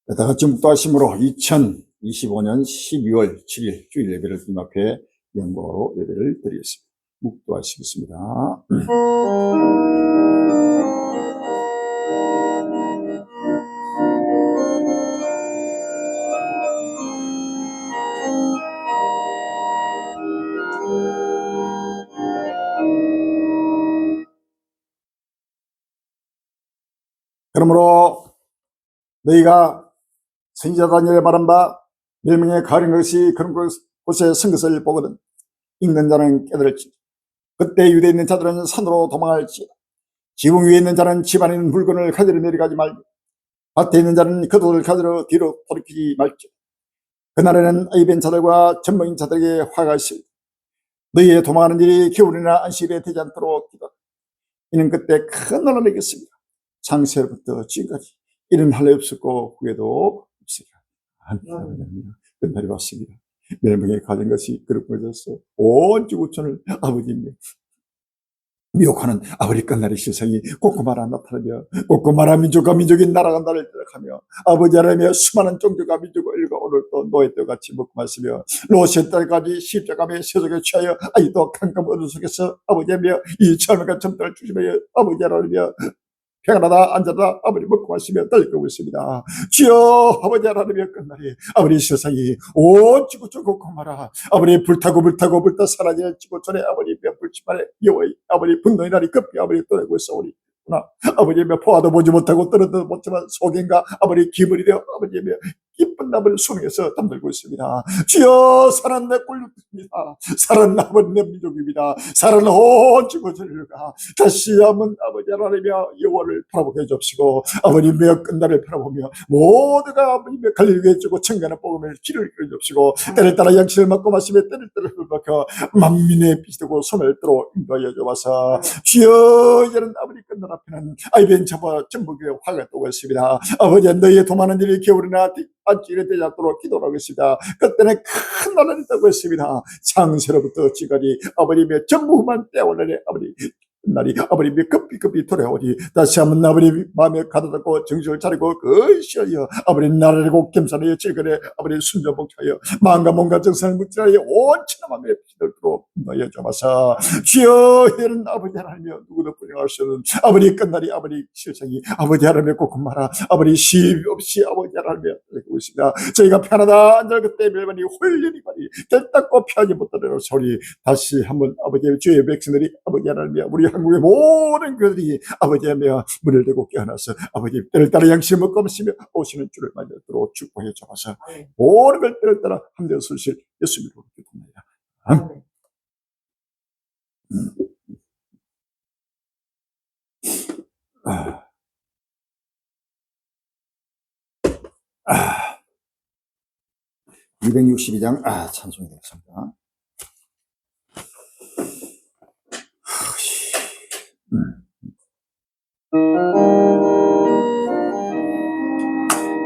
다 같이 묵도하심으로 2025년 12월 7일 주일 예배를 주님 앞에 영광으로 예배를 드리겠습니다. 묵도하시겠습니다. 그러므로 너희가 선지자 다니엘에 말한 바 멸망에 가린 것이 그런 곳에 선 것을 보거든 읽는 자는 깨달을지. 그때 유대에 있는 자들은 산으로 도망할지, 지붕 위에 있는 자는 집 안에 있는 물건을 가지러 내려가지 말고, 밭에 있는 자는 겉옷을 가지러 뒤로 돌이키지 말지. 그날에는 아이벤 자들과 전먹인 자들에게 화가 있을. 너희의 도망하는 일이 겨울이나 안식일에 되지 않도록 기도하라. 이는 그때 큰 논란이 있겠습니다. 창세로부터 지금까지 이런 할례 없었고 후에도 없으리라. 끝날이 왔습니다. 멸망에 가진 것이 그릇거졌어. 온 지구촌을 아버지님 미혹하는 아버지 끝날의 실상이 꼼꼼하라 나타나며, 꼼꼼하라 민족과 민족이 나라간다를 생각하며, 아버지 하나님의 수많은 종교가 민족과 일가 오늘 또 노예들 같이 먹고 마시며 로시아 딸까지 십자가의 세속에 취하여 아직도 캄캄 어둠 속에서 아버지며 이 젊은과 젊다를 주시며 아버지 하나님이여 평안하다 앉아라 아버지 먹고 마시며 떨리고 있습니다. 주여 아버지 하나님의 끝날이 아버지 세상이 온 지구촌 꼼꼼하라. 아버지 불타고 사라지는 지구촌에 아버지 불침만에 여호와의 아버지 분노의 날이 급히 아버지 떠나고 있사오니 아버지의 포화도 보지 못하고 떨어도 못지만 속인가 아버지 기분이 되어 아버지의 기쁜 나무를 수능에서 담들고 있습니다. 주여 살은 내 꼴육입니다. 살은 아버지 내 민족입니다. 살은 온 지구촌을가 다시 한번 아버지 하나님이여 여호와를 바라보게 해주시고 아버님의 끝날을 바라보며 모두가 아버님의 갈릴리에 해주고 청간을 뽑으며 길을 그려주시고 때를 따라 양식을 먹고 마시며 때를 따라 흙을 박혀 만민의 빛이 되고 손을 들어 인도하여 주옵소서. 주여 이제는 아버지 끝날 앞에는 아이벤 저와 전복의 화가 떠오고 있습니다. 아버지 너희의 도망하는 일이 겨울이나 안식일에 되지 않도록 기도하겠습니다. 그때는 큰 나라를 떠고 있습니다. 창세로부터 지금까지 아버님의 전부만 떼어올라내 아버지 날이 아버님이 급히 돌아오니 다시 한번 아버님 마음에 가다듬고 정신을 차리고 그시하여 아버님 나라를 곧 겸손하여 즐거래 아버님 순전복하여 마음과 몸과 정신을 묻지하여 온 천하만의 빛들도록 인도하여 주옵소서. 주여 이는 아버지 하나님이여 누구도 불행할 수 없는 아버지 끝날이 아버지 실상이 아버지 하나님의 꼭마라 아버지 시비 없이 아버지 하나님의 되고 있습니다. 저희가 편하다 앉을 그때 멸망이 홀연히 말이 결단코 피하지 못하는 소리 다시 한번 아버지의 주의 백성들이 아버지 하나님이여 우리 한국의 모든 교회들이 아버지의 문을 대고 깨어나서 아버지 때를 따라 양식을 먹고 마시며 오시는 주를 맞이하도록 축복해 주옵소서. 모든 걸 때를 따라 함께 서실 예수님으로 기도합니다. 아멘. 262장 찬송이 되겠습니다.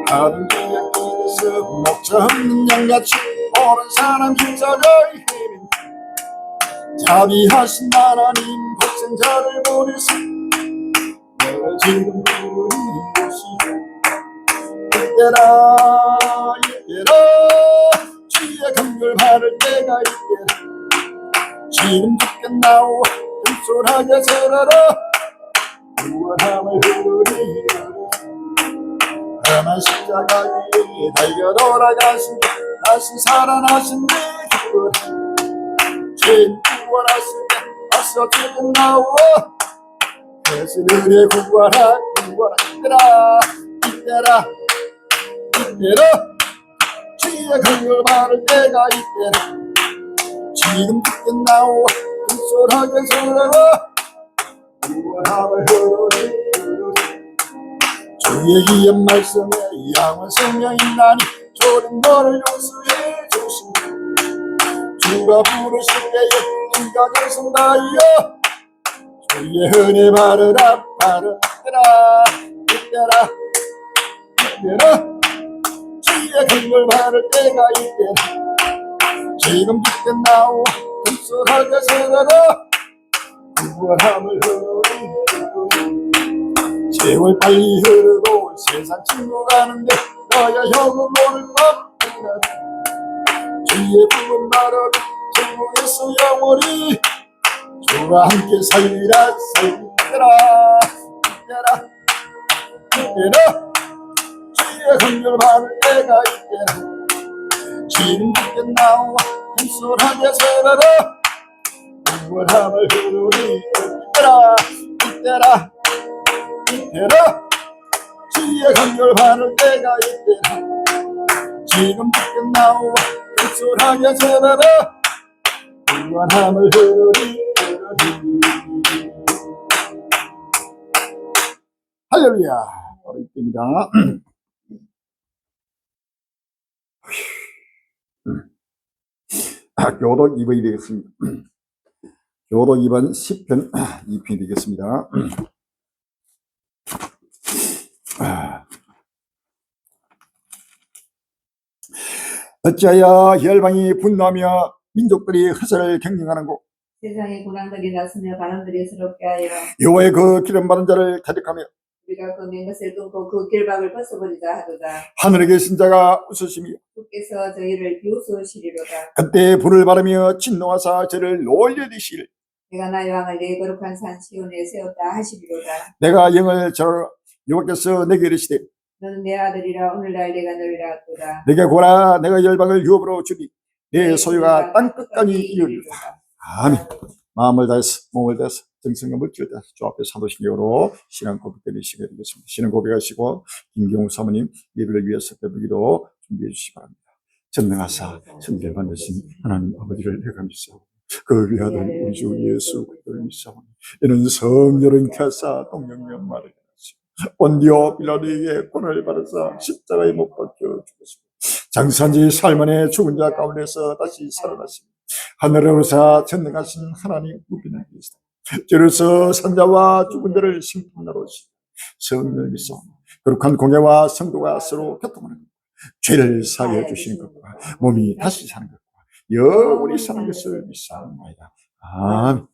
하늘 위에 길에서 목자 없는 양같이 오랜 사람 힘써져의 힘인 자비하신 하나님 복생 자를 보내서 내가 지금 부르는 이곳이 이때라 주의 긍휼 바를 때가 이때라 지금 죽겠나오 불솔하게 살아라 구원함을 흐르니 험한 십자가 위에 달려 돌아가신 다시 살아나신 내 기쁨 죄인 구원하실 때 어서 죽겠나오 그래서 은혜 구원하 이때라 주의 긍휼 바를 때가 이때라 지금 죽겠나오 불솔하게 살아라 구원함을 흐르니 주의 기름 말씀에 양원 생명이 나니 조린 너를 용서해 주시니 주가 부르실 때에 인가 결성 다하여 주의 은혜 바르라 이때라 주의 긍휼 바를 때가 이때라 지금 죽겠나오 불솔하게 살아라 구원함을 흐르니 세월 빨리 흐르고 세상 친구 가는데 너야 형은 모를 법이라 주의 부른 바람이 천국에서 영원히 주와 함께 살리라 살리라 이때라 주의 긍휼 받을 때가 이때라 지금 밖에 나와 겸손하게 살아라 영원함을 흐르리 이때라 주의 긍휼 받을 때가 이때라 지금 밖에 나와 겸손하게 살아라 영원함을 흐르리 할렐루야. 바로 이때입니다. 교독 2번이 되겠습니다. 교독 2번 10편 2편이 되겠습니다. 어찌하여 열방이 분노하며 민족들이 허세를 경영하는고 세상의 군왕들이 나서며 바람들이 스럽게 하여 여호와의 그 기름 받은 자를 대적하며 우리가 그 맹것을 끊고 그 길박을 벗어버리자 하도다. 하늘에 계신 자가 웃으시며 주께서 저희를 비웃으시리로다. 그때 불을 바르며 진노하사 저를 놀려주시기를 내가 나 여왕을 내 거룩한 산 시온에 세웠다 하시리로다. 내가 영을 저 여호와께서 내게 이르시되 너는 내 아들이라 오늘날 내가 너를 낳았도다. 내게 고라 내가 열방을 유업으로 주리 내 소유가 땅 끝까지 이르리로다. 아멘. 마음을 다해서 몸을 다해서 정성과 물질을 다해서 주 앞에 사도신경으로 신앙 고백되는 시간이 되겠습니다. 신앙 고백하시고 김경우 사모님 예배를 위해서 배부기도 준비해 주시기 바랍니다. 전능하사 천지를 만드신 하나님 아버지를 회감하시고 그 위하던 우리 주 예수 그리스도를 믿사오니 이는 성녀는 캐사 동명령 말을 하시고 본디오 빌라도에게 고난을 받아서 십자가에 못 박혀 죽었습니다. 장사한지 살만에 죽은 자 가운데서 다시 살아났습니다. 하늘에 오르사 전능하신 하나님 우비는 계시다. 저로서 산자와 죽은 자를 심판하러 오시고 성령을 믿사오니 거룩한 공예와 성도가 서로 교통하는 것, 죄를 사하여 주시는 것과 몸이 다시 사는 것과 영원히 사는 것을 믿사옵나이다. 아멘.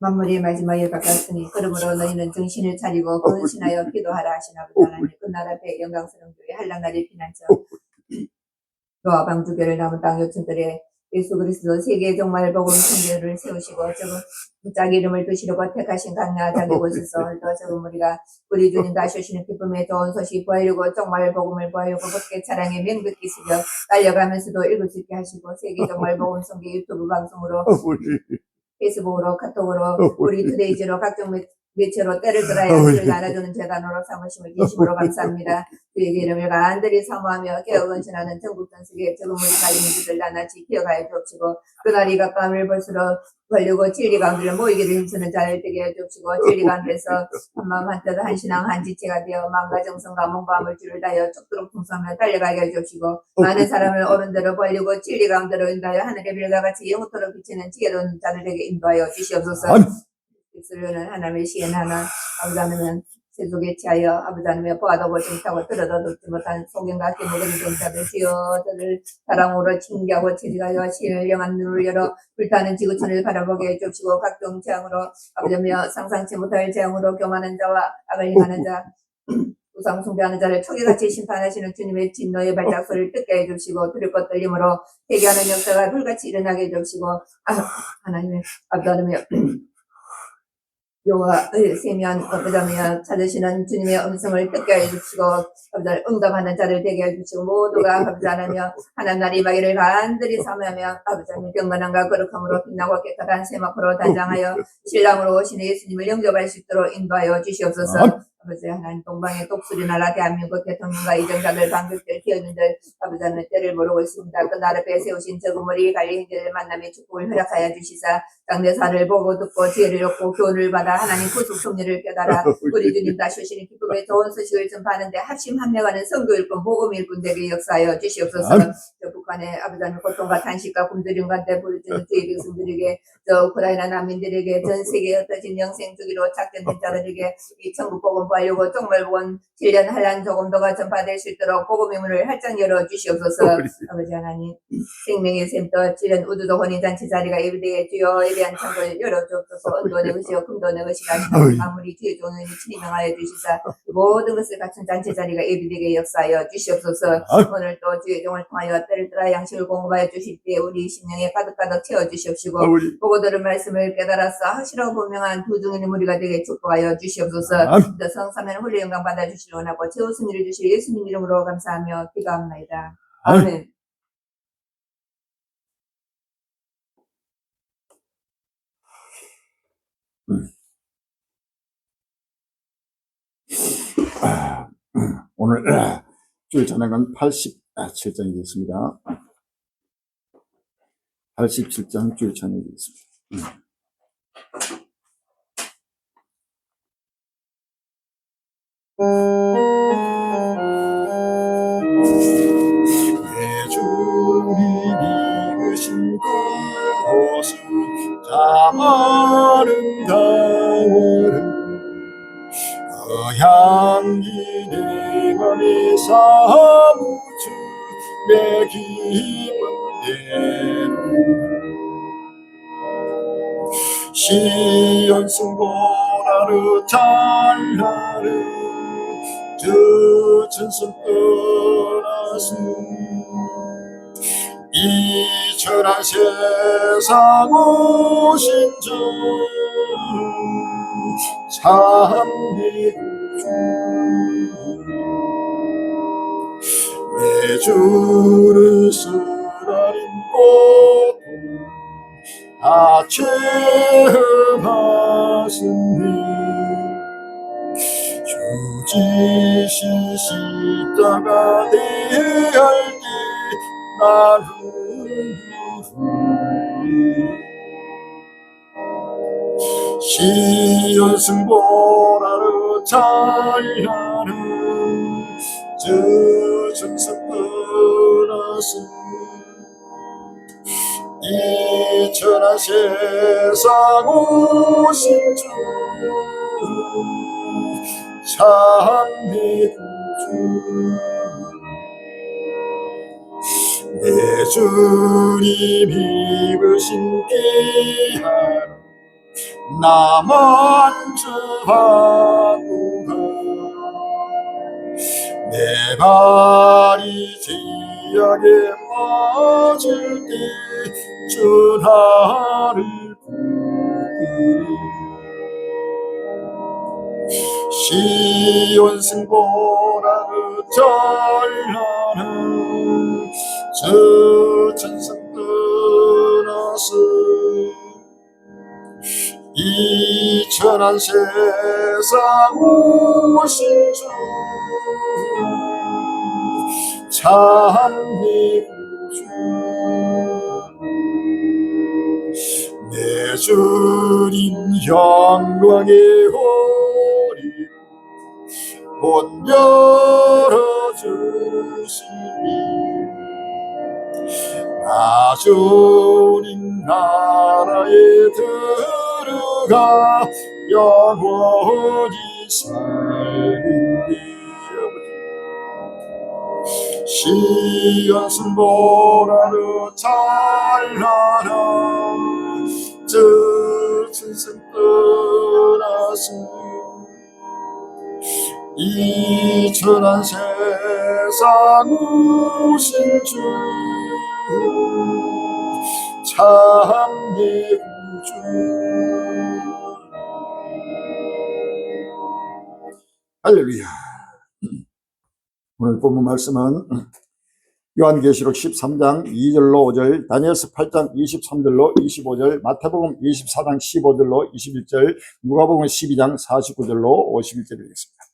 만물의 마지막에 가까웠으니 그러므로 너희는 정신을 차리고 근신하여 기도하라 하신 아버지 하나님 끝날 앞에 영광스러운 교회 한란날의 피난처 너와 방주교를 남은 땅 요충들의 예수 그리스도 세계 정말 복음 선교를 세우시고 자기 이름을 드시려고 택하신 강나 자기 곳에서 또 우리가 우리 주님 다시 오시는 기쁨의 좋은 소식 보이려고 정말 복음을 보이려고 곧게 차량에 명백히 쓰려 달려가면서도 읽을 수 있게 하시고 세계 정말 복음 선교 유튜브 방송으로 페이스북으로 카톡으로 우리 투데이즈로 각종 매체로 때를 들어야 그를 나눠주는 재단으로 삼으심을 진심으로 감사합니다. 그의 이름을 간절히 사모하며 개혁은신하는 전국 전 세계 적은 우리 가정민주들 나나치 기억하여 주옵시고 그날이 가까움을 볼수록 벌리고 진리 가운데를 모이기를 힘쓰는 자를 되게 해 주옵시고 진리 가운데서 한마음 한뜻 한신앙 한지체가 되어 마음과 정성과 몸과 물질을 다하여 죽도록 풍성하며 달려가게 해 주옵시고 많은 사람을 옳은대로 벌리고 진리 가운데로 인도하여 하늘의 별과 같이 영원토록 비치는 지혜로운 자들에게 인도하여 주시옵소서. 입술로는 하나님의 시엔 하나 아버지 하나님은 세속에 취하여 아버지 하나님의 보아도 보지 못하고 들어도 듣지 못한 소경과 기목을 입은 자들 주여 저를 사랑으로 칭기하고 체지하여 신령한 눈을 열어 불타는 지구촌을 바라보게 해주시고 각종 재앙으로 아버지 하며 상상치 못할 재앙으로 교만한 자와 악을 행하는 자 우상 숭배하는 자를 초기같이 심판하시는 주님의 진노의 발작소리를 듣게 해주시고 두릴 것 떨림으로 회개하는 역사가 불같이 일어나게 해주시고 하나님의 아버지 하나님의 여호와의 세면 아버지며 찾으시는 주님의 음성을 듣게 해주시고 아버지 응답하는 자를 되게 해주시고 모두가 아버지 하나며 하나님 나라의 마귀를 간절히 사모하며 아버지 하나님 경건함과 거룩함으로 빛나고 깨끗한 세마포로 단장하여 신랑으로 오신 예수님을 영접할 수 있도록 인도하여 주시옵소서. 아버지 하나님 동방의 독수리 나라 대한민국 대통령과 이정자들 방백들 기업인들 아버지 하나님 때를 모르고 있습니다. 그 나라 앞에 세우신 저금머리 관리 행제를 만남의 축복을 허락하여 주시사 장대사를 보고 듣고 지혜를 얻고 교훈을 받아 하나님 구속 섭리를 깨달아 우리 주님 다시 오시는 기쁨의 좋은 소식을 전파하는데 합심 합력하는 선교일 뿐 복음일 뿐 되게 역사하여 주시옵소서. 저 북한의 아버지 하나님 고통과 탄식과 굶주림 가운데 부르짖는 주의 백성들에게 저 우크라이나 난민들에게 전 세계에 흩어진 영생 주기로 작정된 자들에게 이 천국 복음 공부하려고 쪽말복원 7년 한란 조금도가 전파될 수 있도록 복음의 문을 활짝 열어 주시옵소서. 아버지 하나님, 생명의 샘터 7년 우두도 혼인잔치 자리가 예비되게 주여 예배한 창을 열어 주옵소서. 은돈의 것이요 금돈의 것이라 만물이 주의 종을 친히 명하여 주시사 모든 것을 갖춘 잔치 자리가 예비되게 역사하여 주시옵소서. 오늘 또 주의 종을 통하여 때를 따라 양식을 공급하여 주실 때 우리 심령에 가득가득 채워 주시옵시고 보고 들은 말씀을 깨달아서 확실하고 분명한 두 중의 무리가 되게 축복하여 주시옵소서. 성사면 홀리 영광 받아 주시기 원하고 최우선 일을 주실 예수님 이름으로 감사하며 기도합나이다. 아멘. 오늘 주일 저녁은 87장이 되겠습니다. 87장 주일 저녁이 되겠습니다. 내 주님이 의신 그곳은 참 아름다워라. 그 향기 내 맘에 사무쳐 내 기쁜데 시온 승보라르 찬란르 저 천선 떠나서 이 천한 세상 오신 주 참내 구주 내 주를 쓰라린 꽃 다 체험하셨네. 주지시 십자가 대할 때 나를 시온 승보라르 찬란한 저 천상 떠나서 이 천한 세상 오신 주 참내 구주 내 주님 입으신 귀한 나만 저하구가 내 발이 지약에 빠질 때 주 나를 붙들이 시온 승보라르 찬란한 저 천상 떠나서 이 천한 세상 오신 주 참내 구주 내 주님 영광의 호리 문 열어주시니 나 주님 나라에 들어가 영원히 살리니 시온 승보라르 찬란한 저 천상 떠나서 이 천한 세상 오신 주 참내 구주 할렐루야. 오늘 본문 말씀은 요한계시록 13장 2절로 5절, 다니엘서 8장 23절로 25절, 마태복음 24장 15절로 21절, 누가복음 12장 49절로 51절이 되겠습니다.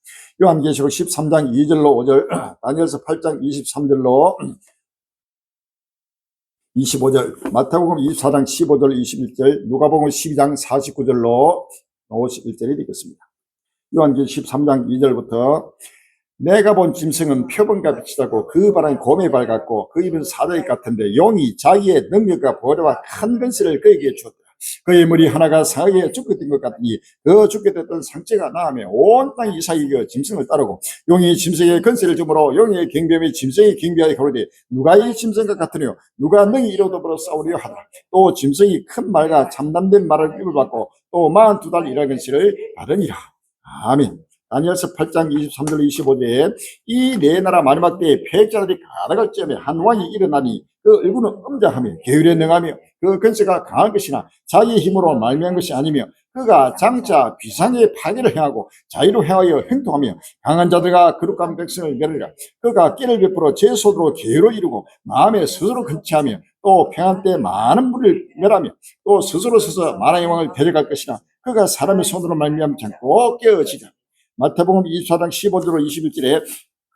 요한계시록 13장 2절로 5절, 다니엘서 8장 23절로 25절, 마태복음 24장 15절 21절, 누가복음 12장 49절로 51절이 되겠습니다. 요한계시록 13장 2절부터 내가 본 짐승은 표범과 비치다고 그 발은 곰에 밝았고 그 입은 사자의 같은데 용이 자기의 능력과 보좌와 큰 권세를 그에게 주었다. 그의 머리 하나가 상하게 죽게 된 것 같으니 그 죽게 됐던 상체가 나으며 온 땅이 이삭이 그 짐승을 따르고 용이 짐승의 건세를 주므로 용의 경비함이 짐승의 경비하여 가로되 누가 이 짐승과 같으뇨 누가 능히 이로 더불어 싸우려 하더라. 또 짐승이 큰 말과 참담된 말을 입을 받고 또 42달 일하는 것을 받으니라. 아멘. 다니엘서 8장 23절 25절에 이 네 나라 마지막 때에 패역자들이 가득할 즈음에 한 왕이 일어나니 그 얼굴은 엄장하며 계율에 능하며 그 건세가 강한 것이나 자기의 힘으로 말미암은 것이 아니며 그가 장차 비상의 파괴를 행하고 자유로 행하여 행동하며 강한 자들과 거룩한 백성을 멸하리라. 그가 끼를 베풀어 제 손으로 계율을 이루고 마음에 스스로 근치하며 또 평안 때 많은 물을 멸하며 또 스스로 서서 만왕의 왕을 데려갈 것이나 그가 사람의 손으로 말미암지 않고 깨어지리라. 마태복음 24장 15절로 21절에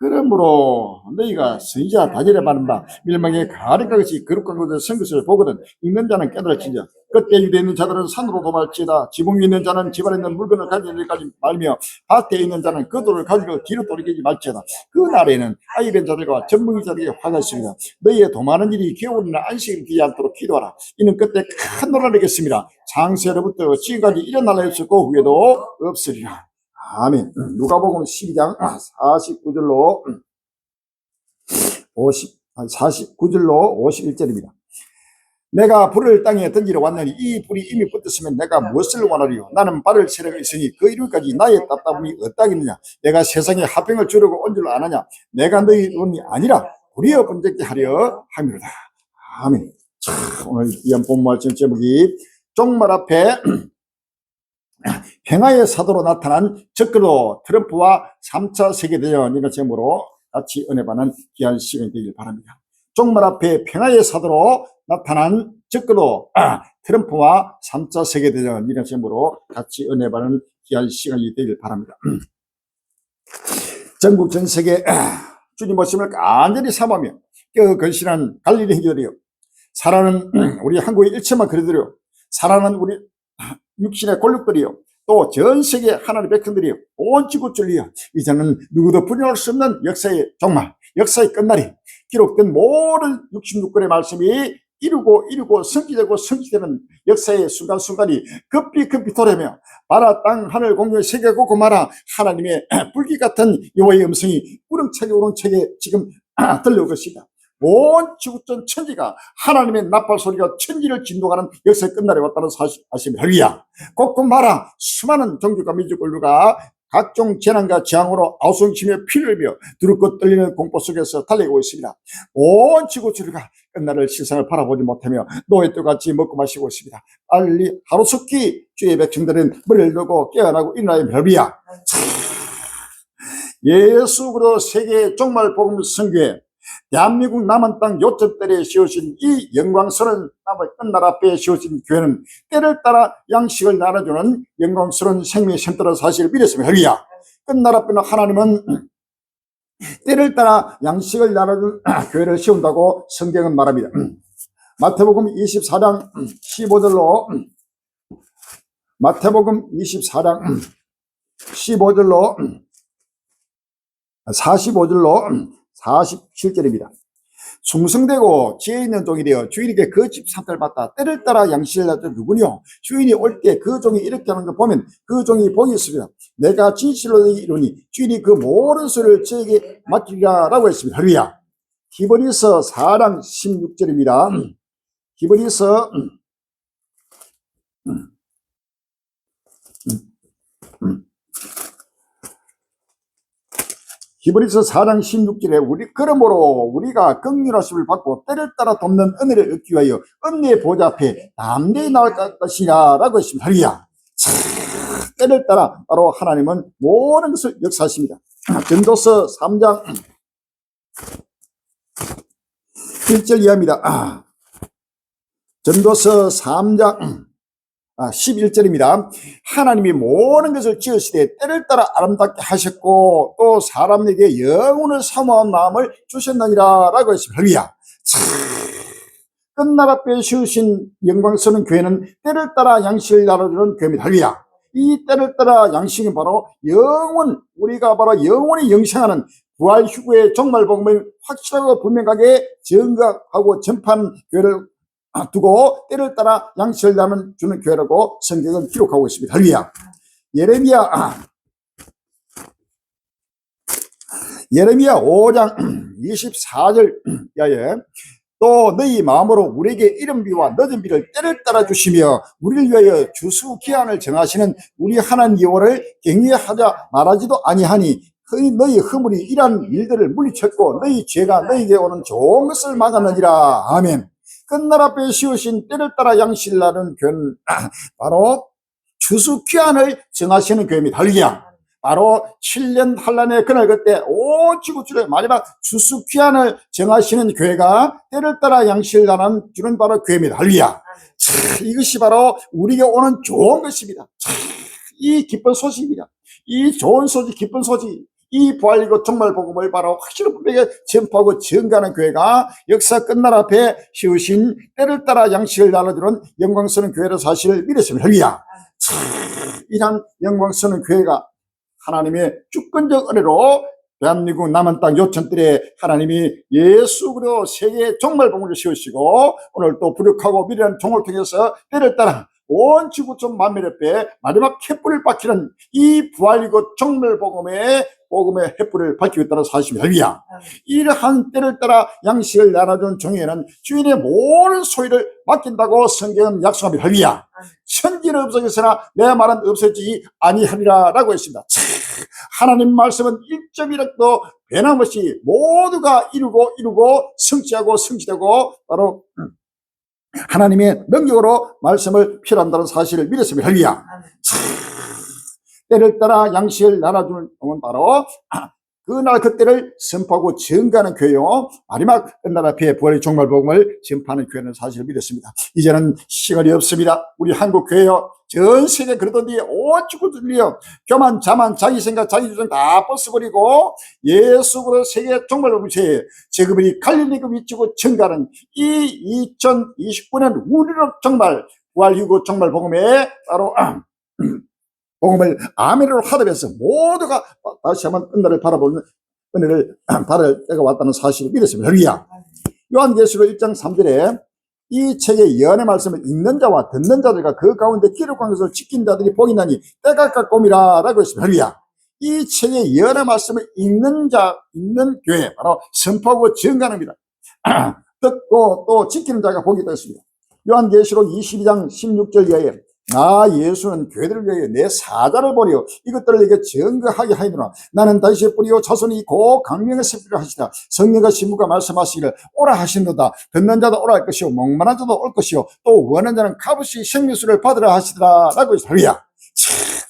그러므로 너희가 선지자 다니엘에 받은 바 멸망의 가리가 같이 거룩한 곳에 선 것을 보거든 읽는 자는 깨달을지니라. 그때 유대에 있는 자들은 산으로 도망할지어다. 지붕 위에 있는 자는 집안에 있는 물건을 가지는 일까지 말며 밭에 있는 자는 그 돌을 가지고 뒤로 돌이키지 말지어다. 그 날에는 아이된 자들과 전문의 자들에게 화가 있습니다. 너희의 도마는 일이 겨울이나 안식을 뒤지 않도록 기도하라. 이는 그때 큰 노래를 겠습니다. 장세로부터 지금까지 이런 날이 없었고 후에도 없으리라. 아멘. 누가복음 12장 49절로 51절입니다. 내가 불을 땅에 던지러 왔느니 이 불이 이미 붙었으면 내가 무엇을 원하리요? 나는 바를 세력이 있으니 그 이루기까지 나의 답답함이 어떠하겠느냐? 내가 세상에 화평을 주려고 온 줄 아느냐? 내가 너희 돈이 아니라 우리여 번쩍게 하려 함이로다. 아멘. 자, 오늘 이한 본문 말씀 제목이 종말 앞에 평화의 사도로 나타난 적그로 트럼프와 3차 세계대전이라는 제목으로 같이 은혜 받는 귀한 시간이 되길 바랍니다. 종말 앞에 평화의 사도로 나타난 적그로 트럼프와 3차 세계대전이라는 제목으로 같이 은혜 받는 귀한 시간이 되길 바랍니다. 전국 전 세계 주님 오심을 간절히 사모하며 근신한 갈릴리 형제들이요, 사랑하는 우리 한국의 일체만 그리들이요, 사랑하는 우리 육신의 권력들이요, 또 전 세계 하나님의 백성들이요, 온 지구 전리요, 이제는 누구도 부인할 수 없는 역사의 종말, 역사의 끝날이 기록된 모든 66권의 말씀이 이루고 성취되는 역사의 순간순간이 급히 도래며 바라 땅 하늘 공중의 세계 곳곳마다 하나님의 불길 같은 여호와의 음성이 우렁차게 지금 들려오고 있습니다. 온 지구전 천지가 하나님의 나팔 소리가 천지를 진동하는 역사의 끝날에 왔다는 사실 아시면 할렐루야. 곳곳마다 수많은 종교가 민족 인류가 각종 재난과 재앙으로 아우성치며 피를 흘리며 두렵고 떨리는 공포 속에서 달리고 있습니다. 온 지구전체가 끝날을 세상을 바라보지 못하며 노예들같이 먹고 마시고 있습니다. 빨리 하루속히 주의 백성들은 머리를 들고 깨어나고 일어나야 할렐루야. 예수 그리스도 세계 종말 복음 선교회 대한민국 남한 땅 요점들에 씌우신 이 영광스러운 끝날 앞에 씌우신 교회는 때를 따라 양식을 나눠주는 영광스러운 생명의 샘터라는 사실을 믿었으면 할렐루야. 끝날 앞에는 하나님은 때를 따라 양식을 나눠주는 교회를 씌운다고 성경은 말합니다. 마태복음 24장 15절로 45절로 47절입니다. 충성되고 지혜 있는 종이 되어 주인에게 그 집 상태를 받다 때를 따라 양식을 나눠주는 누구뇨? 주인이 올 때 그 종이 이렇게 하는 걸 보면 그 종이 복이 있습니다. 내가 진실로 너에게 이르노니 주인이 그 모든 소리를 저에게 맡기리라 라고 했습니다. 할렐루야. 히브리서 4장 16절입니다. 히브리서 4장 16절에 그러므로 우리가 긍휼하심을 받고 때를 따라 돕는 은혜를 얻기 위하여 은혜의 보좌 앞에 담대히 나올 것이라 라고 했습니다. 할렐루야. 때를 따라 바로 하나님은 모든 것을 역사하십니다. 전도서 3장 1절 이하입니다. 전도서 3장 11절입니다. 하나님이 모든 것을 지으시되 때를 따라 아름답게 하셨고 또 사람에게 영혼을 사모한 마음을 주셨느니라 라고 했습니다. 할렐루야. 끝날 앞에 씌우신 영광스러운 교회는 때를 따라 양식을 나눠주는 교회입니다. 할렐루야. 이 때를 따라 양식은 바로 우리가 바로 영원히 영생하는 부활 휴거의 종말 복음을 확실하고 분명하게 증거하고 전파하는 교회를 두고 때를 따라 양식을 나눠주는 교회라고 성경은 기록하고 있습니다. 할렐루야. 예레미야 5장 24절 야에 또 너희 마음으로 우리에게 이른 비와 늦은 비를 때를 따라 주시며 우리를 위하여 주수 기한을 정하시는 우리 하나님 여호와를 경외하자 말하지도 아니하니 너희 허물이 이러한 일들을 물리쳤고 너희 죄가 너희에게 오는 좋은 것을 막았느니라. 아멘. 끝날 앞에 씌우신 때를 따라 양식을 나누는 교회는 바로 주수 기한을 정하시는 교회입니다. 할렐루야. 바로 7년 한란의 그날 그때 온 지구촌의 마지막 주수 기한을 정하시는 교회가 때를 따라 양식을 나눠주는 바로 교회입니다. 할렐루야. 이것이 바로 우리에게 오는 좋은 것입니다. 이 기쁜 소식입니다. 이 좋은 소식, 기쁜 소식, 이 부활이고 정말 복음을 바로 확실히 분명하게 전파하고 증가하는 교회가 역사 끝날 앞에 씌우신 때를 따라 양식을 나눠주는 영광스러운 교회로 사실을 믿었습니다. 할렐루야. 이런 영광스러운 교회가 하나님의 주권적 은혜로 대한민국 남한 땅 요천들에 하나님이 예수 그리스도 세계 종말 복음을 씌우시고 오늘 또 부력하고 미련한 종을 통해서 때를 따라 온 지구촌 만민의 앞에 마지막 횃불을 밝히는 이 부활이고 종말 복음의 횃불을 밝히고 있다는 사실입니다. 할렐루야. 이러한 때를 따라 양식을 나눠준 종에는 주인의 모든 소유를 맡긴다고 성경은 약속합니다. 할렐루야. 천지는 없어졌으나 내 말은 없어지지 아니하리라 라고 했습니다. 하나님 말씀은 1점이라도 변함없이 모두가 이루고 성취하고 성취되고 바로 하나님의 능력으로 말씀을 필요한다는 사실을 믿었습니다. 할렐루야. 때를 따라 양식을 나눠주는 건 바로 그날 그때를 선포하고 증가하는 교회요. 마지막 끝날 앞에 부활의 종말 복음을 전파하는 교회는 사실을 믿었습니다. 이제는 시간이 없습니다. 우리 한국 교회요. 전 세계 그러던데 온 지구들이요. 교만, 자만, 자기 생각, 자기 주장 다 버려버리고 예수 그리스도 세계 종말 복음을 제그분이 갈릴리급 위치고 증가하는 이 2029년 우리로 정말 부활 이후 종말 복음에 바로 복음을 아멘으로 하답해서 모두가 다시 한번 은혜를 바라보는 은혜를 바랄 때가 왔다는 사실을 믿었습니다. 할렐루야. 요한계시록 1장 3절에 이 책의 예언의 말씀을 읽는 자와 듣는 자들과 그 가운데 기록한 것을 지킨 자들이 복이 나니 때가 가까움이라 라고 했습니다. 할렐루야. 이 책의 예언의 말씀을 읽는 교회 바로 선포하고 증가합니다. 듣고 또 지키는 자가 복이 있습니다. 요한계시록 22장 16절 이하에 나 예수는 교회들을 위하여 내 사자를 보내어 이것들을 내게 증거하게 하이노라. 나는 다윗의 뿌리요 자손이 곧 강명의 샘비를 하시다. 성령과 신부가 말씀하시기를 오라 하시노다. 듣는 자도 오라 할 것이요 목마른 자도 올 것이요 또 원하는 자는 값없이 생명수를 받으라 하시더라 라고 했습니다.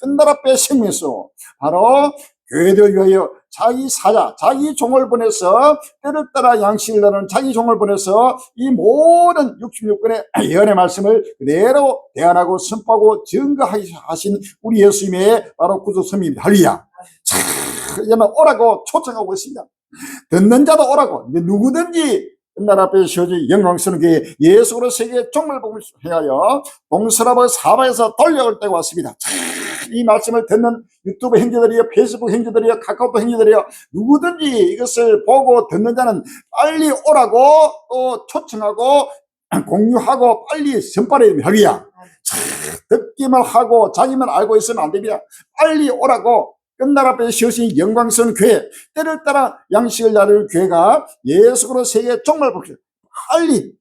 끝날 앞에 생명수 바로 교회들 위하여 자기 사자, 자기 종을 보내서 때를 따라 양식을 나누는 자기 종을 보내서 이 모든 66권의 예언의 말씀을 그대로 대안하고 선포하고 증거하신 우리 예수님의 바로 구주선입니다. 할렐루야. 이제는 오라고 초청하고 있습니다. 듣는 자도 오라고. 누구든지 끝날 앞에 씌워진 영광스러운 교회 예수 그리스도 세계 종말 복음을 향하여 동서남북 사방에서 돌려올 때가 왔습니다. 이 말씀을 듣는 유튜브 형제들이여, 페이스북 형제들이여, 카카오톡 형제들이여, 누구든지 이것을 보고 듣는 자는 빨리 오라고 또 초청하고 공유하고 빨리 선포해야 됩니다. 할렐루야. 듣기만 하고 자기만 알고 있으면 안 됩니다. 빨리 오라고. 끝날 앞에 씌우신 영광스러운 교회, 때를 따라 양식을 나누는 교회가 예수 그리스도 세계 종말 복음 빨리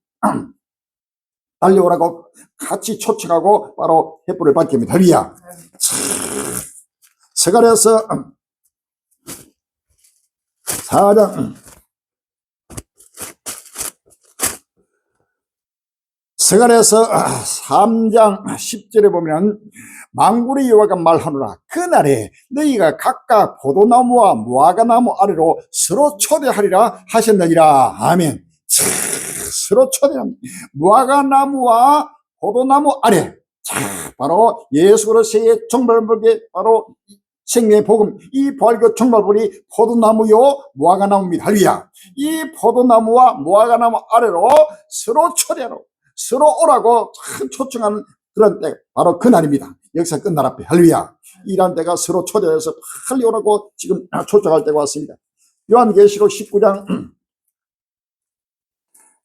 달려오라고 같이 초청하고 바로 횃불을 밝힙니다. 할렐루야. 스가랴서 4장 스가랴서 3장 10절에 보면 만군의 여호와가 말하노라. 그날에 너희가 각각 포도나무와 무화과나무 아래로 서로 초대하리라 하셨느니라. 아멘. 서로 초대합니다. 무화과나무와 포도나무 아래. 바로 예수 그리스도의 종말복의 바로 생명의 복음, 이 부활과 종말복이 포도나무요 무화과나무입니다. 할렐루야. 이 포도나무와 무화과나무 아래로 서로 초대하러 서로 오라고 참 초청하는 그런 때 바로 그날입니다. 역사 끝날 앞에. 할렐루야. 이런 때가 서로 초대해서 빨리 오라고 지금 초청할 때가 왔습니다. 요한계시록 19장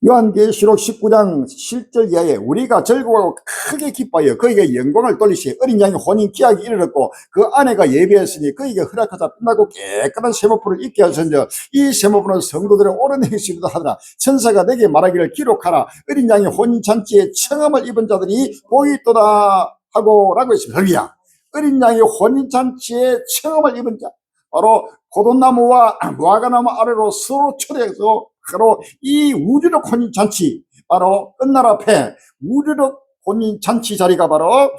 요한계시록 19장 7절 이하에 우리가 즐거워하고 크게 기뻐하여 그에게 영광을 돌리시 어린 양이 혼인 기약이 이르렀고 그 아내가 예비했으니 그에게 허락하자 끝나고 깨끗한 세마포를 입게 하셨는데 이 세마포는 성도들의 옳은 행실이다 하더라. 천사가 내게 말하기를 기록하라. 어린 양이 혼인잔치에 청함을 입은 자들이 복이 있도다 하고 라고 했습니다. 할렐루야. 어린 양이 혼인잔치에 청함을 입은 자, 바로 고돈나무와 무화과나무 아래로 서로 초대해서 바로 이 우주적 혼인잔치, 바로 끝날 앞에 우주적 혼인잔치 자리가 바로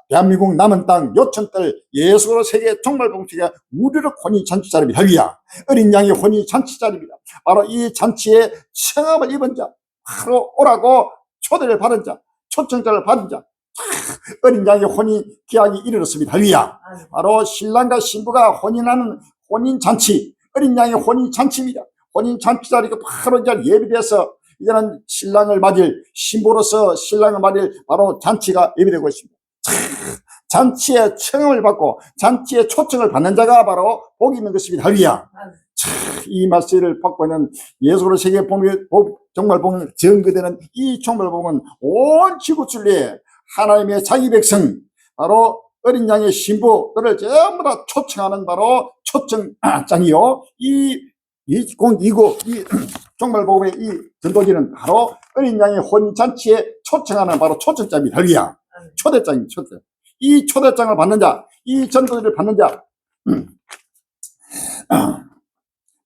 대한민국 남은 땅 요천뜰 예수로 세계 종말봉투가 우주적 혼인잔치 자리입니다. 할렐루야. 어린 양의 혼인잔치 자리입니다. 바로 이 잔치에 청함을 입은 자, 바로 오라고 초대를 받은 자, 초청자를 받은 자, 어린 양의 혼인 기약이 이르렀습니다. 할렐루야. 바로 신랑과 신부가 혼인하는 혼인잔치, 어린 양의 혼인잔치입니다. 혼인잔치 자리가 바로 이제 예비돼서 이제는 신랑을 맞을, 신부로서 신랑을 맞을 바로 잔치가 예비되고 있습니다. 잔치에 청음을 받고 잔치에 초청을 받는 자가 바로 복이 있는 것입니다. 할렐루야. 이 말씀을 받고 있는 예수로 세계 종말복음 전거되는 이 종말복음은 온 지구촌리에 하나님의 자기 백성, 바로 어린 양의 신부들을 전부 다 초청하는 바로 초청장이요. 이 종말복음의 이 전도지는 바로 어린 양의 혼인잔치에 초청하는 바로 초청장입니다. 할렐루야. 초대장입니다. 초대. 이 초대장을 받는 자, 이 전도지를 받는 자,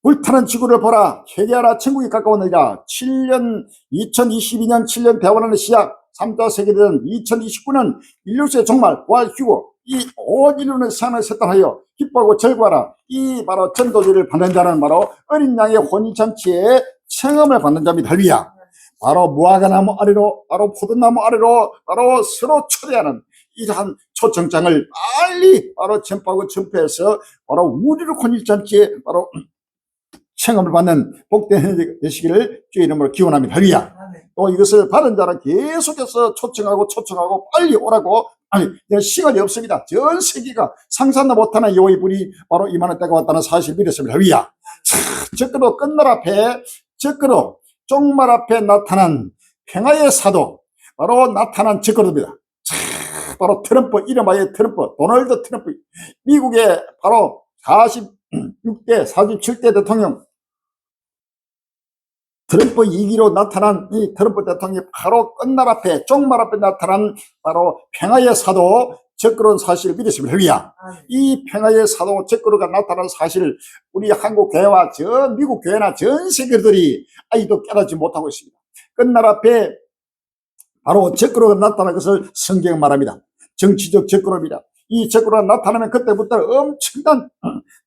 불타는 지구를 보라. 회개하라. 천국이 가까웠느니라. 2022년 7년 대원하는 시작. 3차 세계대전 2029년 인류의 종말 부활 휴고, 이 온 인류는 세상을 세탄하여 기뻐하고 즐거워하라. 이 바로 전도지를 받는 자는 바로 어린 양의 혼인잔치에 청함을 받는 자입니다. 할렐루야. 바로 무화과나무 아래로, 바로 포도나무 아래로 바로 서로 초대하는 이러한 초청장을 빨리 바로 전파하고 전폐해서 바로 우리를 혼인잔치에 바로 청함을 받는 복된 되시기를 주의 이름으로 기원합니다. 할렐루야. 또 이것을 받은 자는 계속해서 초청하고 빨리 오라고, 아니 시간이 없습니다. 전 세계가 상상도 못하는 여호와의 불이 바로 임하는 때가 왔다는 사실을 믿었습니다. 할렐루야. 적그로 끝날 앞에, 적그로 종말 앞에 나타난 평화의 사도, 바로 나타난 적그로입니다. 바로 트럼프, 이름하여 트럼프, 도널드 트럼프, 미국의 바로 46대 47대 대통령 트럼프 2기로 나타난 이 트럼프 대통령이 바로 끝날 앞에, 종말 앞에 나타난 바로 평화의 사도 적그러운 사실을 믿으시면 할렐루야. 이 평화의 사도 적그러가 나타난 사실을 우리 한국 교회와 전 미국 교회나 전 세계들이 아직도 깨닫지 못하고 있습니다. 끝날 앞에 바로 적그러가 나타난 것을 성경 말합니다. 정치적 적그러입니다. 이 적그러가 나타나면 그때부터 엄청난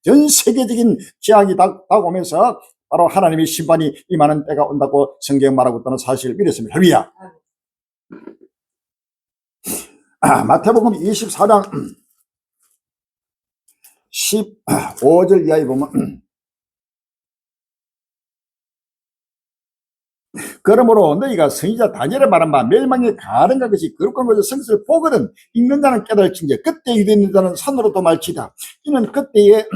전 세계적인 재앙이 다가오면서 바로 하나님의 심판이 임하는 때가 온다고 성경 말하고 있다는 사실을 믿었습니다. 할렐루야. 마태복음 24장 15절 이하에 보면 그러므로 너희가 선지자 다니엘의 말한 바 멸망에 가증한 것이 거룩한 것을 성서를 보거든 읽는 자는 깨달을진저 그때 유대인들 자는 산으로 도말치다. 이는 그때에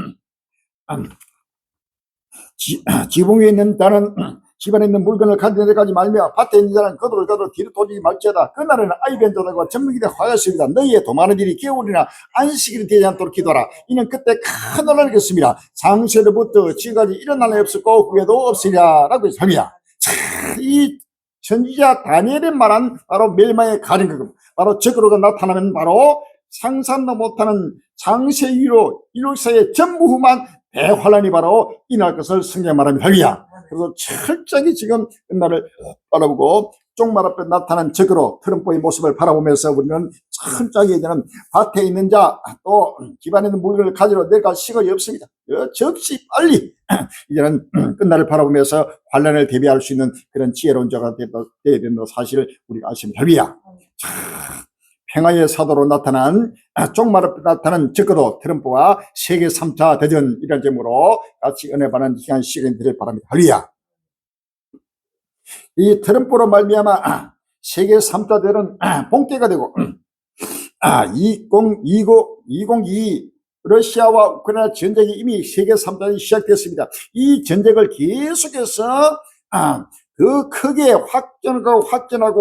지붕 위에 있는 자는 집안에 있는 물건을 가진 데까지 말며 밭에 있는 자는 거두를 가도 뒤로 도지기 말지어다. 그날에는 아이벤 조다가 전문기대 화였습니다. 너희의 도마는 일이 겨울이나 안식일이 되지 않도록 기도하라. 이는 그때 큰 논란이 있겠습니다. 장세로부터 지금까지 이런 날이 없었고 후에도 없으리라 라고 했습니다. 이 선지자 다니엘의 말한 바로 멸망의 가증급, 바로 적그러가 나타나면 바로 상상도 못하는 장세 위로 인류사의 전부후만 대환란이 바로 일어날 것을 성경 말합니다. 할렐루야. 그래서 철저히 지금 끝날을 바라보고 종말 앞에 나타난 적그러 트럼프의 모습을 바라보면서 우리는 철저히 이제는 밭에 있는 자, 또 집안에 있는 물건을 가지러 내려갈 시간이 없습니다. 즉시 빨리 이제는 끝날을 바라보면서 환란을 대비할 수 있는 그런 지혜로운 자가 되어야 된다는 사실을 우리가 아십니다. 할렐루야. 평화의 사도로 나타난 종말 앞에 나타난 적그러 트럼프와 세계 3차 대전 이런 점으로 같이 은혜 받는 귀한 시간이 되길 바랍니다. 할렐루야. 이 트럼프로 말미암아 세계 3차 대전 본때가 되고 2022 러시아와 우크라이나 전쟁이 이미 세계 3차전이 시작됐습니다. 이 전쟁을 계속해서 더 크게 확전하게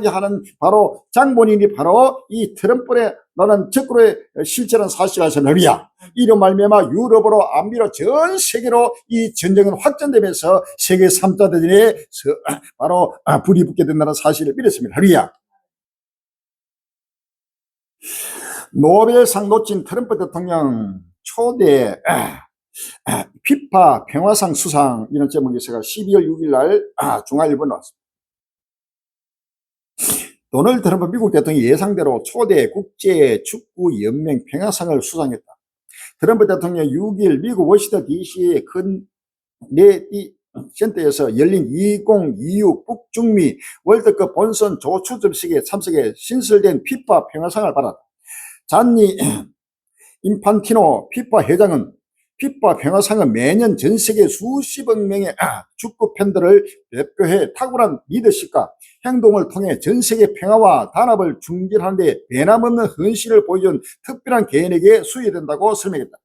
하는 바로 장본인이 바로 이 트럼프라는 적그로의 실제는 사실에서 말이야. 이로 말미암아 유럽으로 안미로 전 세계로 이 전쟁은 확전되면서 세계 3차 대전에 바로 불이 붙게 된다는 사실을 믿었습니다. 말이야. 노벨상 놓친 트럼프 대통령 초대 피파 평화상 수상 이런 제목에서가 12월 6일 날 중앙일보에 나왔습니다. 도널드 트럼프 미국 대통령이 예상대로 초대 국제축구연맹 평화상을 수상했다. 트럼프 대통령 6일 미국 워싱턴 DC의 큰 센터에서 열린 2026 북중미 월드컵 본선 조추첨식에 참석해 신설된 피파 평화상을 받았다. 잔니 인판티노 피파 회장은 피파 평화상은 매년 전 세계 수십억 명의 축구 팬들을 대표해 탁월한 리더십과 행동을 통해 전 세계 평화와 단합을 중진하는 데 변함없는 헌신을 보여준 특별한 개인에게 수여된다고 설명했다.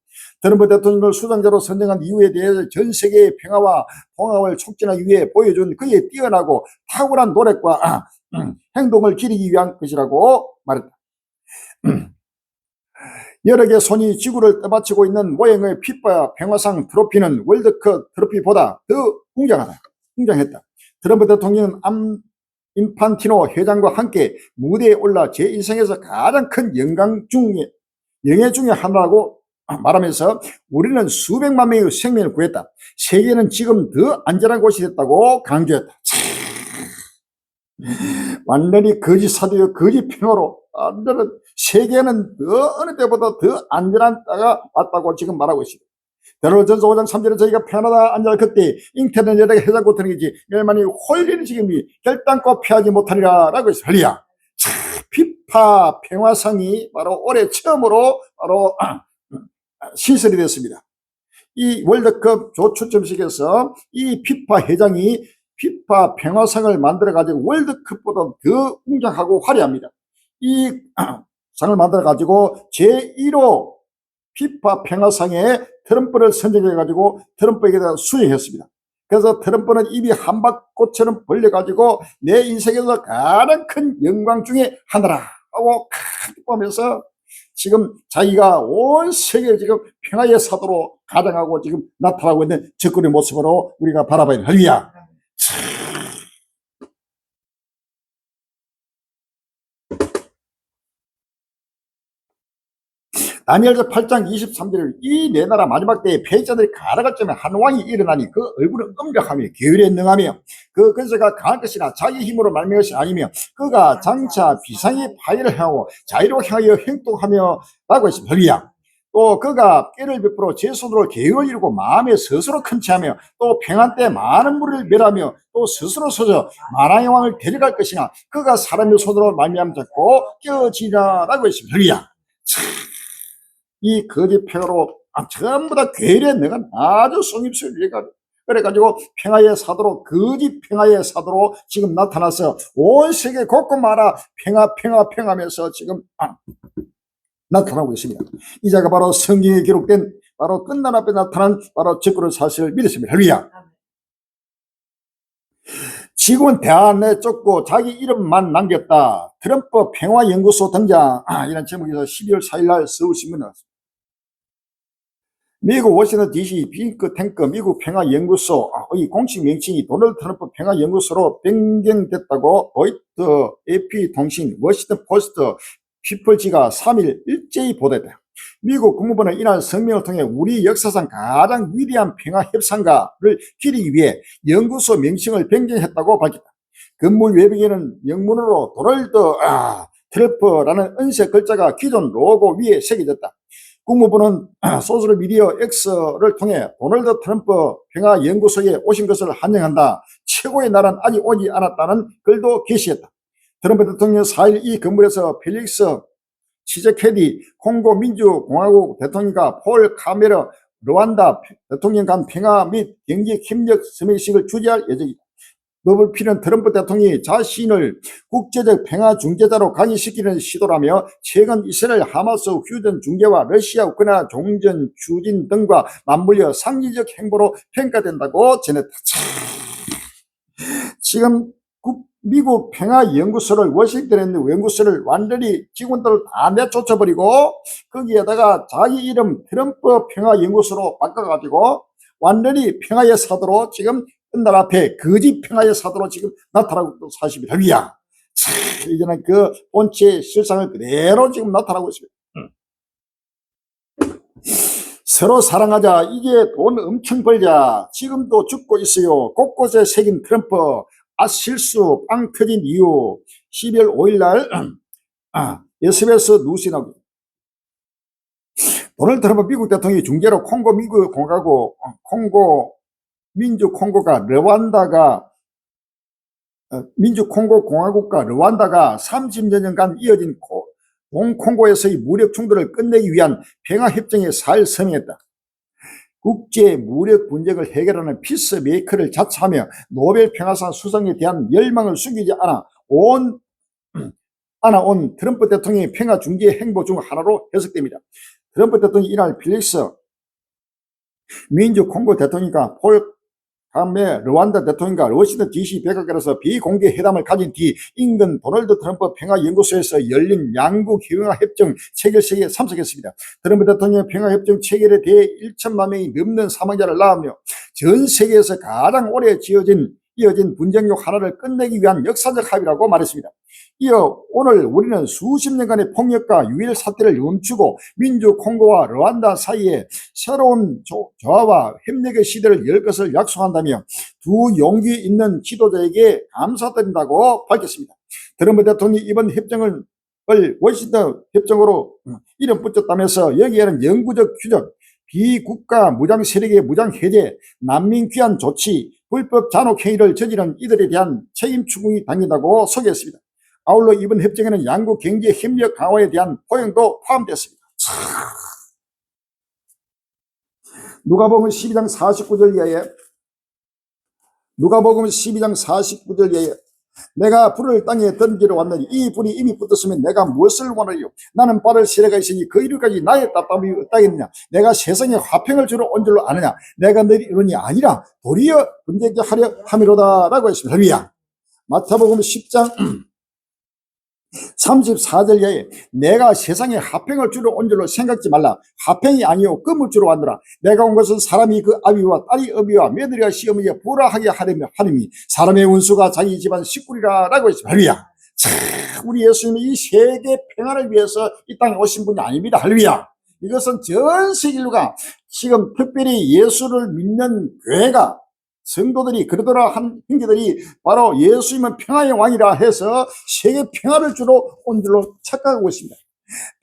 트럼프 대통령을 수상자로 선정한 이유에 대해서 전 세계의 평화와 통합을 촉진하기 위해 보여준 그의 뛰어나고 탁월한 노력과 행동을 기리기 위한 것이라고 말했다. 여러 개 손이 지구를 떠받치고 있는 모형의 피파 평화상 트로피는 월드컵 트로피보다 더 웅장했다. 트럼프 대통령은 인판티노 회장과 함께 무대에 올라 제 인생에서 가장 큰 영예 중에 하나라고 말하면서 우리는 수백만 명의 생명을 구했다. 세계는 지금 더 안전한 곳이 됐다고 강조했다. 완전히 거짓 사도요, 거짓 평화로 세계는 어느 때보다 더 안전한 때가 왔다고 지금 말하고 있습니다. 베드로전서 5장 3절에 저희가 편하다 안전할 그때 잉태는 여자가 해자고 드는기지 멸만이 홀리는 지금이 결단코 피하지 못하리라 라고 했습니다. 피파 평화상이 바로 올해 처음으로 바로 신설이 됐습니다. 이 월드컵 조추첨식에서 이 피파 회장이 피파 평화상을 만들어가지고 월드컵보다 더 웅장하고 화려합니다. 이 상을 만들어가지고 제1호 피파 평화상에 트럼프를 선정해가지고 트럼프에게다 수여했습니다. 그래서 트럼프는 입이 한박꽃처럼 벌려가지고 내 인생에서 가장 큰 영광 중에 하나라고 기뻐하면서 지금 자기가 온 세계를 지금 평화의 사도로 가장하고 지금 나타나고 있는 적군의 모습으로 우리가 바라봐야 돼. 할렐루야. 다니엘서 8장 23절을 이 내 나라 마지막 때에 패자들이 가라갈 점에 한 왕이 일어나니 그 얼굴은 엄격하며 계율에 능하며 그 근세가 강할 것이나 자기 힘으로 말미암을 것이 아니며 그가 장차 비상의 파일을 향하고 자유로 향하여 행동하며 라고 했습니다. 할렐루야. 또 그가 깨를 베풀어 제 손으로 계획을 이루고 마음에 스스로 큰체하며 또 평안 때 많은 무리를 멸하며 또 스스로 서서 만왕의 왕을 데려갈 것이나 그가 사람의 손으로 말미암아 잡고 깨어지리라 라고 했습니다. 할렐루야. 이 거짓 평화로 전부 다 괴뢰 내가 아주 속임수를 그래가지고 평화의 사도로 거짓 평화의 사도로 지금 나타나서 온 세계 곳곳마다 평화하면서 지금 나타나고 있습니다. 이 자가 바로 성경에 기록된 바로 끝난 앞에 나타난 바로 적그런 사실을 믿었습니다. 할렐루야. 지금은 대안에 쫓고 자기 이름만 남겼다. 트럼프 평화연구소 등장 이런 제목에서 12월 4일 날 서울신문에 나왔습니다. 미국 워싱턴 DC 빙크탱크 미국 평화연구소의 공식 명칭이 도널드 트럼프 평화연구소로 변경됐다고 로이터, AP통신, 워싱턴 포스트, 피플지가 3일 일제히 보도했다. 미국 국무부는 이날 성명을 통해 우리 역사상 가장 위대한 평화협상가를 기리기 위해 연구소 명칭을 변경했다고 밝혔다. 건물 외벽에는 영문으로 도널드 트럼프라는 은색 글자가 기존 로고 위에 새겨졌다. 국무부는 소셜미디어 X를 통해 도널드 트럼프 평화연구소에 오신 것을 환영한다. 최고의 날은 아직 오지 않았다는 글도 게시했다. 트럼프 대통령 4일 이 건물에서 펠릭스 치제케디 콩고 민주공화국 대통령과 폴 카메라 르완다 대통령 간 평화 및 경제 협력 서명식을 주재할 예정이다. 법을 피는 트럼프 대통령이 자신을 국제적 평화 중재자로 각인시키는 시도라며 최근 이스라엘 하마스 휴전 중재와 러시아 우크라이나 종전 추진 등과 맞물려 상징적 행보로 평가된다고 전했다. 지금 미국 평화연구소를 워싱턴에 있는 연구소를 완전히 직원들을 다 내쫓아버리고 거기에다가 자기 이름 트럼프 평화연구소로 바꿔가지고 완전히 평화의 사도로 지금 끝날 앞에 거짓 평화의 사도로 지금 나타나고 있는 사실입니다. 위야. 이제는 그 본체의 실상을 그대로 지금 나타나고 있습니다. 서로 사랑하자. 이게 돈 엄청 벌자. 지금도 죽고 있어요. 곳곳에 새긴 트럼프. 실수 빵 터진 이유. 12월 5일 날 SBS 뉴스에 나옵니다. 도널드 트럼프 미국 대통령이 중재로 콩고 미국 공화국 콩고 민주 콩고가 르완다가 민주 콩고 공화국과 르완다가 30여년간 이어진 동콩고에서의 무력 충돌을 끝내기 위한 평화협정에 사흘 서명했다. 국제 무력 분쟁을 해결하는 피스메이커를 자처하며 노벨 평화상 수상에 대한 열망을 숨기지 않아 온 트럼프 대통령의 평화 중재 행보 중 하나로 해석됩니다. 트럼프 대통령이 이날 필릭스 민주 콩고 대통령과 폴 카가메 르완다 대통령과 워싱턴 DC 백악관에서 비공개 회담을 가진 뒤 인근 도널드 트럼프 평화연구소에서 열린 양국 평화협정 체결식에 참석했습니다. 트럼프 대통령의 평화협정 체결에 대해 1천만 명이 넘는 사망자를 낳으며 전 세계에서 가장 오래 이어진 분쟁력 하나를 끝내기 위한 역사적 합의라고 말했습니다. 이어 오늘 우리는 수십 년간의 폭력과 유일 사태를 멈추고 민주 콩고와 르완다 사이에 새로운 조화와 협력의 시대를 열 것을 약속한다며 두 용기 있는 지도자에게 감사드린다고 밝혔습니다. 트럼프 대통령이 이번 협정을 워싱턴 협정으로 이름 붙였다면서 여기에는 영구적 휴전, 비국가 무장 세력의 무장 해제, 난민 귀환 조치, 불법 잔혹 행위를 저지른 이들에 대한 책임 추궁이 담긴다고 소개했습니다. 아울러 이번 협정에는 양국 경제 협력 강화에 대한 포용도 포함됐습니다. 누가복음 12장 49절 이하에 내가 불을 땅에 던지러 왔느니 이 불이 이미 붙었으면 내가 무엇을 원하리요? 나는 빠를 시대가 있으니 그 이루까지 나의 답답함이 없다겠느냐? 내가 세상에 화평을 주러 온 줄로 아느냐? 내가 너희 이론이 아니라 도리어 분쟁케 하려 함이로다 라고 했습니다. 할렐루야. 마태복음 10장 34절 이하에 내가 세상에 화평을 주러 온 줄로 생각지 말라. 화평이 아니요 금을 주러 왔노라. 내가 온 것은 사람이 그 아비와 딸이 어비와 며느리와 시어머니가 불화하게 하림이 사람의 원수가 자기 집안 식구리라 라고 했습니다. 할렐루야. 우리 예수님이 이 세계 평화를 위해서 이 땅에 오신 분이 아닙니다. 할렐루야. 이것은 전 세계 인류가 지금 특별히 예수를 믿는 교회가 성도들이 그러더라 한 형제들이 바로 예수님은 평화의 왕이라 해서 세계 평화를 주러 온 줄로 착각하고 있습니다.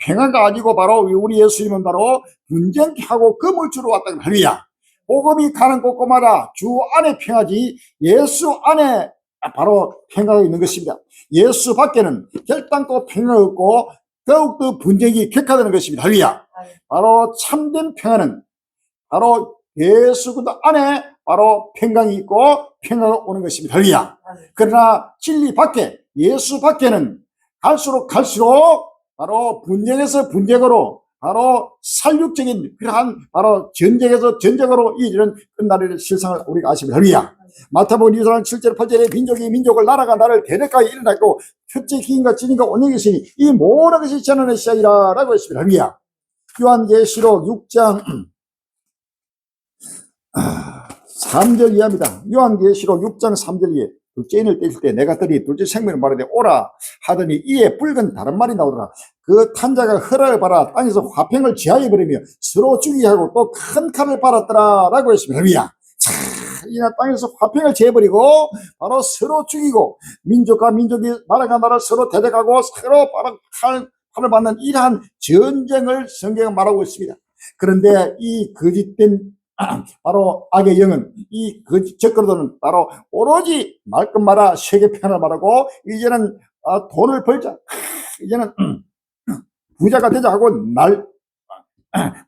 평화가 아니고 바로 우리 예수님은 바로 분쟁케 하고 금을 주러 왔다. 할렐루야. 복음이 가는 곳곳마다 주 안에 평화지 예수 안에 바로 평화가 있는 것입니다. 예수 밖에는 결단코 평화가 없고 더욱더 분쟁이 격화되는 것입니다. 할렐루야. 바로 참된 평화는 바로 예수 그리스도 안에 바로 평강이 있고 평화가 오는 것입니다. 할렐루야. 그러나 진리 밖에 예수 밖에는 갈수록 바로 분쟁에서 분쟁으로 바로 살육적인 그러한 바로 전쟁에서 전쟁으로 이어지는 끝날의 실상을 우리가 아십니다. 할렐루야. 마태복음 2장 7절 8절에 민족이 민족을 나라가 나를 대적하여 일어났고 첫째 기인과 진인과 온영이 있으니 이 모든 것이 전원의 시작이라 라고 했습니다. 할렐루야. 요한계시록 6장 3절 이하입니다. 요한계시록 6장 3절 이에 둘째 인을 떼실 때 내가 들이 둘째 생명을 말하되 오라 하더니 이에 붉은 다른 말이 나오더라. 그 탄자가 허락을 받아 땅에서 화평을 지하해버리며 서로 죽이게 하고 또 큰 칼을 받았더라 라고 했습니다. 할렐루야. 이나 땅에서 화평을 재버리고 바로 서로 죽이고 민족과 민족이 나라가 나라를 서로 대적하고 서로 바로 칼을 받는 이러한 전쟁을 성경은 말하고 있습니다. 그런데 이 거짓된 바로 악의 영은 이 거짓 적그리스도는 바로 오로지 말끝마다 세계 평화를 말하고 이제는 돈을 벌자, 이제는 부자가 되자 하고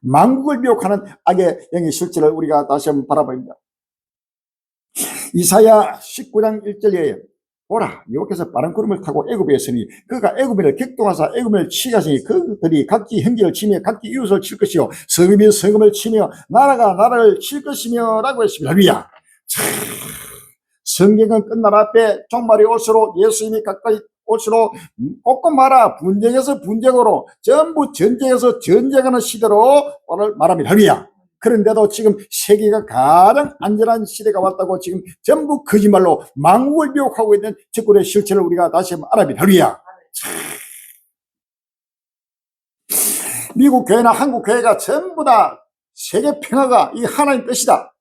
만국을 미혹하는 악의 영의 실체를 우리가 다시 한번 바라봅니다. 이사야 19장 1절에 보라 여호와께서 빠른 구름을 타고 애굽에 있으니 그가 애굽인을 격동하사 애굽인을 치게 하시니 그들이 각기 형제를 치며 각기 이웃을 칠 것이요 성읍이 성읍을 치며 나라가 나라를 칠 것이며 라고 했습니다. 할렐루야. 성경은 끝나라 앞에 종말이 올수록 예수님이 가까이 올수록 꺾고 말아 분쟁에서 분쟁으로 전부 전쟁에서 전쟁하는 시대로 오늘 말합니다. 할렐루야. 그런데도 지금 세계가 가장 안전한 시대가 왔다고 지금 전부 거짓말로 만국을 미혹하고 있는 적군의 실체를 우리가 다시 한번 알아봅니다. 할렐루야. 미국 교회나 한국 교회가 전부 다 세계 평화가 이 하나님 뜻이다.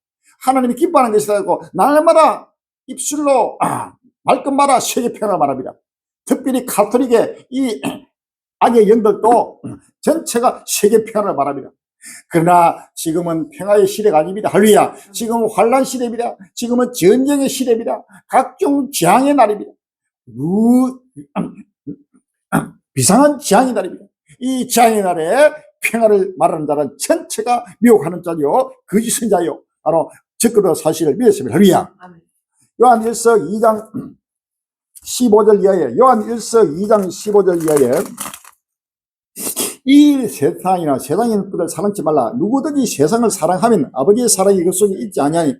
하나님이 기뻐하는 것이다. 날마다 입술로 말끝마다 세계 평화를 말합니다. 특별히 가톨릭의 이 악의 영들도 전체가 세계 평화를 말합니다. 그러나 지금은 평화의 시대가 아닙니다. 할렐루야. 지금은 환란 시대입니다. 지금은 전쟁의 시대입니다. 각종 재앙의 날입니다. 비상한 재앙의 날입니다. 이 재앙의 날에 평화를 말하는 자는 전체가 미혹하는 자요 거짓 선자요 바로 적그리스도 사실을 믿었습니다. 할렐루야. 요한 1서 2장 15절 이하에 요한 1서 2장 15절 이하에 이 세상이나 세상의 것들을 사랑치 말라. 누구든지 세상을 사랑하면 아버지의 사랑이 그 속에 있지 아니하니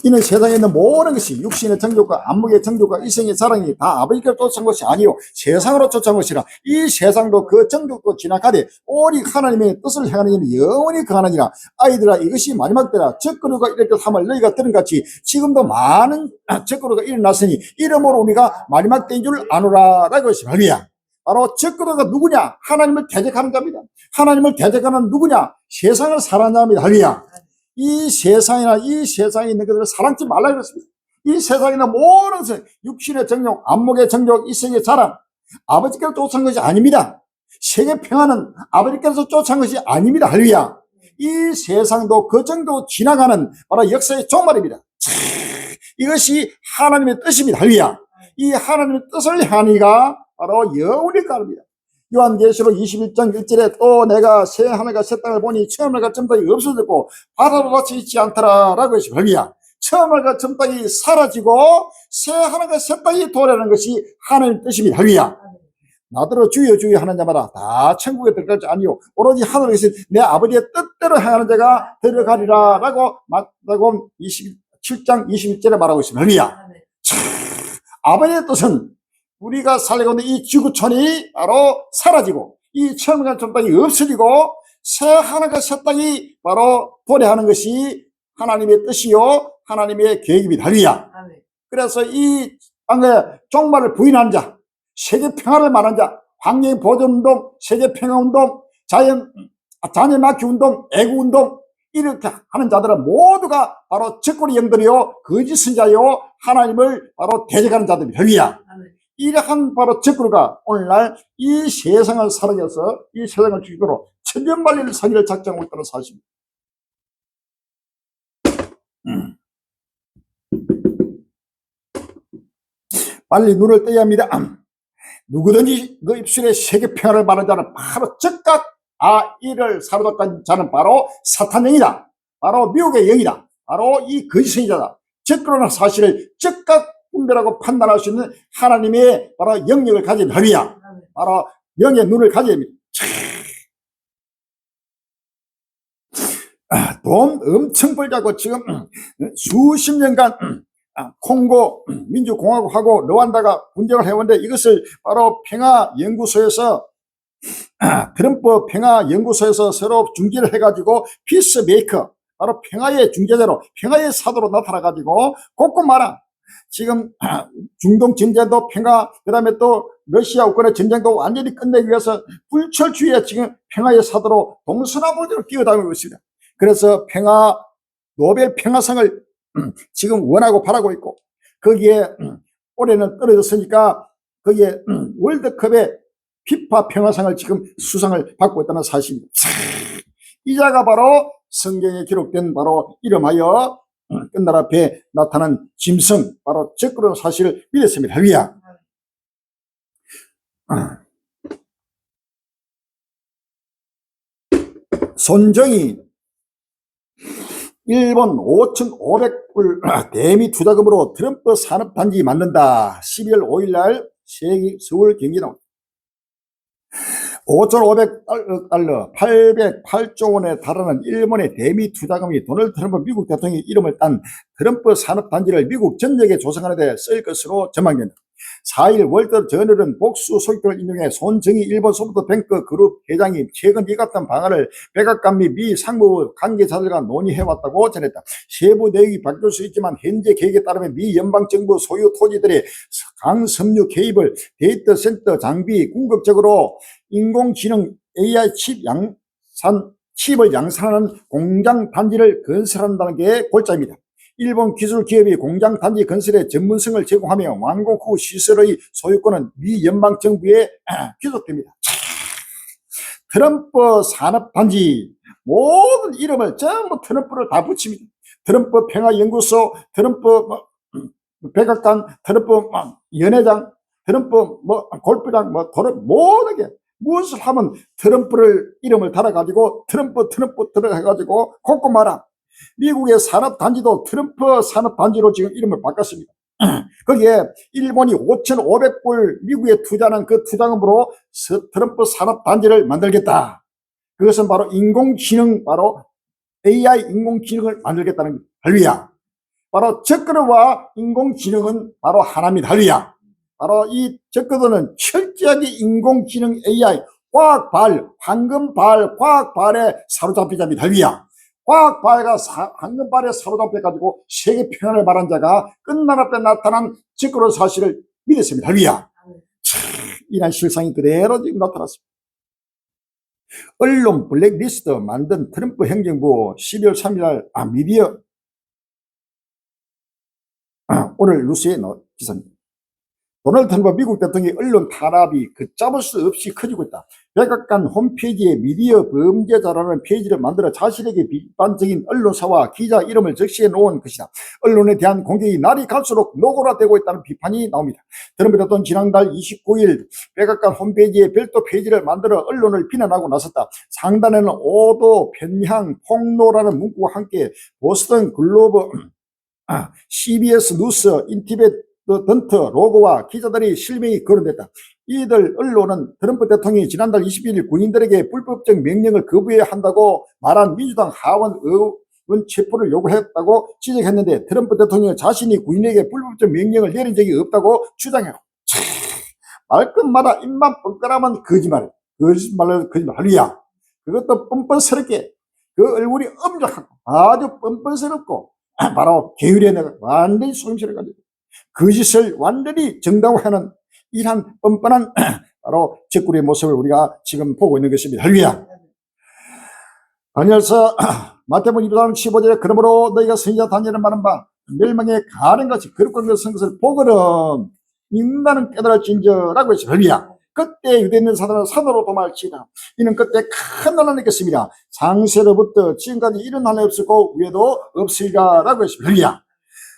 이는 세상에 있는 모든 것이 육신의 정욕과 안목의 정욕과 이성의 사랑이 다 아버지께로 쫓아온 것이 아니요 세상으로 쫓아온 것이라. 이 세상도 그 정욕도 지나가되 오직 하나님의 뜻을 행하는 이는 영원히 거하느니라. 아이들아 이것이 마지막 때라. 적그리스도가 이럴 때 함을 너희가 들은 같이 지금도 많은 적그리스도가 일어났으니 이러므로 우리가 마지막 때인 줄 아노라 라고 했습니다. 할렐루야. 바로 적그리스도가 누구냐? 하나님을 대적하는 자입니다. 하나님을 대적하는 누구냐? 세상을 사랑하는 자입니다. 할렐루야. 이 세상이나 이 세상에 있는 것들을 사랑치 말라 그랬습니다. 이 세상에 있는 모든 것은 육신의 정욕, 안목의 정욕, 이성의 자랑 아버지께서 쫓아온 것이 아닙니다. 세계 평화는 아버지께서 쫓아온 것이 아닙니다. 할렐루야. 이 세상도 그 정도 지나가는 바로 역사의 종말입니다. 이것이 하나님의 뜻입니다. 할렐루야. 이 하나님의 뜻을 향하니가 바로 영원히 가릅니다. 요한계시록 21장 1절에 또 내가 새 하늘과 새 땅을 보니 처음 하늘과 처음 땅이 없어졌고 바다도 같이 있지 않더라 라고 했습니다. 할렐루야. 처음 하늘과 처음 땅이 사라지고 새 하늘과 새 땅이 도래하는 것이 하나님의 뜻입니다. 할렐루야. 나더러 주여 주여 하는 자마다 다 천국에 들어갈 줄 아니요 오로지 하늘에 계신 내 아버지의 뜻대로 행하는 자가 들어가리라 라고 27장 21절에 말하고 있습니다. 할렐루야. 아버지의 뜻은 우리가 살고 있는 이 지구촌이 바로 사라지고 이 처음과 처음 땅이 없어지고 새 하늘과 새 땅이 바로 도래하는 것이 하나님의 뜻이요 하나님의 계획입니다. 할렐루야. 그래서 이 땅의 종말을 부인하는 자, 세계 평화를 말하는 자, 환경 보존운동, 세계 평화운동, 자연 낳기 운동, 애국 운동 이렇게 하는 자들은 모두가 바로 적그리 영들이요 거짓 선자요 하나님을 바로 대적하는 자들입니다. 할렐루야. 이러한 바로 적그리스도가 오늘날 이 세상을 사랑해서 이 세상을 죽이도록 천년만리를 사기를 작정하고 있다는 사실입니다. 빨리 눈을 떼야 합니다. 누구든지 그 입술에 세계 평화를 말하는 자는 바로 즉각 이를 사로잡은 자는 바로 사탄 영이다. 바로 미혹의 영이다. 바로 이 거짓 선지자다. 적그리스도는 사실을 즉각 분별하고 판단할 수 있는 하나님의 바로 영역을 가진 할렐루야. 바로 영의 눈을 가져야 합니다. 돈 엄청 벌자고 지금 수십 년간 콩고 민주공화국하고 르완다가 분쟁을 해왔는데 이것을 바로 평화연구소에서 트럼프 평화연구소에서 서로 중재를 해가지고 피스메이커 바로 평화의 중재자로 평화의 사도로 나타나가지고 곳곳 말아 지금 중동 전쟁도 평화, 그 다음에 또 러시아 우크라이나 전쟁도 완전히 끝내기 위해서 불철주의에 지금 평화의 사도로 동서남북으로 뛰어다니고 있습니다. 그래서 노벨 평화상을 지금 원하고 바라고 있고 거기에 올해는 떨어졌으니까 거기에 월드컵에 피파 평화상을 지금 수상을 받고 있다는 사실입니다. 이 자가 바로 성경에 기록된 바로 이름하여 끝날 앞에 나타난 짐승 바로 적그리스도 사실을 믿었습니다. 할렐루야. 손정이 일본 5,500불 대미 투자금으로 트럼프 산업단지 만든다. 12월 5일 날 서울 경기도 5,500억 달러, 808조 원에 달하는 일본의 대미 투자금이 도널드 트럼프 미국 대통령의 이름을 딴 트럼프 산업단지를 미국 전역에 조성하는 데 쓸 것으로 전망된다. 4일 월드저널은 복수 소식들을 인용해 손정희 일본 소프트뱅크 그룹 회장이 최근 이 같은 방안을 백악관 및 미 상무 관계자들과 논의해왔다고 전했다. 세부 내용이 바뀔 수 있지만 현재 계획에 따르면 미 연방정부 소유 토지들의 강섬유 개입을 데이터 센터 장비 공급적으로 인공지능 AI 칩을 양산하는 공장 단지를 건설한다는 게 골자입니다. 일본 기술 기업이 공장 단지 건설에 전문성을 제공하며 완공 후 시설의 소유권은 미 연방 정부에 귀속됩니다. 트럼프 산업단지 모든 이름을 전부 트럼프를 다 붙입니다. 트럼프 평화연구소, 트럼프 백악관, 트럼프 연회장, 트럼프 골프장, 모든 게 무엇을 하면 트럼프를 이름을 달아가지고 트럼프 들어가가지고 콧고마라. 미국의 산업단지도 트럼프 산업단지로 지금 이름을 바꿨습니다. 거기에 일본이 5,500불 미국에 투자하는 그 투자금으로 트럼프 산업단지를 만들겠다. 그것은 바로 인공지능, 바로 AI 인공지능을 만들겠다는 할루야. 바로 적그러와 인공지능은 바로 하나입니다. 할루야. 바로 이 적그러는 철저하게 인공지능 AI 과학발, 황금발, 과학발에 사로잡히자입니다. 할루야. 과학발가 황금발에 사로잡혀가지고 세계 평화를 말한 자가 끝날 앞에 나타난 적그러 사실을 믿었습니다. 할루야. 이런 실상이 그대로 지금 나타났습니다. 언론 블랙리스트 만든 트럼프 행정부 12월 3일 미디어 오늘 뉴스에 기사입니다. 도널드 트럼프 미국 대통령의 언론 탄압이 걷잡을 수 없이 커지고 있다. 백악관 홈페이지에 미디어 범죄자라는 페이지를 만들어 자신에게 비판적인 언론사와 기자 이름을 적시해 놓은 것이다. 언론에 대한 공격이 날이 갈수록 노골화되고 있다는 비판이 나옵니다. 트럼프 대통령 지난달 29일 백악관 홈페이지에 별도 페이지를 만들어 언론을 비난하고 나섰다. 상단에는 오도, 편향, 폭로라는 문구와 함께 보스턴 글로브, CBS 뉴스, 인티베 던트 로고와 기자들이 실명이 거론됐다. 이들 언론은 트럼프 대통령이 지난달 21일 군인들에게 불법적 명령을 거부해야 한다고 말한 민주당 하원 의원 체포를 요구했다고 지적했는데 트럼프 대통령은 자신이 군인에게 불법적 명령을 내린 적이 없다고 주장해요. 말끝마다 입만 뻥끗하면 거짓말을 할루야. 그것도 뻔뻔스럽게 그 얼굴이 엄격하고 아주 뻔뻔스럽고 바로 계율에 내가 완전히 소임스러워가지고 거짓을 완전히 정당화하는 이러한 뻔뻔한 바로 적구리의 모습을 우리가 지금 보고 있는 것입니다. 할루야. 다니엘서 마태복음 2장 15절에 그러므로 너희가 선지자 다니엘은 말한 바 멸망에 가는 것이 거룩한 것을 보거든 인간은 깨달을진저라고 했습니다. 할루야. 그때 유대인은 사단을 산으로 도말치다. 이는 그때 큰 난을 있겠습니다. 창세로부터 지금까지 이런 난이 없었고 위에도 없으리라라고 했습니다. 할루야.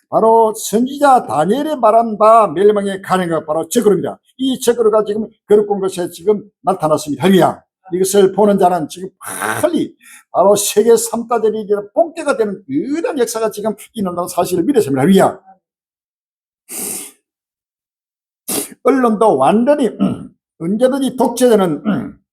바로 선지자 다니엘이 말한 바 멸망에 가는 것 바로 적그루입니다. 이 적그루가 지금 거룩한 것에 지금 나타났습니다. 할루야. 이것을 보는 자는 지금 빨리 바로 세계 3다들이 본때가 되는 위대한 역사가 지금 일어난다는 사실을 믿었습니다. 할루야. 언론도 완전히 언제든지 독재자는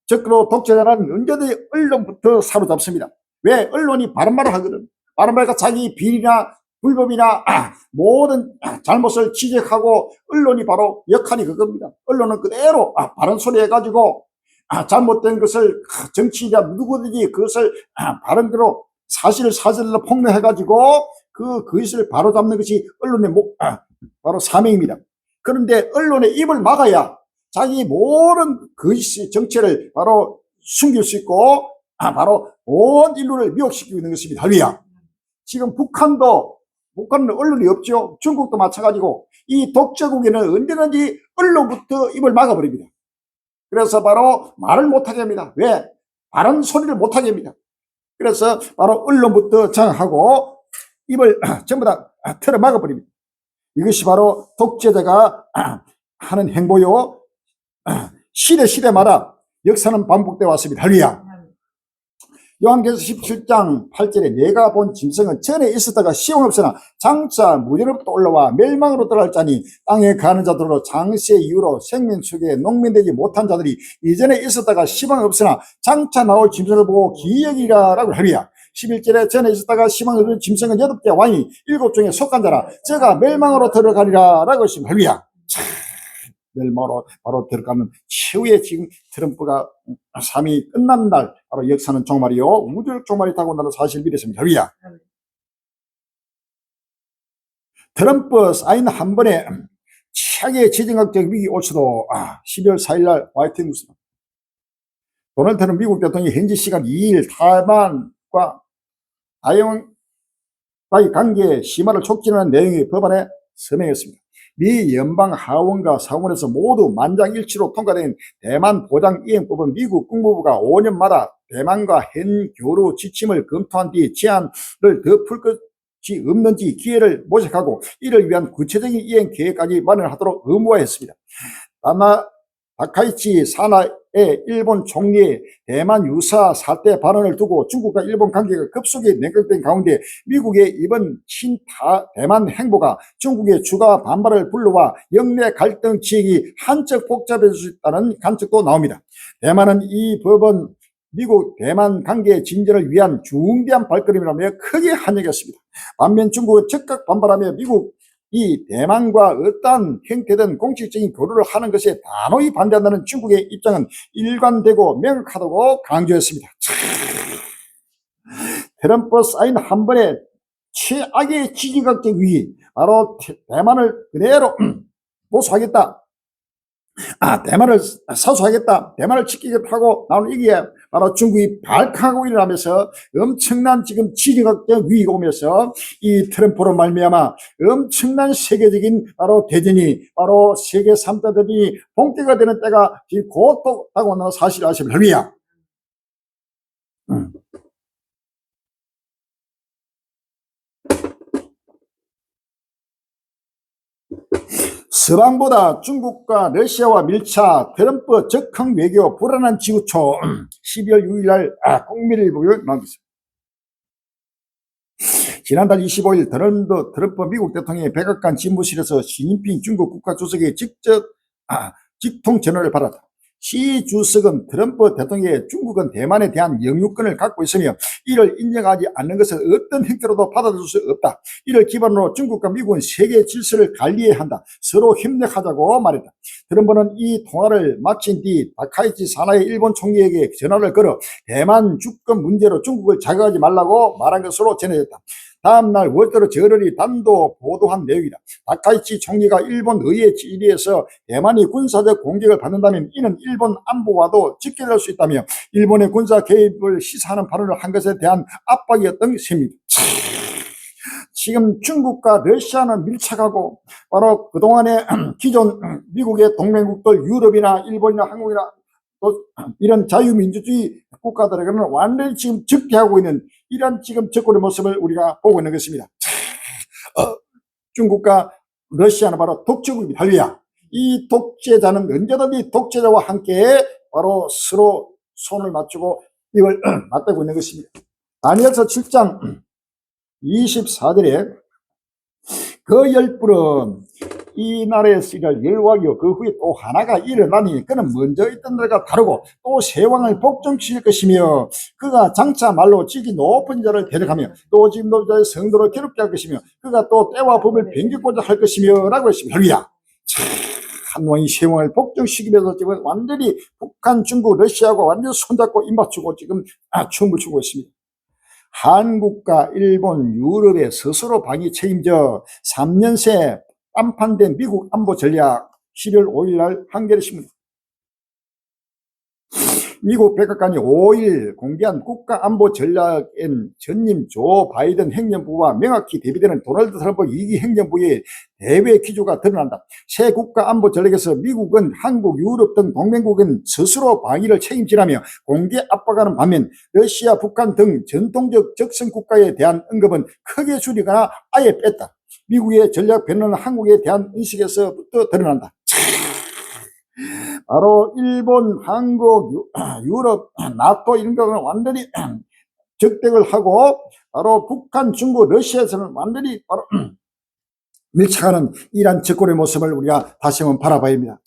적그루 독재자는 언제든지 언론부터 사로잡습니다. 왜? 언론이 바른 말을 하거든. 바른 말과 자기 비리나 불법이나 모든 잘못을 지적하고 언론이 바로 역할이 그겁니다. 언론은 그대로 바른 소리 해가지고 잘못된 것을 정치자 누구든지 그것을 바른대로 사실로 폭로해가지고 그것을 바로잡는 것이 언론의 바로 사명입니다. 그런데 언론의 입을 막아야 자기 모든 거짓 정체를 바로 숨길 수 있고 바로 온 인류를 미혹시키고 있는 것입니다. 할루야. 지금 북한은 언론이 없죠. 중국도 마찬가지고 이 독재국에는 언제든지 언론부터 입을 막아버립니다. 그래서 바로 말을 못하게 합니다. 왜? 바른 소리를 못하게 합니다. 그래서 바로 언론부터 장악하고 입을 전부 다 틀어 막아버립니다. 이것이 바로 독재자가 하는 행보요. 시대마다 역사는 반복되어 왔습니다. 할루야. 요한계시록 17장 8절에 내가 본 짐승은 전에 있었다가 시험없으나 장차 무리로부터 올라와 멸망으로 들어갈 자니 땅에 가는 자들로 장세 이후로 생명 속에 농민되지 못한 자들이 이전에 있었다가 시방 없으나 장차 나올 짐승을 보고 기억이라 라고 하리야. 11절에 전에 있었다가 시방 없는 짐승은 8개 왕이 7종에 속한 자라 저가 멸망으로 들어가리라 라고 했습니다. 할렐루야. 멸망으로 바로 들어가는 최후의 지금 트럼프가 3위 끝난 날 바로 역사는 종말이요 우주적 종말이 다가온다는 사실을 믿었습니다. 할렐루야. 트럼프 사인 한 번에 최악의 지정학적 위기 올수도 12월 4일 날 화이트 뉴스 도널드 트럼프 미국 대통령이 현지 시간 2일 타이완과 타이완과의 관계에 심화를 촉진하는 내용의 법안에 서명했습니다. 미 연방 하원과 상원에서 모두 만장일치로 통과된 대만 보장 이행법은 미국 국무부가 5년마다 대만과 현 교류 지침을 검토한 뒤 제안을 더 풀 것이 없는지 기회를 모색하고 이를 위한 구체적인 이행 계획까지 마련하도록 의무화했습니다. 다카이치 사나의 일본 총리의 대만 유사 사태 발언을 두고 중국과 일본 관계가 급속히 냉각된 가운데 미국의 이번 대만 행보가 중국의 추가 반발을 불러와 영내 갈등 지역이 한층 복잡해질 수 있다는 관측도 나옵니다. 대만은 이 법은 미국 대만 관계 진전을 위한 중대한 발걸음이라며 크게 환영했습니다. 반면 중국은 즉각 반발하며 미국 이 대만과 어떠한 형태든 공식적인 교류를 하는 것에 단호히 반대한다는 중국의 입장은 일관되고 명확하다고 강조했습니다. 트럼프 사인 한 번에 최악의 지정학적 위기 바로 대만을 그대로 고소하겠다. 대만을 사수하겠다. 대만을 지키겠다고 나오는 이게 바로 중국이 발칵하고 일어나면서 엄청난 지금 지정학적 위기가 오면서 이 트럼프로 말미암아 엄청난 세계적인 바로 대전이 바로 세계 3대 대전이 본격화 되는 때가 지금 곧 다가온다는 사실을 아시면 할렐루야. 서방보다 중국과 러시아와 밀착, 트럼프 적흥 외교, 불안한 지구초 12월 6일 날 국민일보에 나왔습니다. 지난달 25일 트럼프 미국 대통령이 백악관 집무실에서 시진핑 중국 국가주석의 직통 전화를 받았다. 시 주석은 트럼프 대통령의 중국은 대만에 대한 영유권을 갖고 있으며 이를 인정하지 않는 것을 어떤 형태로도 받아들일 수 없다. 이를 기반으로 중국과 미국은 세계 질서를 관리해야 한다. 서로 협력하자고 말했다. 트럼프는 이 통화를 마친 뒤 다카이치 사나이 일본 총리에게 전화를 걸어 대만 주권 문제로 중국을 자극하지 말라고 말한 것으로 전해졌다. 다음날 월드로 저널이 단독 보도한 내용이다. 다카이치 총리가 일본 의회 질의에서 대만이 군사적 공격을 받는다면 이는 일본 안보와도 직결될 수 있다며 일본의 군사 개입을 시사하는 발언을 한 것에 대한 압박이었던 셈입니다. 지금 중국과 러시아는 밀착하고 바로 그동안에 기존 미국의 동맹국들 유럽이나 일본이나 한국이나 또 이런 자유민주주의 국가들에게는 완전히 지금 적대하고 있는 이런 지금 적군의 모습을 우리가 보고 있는 것입니다. 중국과 러시아는 바로 독재국입니다. 할렐루야. 이 독재자는 언제든지 독재자와 함께 바로 서로 손을 맞추고 이걸 맞대고 있는 것입니다. 다니엘서 7장 24절에 그 열불은 이 나라에 쓰이를 열왕이요 그 후에 또 하나가 일어나니 그는 먼저 있던 날과 다르고 또 새 왕을 복종시킬 것이며 그가 장차 말로 지기 높은 자를 대적하며 또 지금 높은 성도를 괴롭게 할 것이며 그가 또 때와 법을 변경고자 할 것이며 라고 했습니다. 할렐루야. 한 왕이 새 왕을 복종시키면서 지금 완전히 북한, 중국, 러시아하고 완전히 손잡고 입맞추고 지금 춤을 추고 있습니다. 한국과 일본, 유럽의 스스로 방위 책임져 3년 새 딴판된 미국 안보 전략 12월 5일 날 한겨레 신문. 미국 백악관이 5일 공개한 국가안보 전략엔 전임 조 바이든 행정부와 명확히 대비되는 도널드 트럼프 2기 행정부의 대외 기조가 드러난다. 새 국가안보 전략에서 미국은 한국, 유럽 등 동맹국은 스스로 방위를 책임지라며 공개 압박하는 반면 러시아, 북한 등 전통적 적성 국가에 대한 언급은 크게 줄이거나 아예 뺐다. 미국의 전략 변화는 한국에 대한 인식에서부터 드러난다. 바로 일본, 한국, 유럽, 나토 이런 거는 완전히 적대를 하고 바로 북한, 중국, 러시아에서는 완전히 바로 밀착하는 이러한 적군의 모습을 우리가 다시 한번 바라봐야 합니다.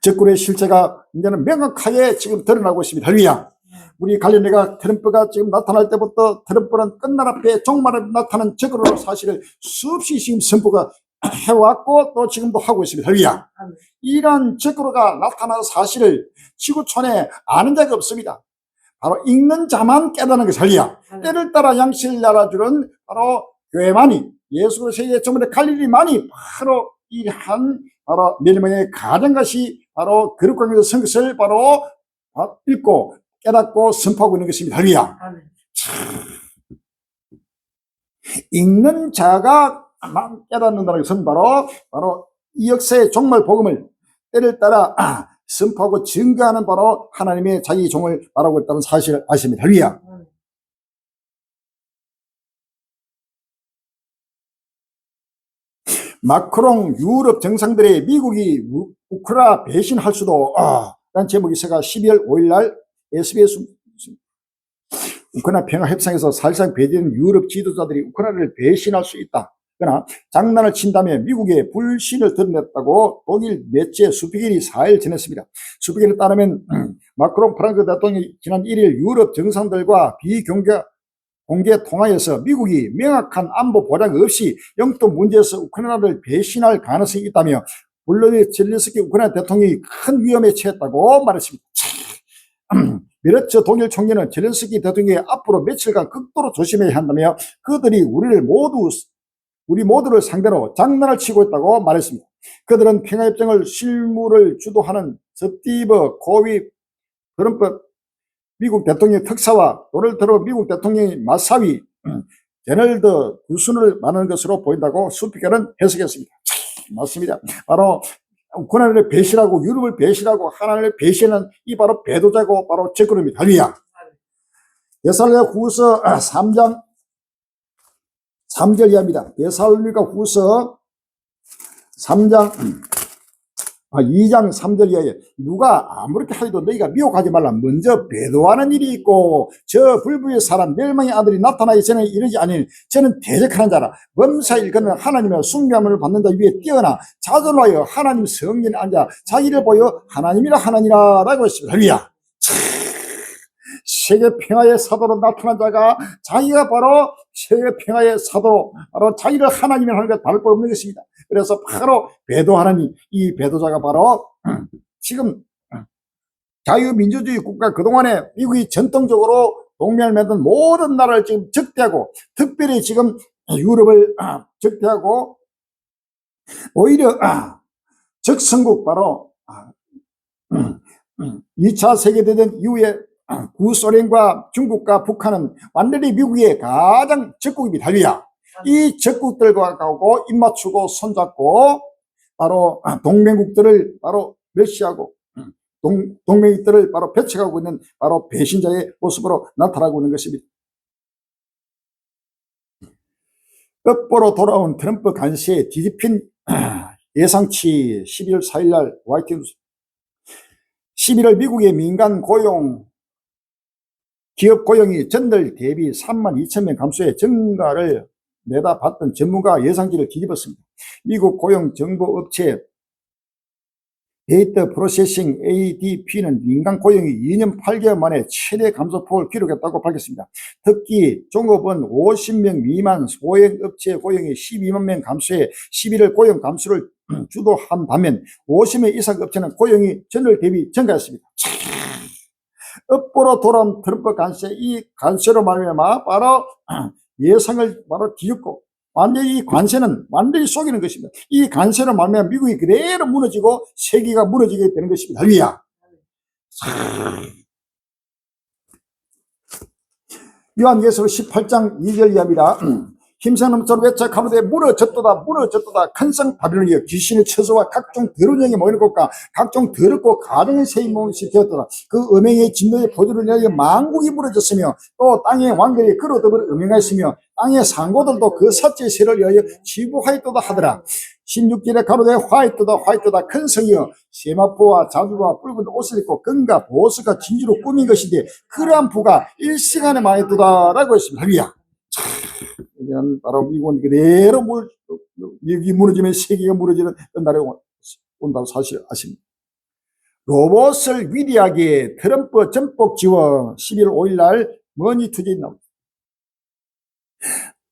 적군의 실체가 이제는 명확하게 지금 드러나고 있습니다. 할렐루야. 우리 갈릴리가 트럼프가 지금 나타날 때부터 트럼프는 끝날 앞에 종말 앞에 나타난 적으로 사실을 수없이 지금 선포가 해왔고 또 지금도 하고 있습니다. 할렐루야. 이러한 적으로가 나타난 사실을 지구촌에 아는 자가 없습니다. 바로 읽는 자만 깨닫는 것이 할렐루야. 때를 따라 양식을 날아주는 바로 교회만이, 예수 그리스도의 정문의 갈릴리만이 바로 이한 바로 멸망의 가장 것이 바로 거룩한 성것을 바로 읽고 깨닫고 선포하고 있는 것입니다. 할렐루야. 읽는 자가 깨닫는다는 것은 바로 이 역사의 종말 복음을 때를 따라 선포하고 증거하는 바로 하나님의 자기 종을 말하고 있다는 사실을 아십니다. 할렐루야. 마크롱 유럽 정상들의 미국이 우크라이나 배신할 수도 라는 제목이 있어가 12월 5일 날 SBS 우크라이나 평화협상에서 사실상 배제된 유럽 지도자들이 우크라이나를 배신할 수 있다. 그러나 장난을 친다며 미국의 불신을 드러냈다고 독일 매체 수피겔이 4일 전했습니다. 수피겔에 따르면 마크롱 프랑스 대통령이 지난 1일 유럽 정상들과 공개 통화에서 미국이 명확한 안보 보장 없이 영토 문제에서 우크라이나를 배신할 가능성이 있다며 물론 젤렌스키 우크라이나 대통령이 큰 위험에 처했다고 말했습니다. 메르츠 독일 총리는 젤렌스키 대통령이 앞으로 며칠간 극도로 조심해야 한다며 그들이 우리 모두를 상대로 장난을 치고 있다고 말했습니다. 그들은 평화협정을 실무를 주도하는 스티브 코비 트럼프 미국 대통령의 특사와 도널드 트럼프 미국 대통령의 마사위 제널드 구순을 말하는 것으로 보인다고 수피겔은 해석했습니다. 맞습니다. 바로 우크라이나를 배신하고 유럽을 배신하고 하나님을 배신하는 이 바로 배도자고 바로 적그룹입니다. 할렐루야. 데살로니가 후서 3장 3절 이하입니다. 데살로니가 후서 2장 3절 이하에 누가 아무렇게 하여도 너희가 미혹하지 말라. 먼저 배도하는 일이 있고 저 불부의 사람 멸망의 아들이 나타나기 전에 이르지 아니니 저는 대적하는 자라. 범사일 그는 하나님의 숭배함을 받는 자 위에 뛰어나 자존하여 하나님 성전에 앉아 자기를 보여 하나님이라 하나니라 라고 했습니다. 할렐루야. 세계 평화의 사도로 나타난 자가 자기가 바로 세계 평화의 사도로 바로 자기를 하나님이라 하는 것 다를 바 없는 것입니다. 그래서 바로 배도하는 이 배도자가 바로 지금 자유민주주의 국가 그동안에 미국이 전통적으로 동맹을 맺은 모든 나라를 지금 적대하고 특별히 지금 유럽을 적대하고 오히려 적성국 바로 2차 세계대전 이후에 구소련과 중국과 북한은 완전히 미국의 가장 적국입니다. 할렐루야. 이 적국들과 가고 입맞추고 손잡고 바로 동맹국들을 바로 멸시하고 동맹국들을 바로 배척하고 있는 바로 배신자의 모습으로 나타나고 있는 것입니다. 끝보로 돌아온 트럼프 간세에 뒤집힌 예상치 11월 4일 날 화이트뉴스 11월 미국의 민간 고용 기업 고용이 전달 대비 32,000명 감소의 증가를 내다봤던 전문가 예상치를 뒤집었습니다. 미국 고용 정보업체 데이터 프로세싱 ADP는 민간 고용이 2년 8개월 만에 최대 감소폭을 기록했다고 밝혔습니다. 특히 종업원 50명 미만 소액업체 고용이 12만 명 감소해 11월 고용 감소를 주도한 반면 50명 이상 업체는 고용이 전월 대비 증가했습니다. 업보로 돌아온 트럼프 관세, 이 관세로 말미암아 바로 예상을 바로 뒤집고 완전히 이 관세는 완전히 속이는 것입니다. 이 관세로 말미암아 미국이 그대로 무너지고 세계가 무너지게 되는 것입니다. 할렐루야. 요한계시록 18장 2절 이하입니다. 힘센 넘처럼 외쳐 가로되 무너졌도다 무너졌도다 큰성 바빌론이여 귀신의 처소와 각종 더러운 영이 모이는 곳과 각종 더럽고 가증한 새의 몸이 되었도다. 그 음행의 진노의 보조를 내려 만국이 무너졌으며 또 땅의 왕들이 그로 더불어 음행하였으며 땅의 상고들도 그 사체의 세를 위하여 지부하였도다 하더라. 16길에 가로되 화이트다 큰 성이여 세마포와 자주와 붉은 옷을 입고 끈과 보석과 진주로 꾸민 것인데 그러한 부가 일시간에 망했도다라고 했습니다. 할렐루야. 이제는 바로 미국은 그대로 미국이 무너지면 세계가 무너지는 날이 온다고 사실 아십니다. 로봇을 위대하게 트럼프 전폭 지원 11월 5일 날 머니투데이 나옵니다.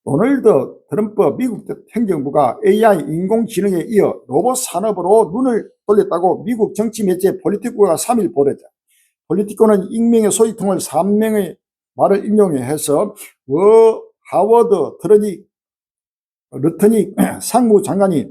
도널드 트럼프 미국 행정부가 AI 인공지능에 이어 로봇 산업으로 눈을 돌렸다고 미국 정치 매체 폴리티코가 3일 보도했다. 폴리티코는 익명의 소식통을 3명의 말을 인용해서 하워드 러트닉 상무장관이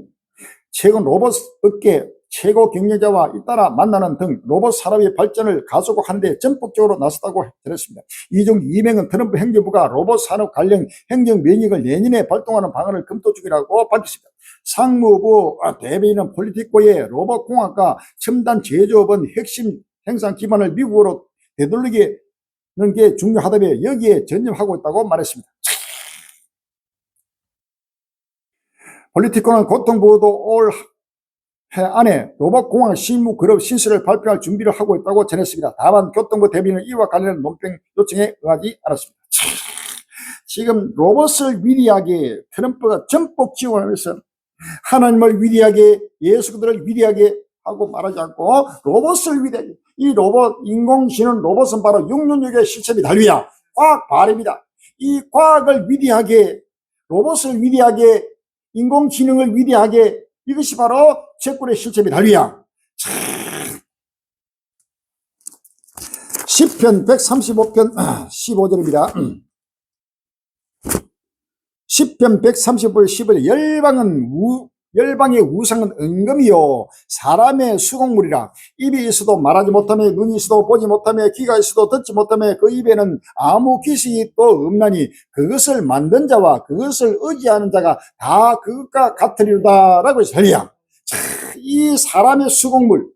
최근 로봇 업계 최고 경영자와 잇따라 만나는 등 로봇 산업의 발전을 가속화하는 데 전폭적으로 나섰다고 전했습니다. 이 중 2명은 트럼프 행정부가 로봇 산업 관련 행정 명령을 내년에 발동하는 방안을 검토 중이라고 밝혔습니다. 상무부 대변인은 폴리티코의 로봇 공학과 첨단 제조업은 핵심 생산 기반을 미국으로 되돌리는 게 중요하다며 여기에 전념하고 있다고 말했습니다. 폴리티코는 고통부도 올 해 안에 로봇공학 실무 그룹 신설을 발표할 준비를 하고 있다고 전했습니다. 다만 교통부 대변인은 이와 관련한 논평 요청에 응하지 않았습니다. 지금 로봇을 위대하게 트럼프가 전폭 지원하면서 하나님을 위대하게 예수들을 위대하게 하고 말하지 않고 로봇을 위대하게 이 로봇 인공지능 로봇은 바로 666의 실체입니다. 할렐루야. 과학 발음입니다. 이 과학을 위대하게 로봇을 위대하게 인공지능을 위대하게 이것이 바로 책꿀의 실체입니다. 할렐루야. 시편 135편 15절입니다. 시편 135편 15절 열방의 우상은 은금이요 사람의 수공물이라. 입이 있어도 말하지 못하며 눈이 있어도 보지 못하며 귀가 있어도 듣지 못하며 그 입에는 아무 기식이 또 없나니 그것을 만든 자와 그것을 의지하는 자가 다 그것과 같으리로다 라고 했어요. 이 사람의 수공물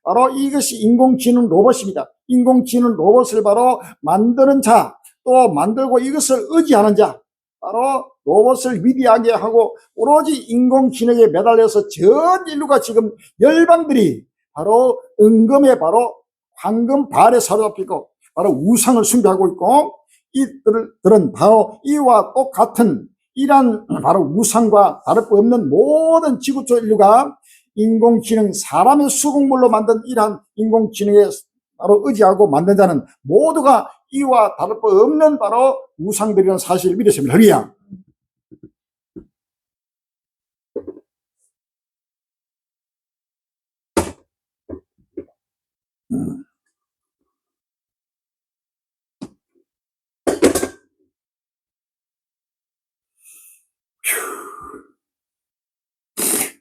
바로 이것이 인공지능 로봇입니다. 인공지능 로봇을 바로 만드는 자 또 만들고 이것을 의지하는 자 바로 로봇을 위대하게 하고 오로지 인공지능에 매달려서 전 인류가 지금 열방들이 바로 은금에 바로 황금 발에 사로잡히고 바로 우상을 숭배하고 있고 이들은 바로 이와 똑같은 이란 바로 우상과 다를 바 없는 모든 지구촌 인류가 인공지능 사람의 수공물로 만든 이러한 인공지능에 바로 의지하고 만든 자는 모두가 이와 다를 바 없는 바로 우상들이라는 사실을 믿으십니다. 할렐루야.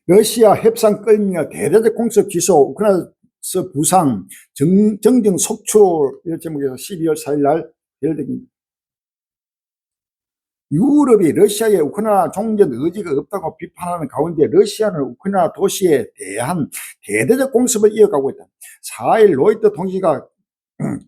러시아 협상 끌며 대대적 공습 기소 우크라이나서 부상 정정 속출 이런 제목에서 12월 4일 날 열립니다. 유럽이 러시아의 우크라이나 종전 의지가 없다고 비판하는 가운데 러시아는 우크라이나 도시에 대한 대대적 공습을 이어가고 있다. 4일 로이터 통신가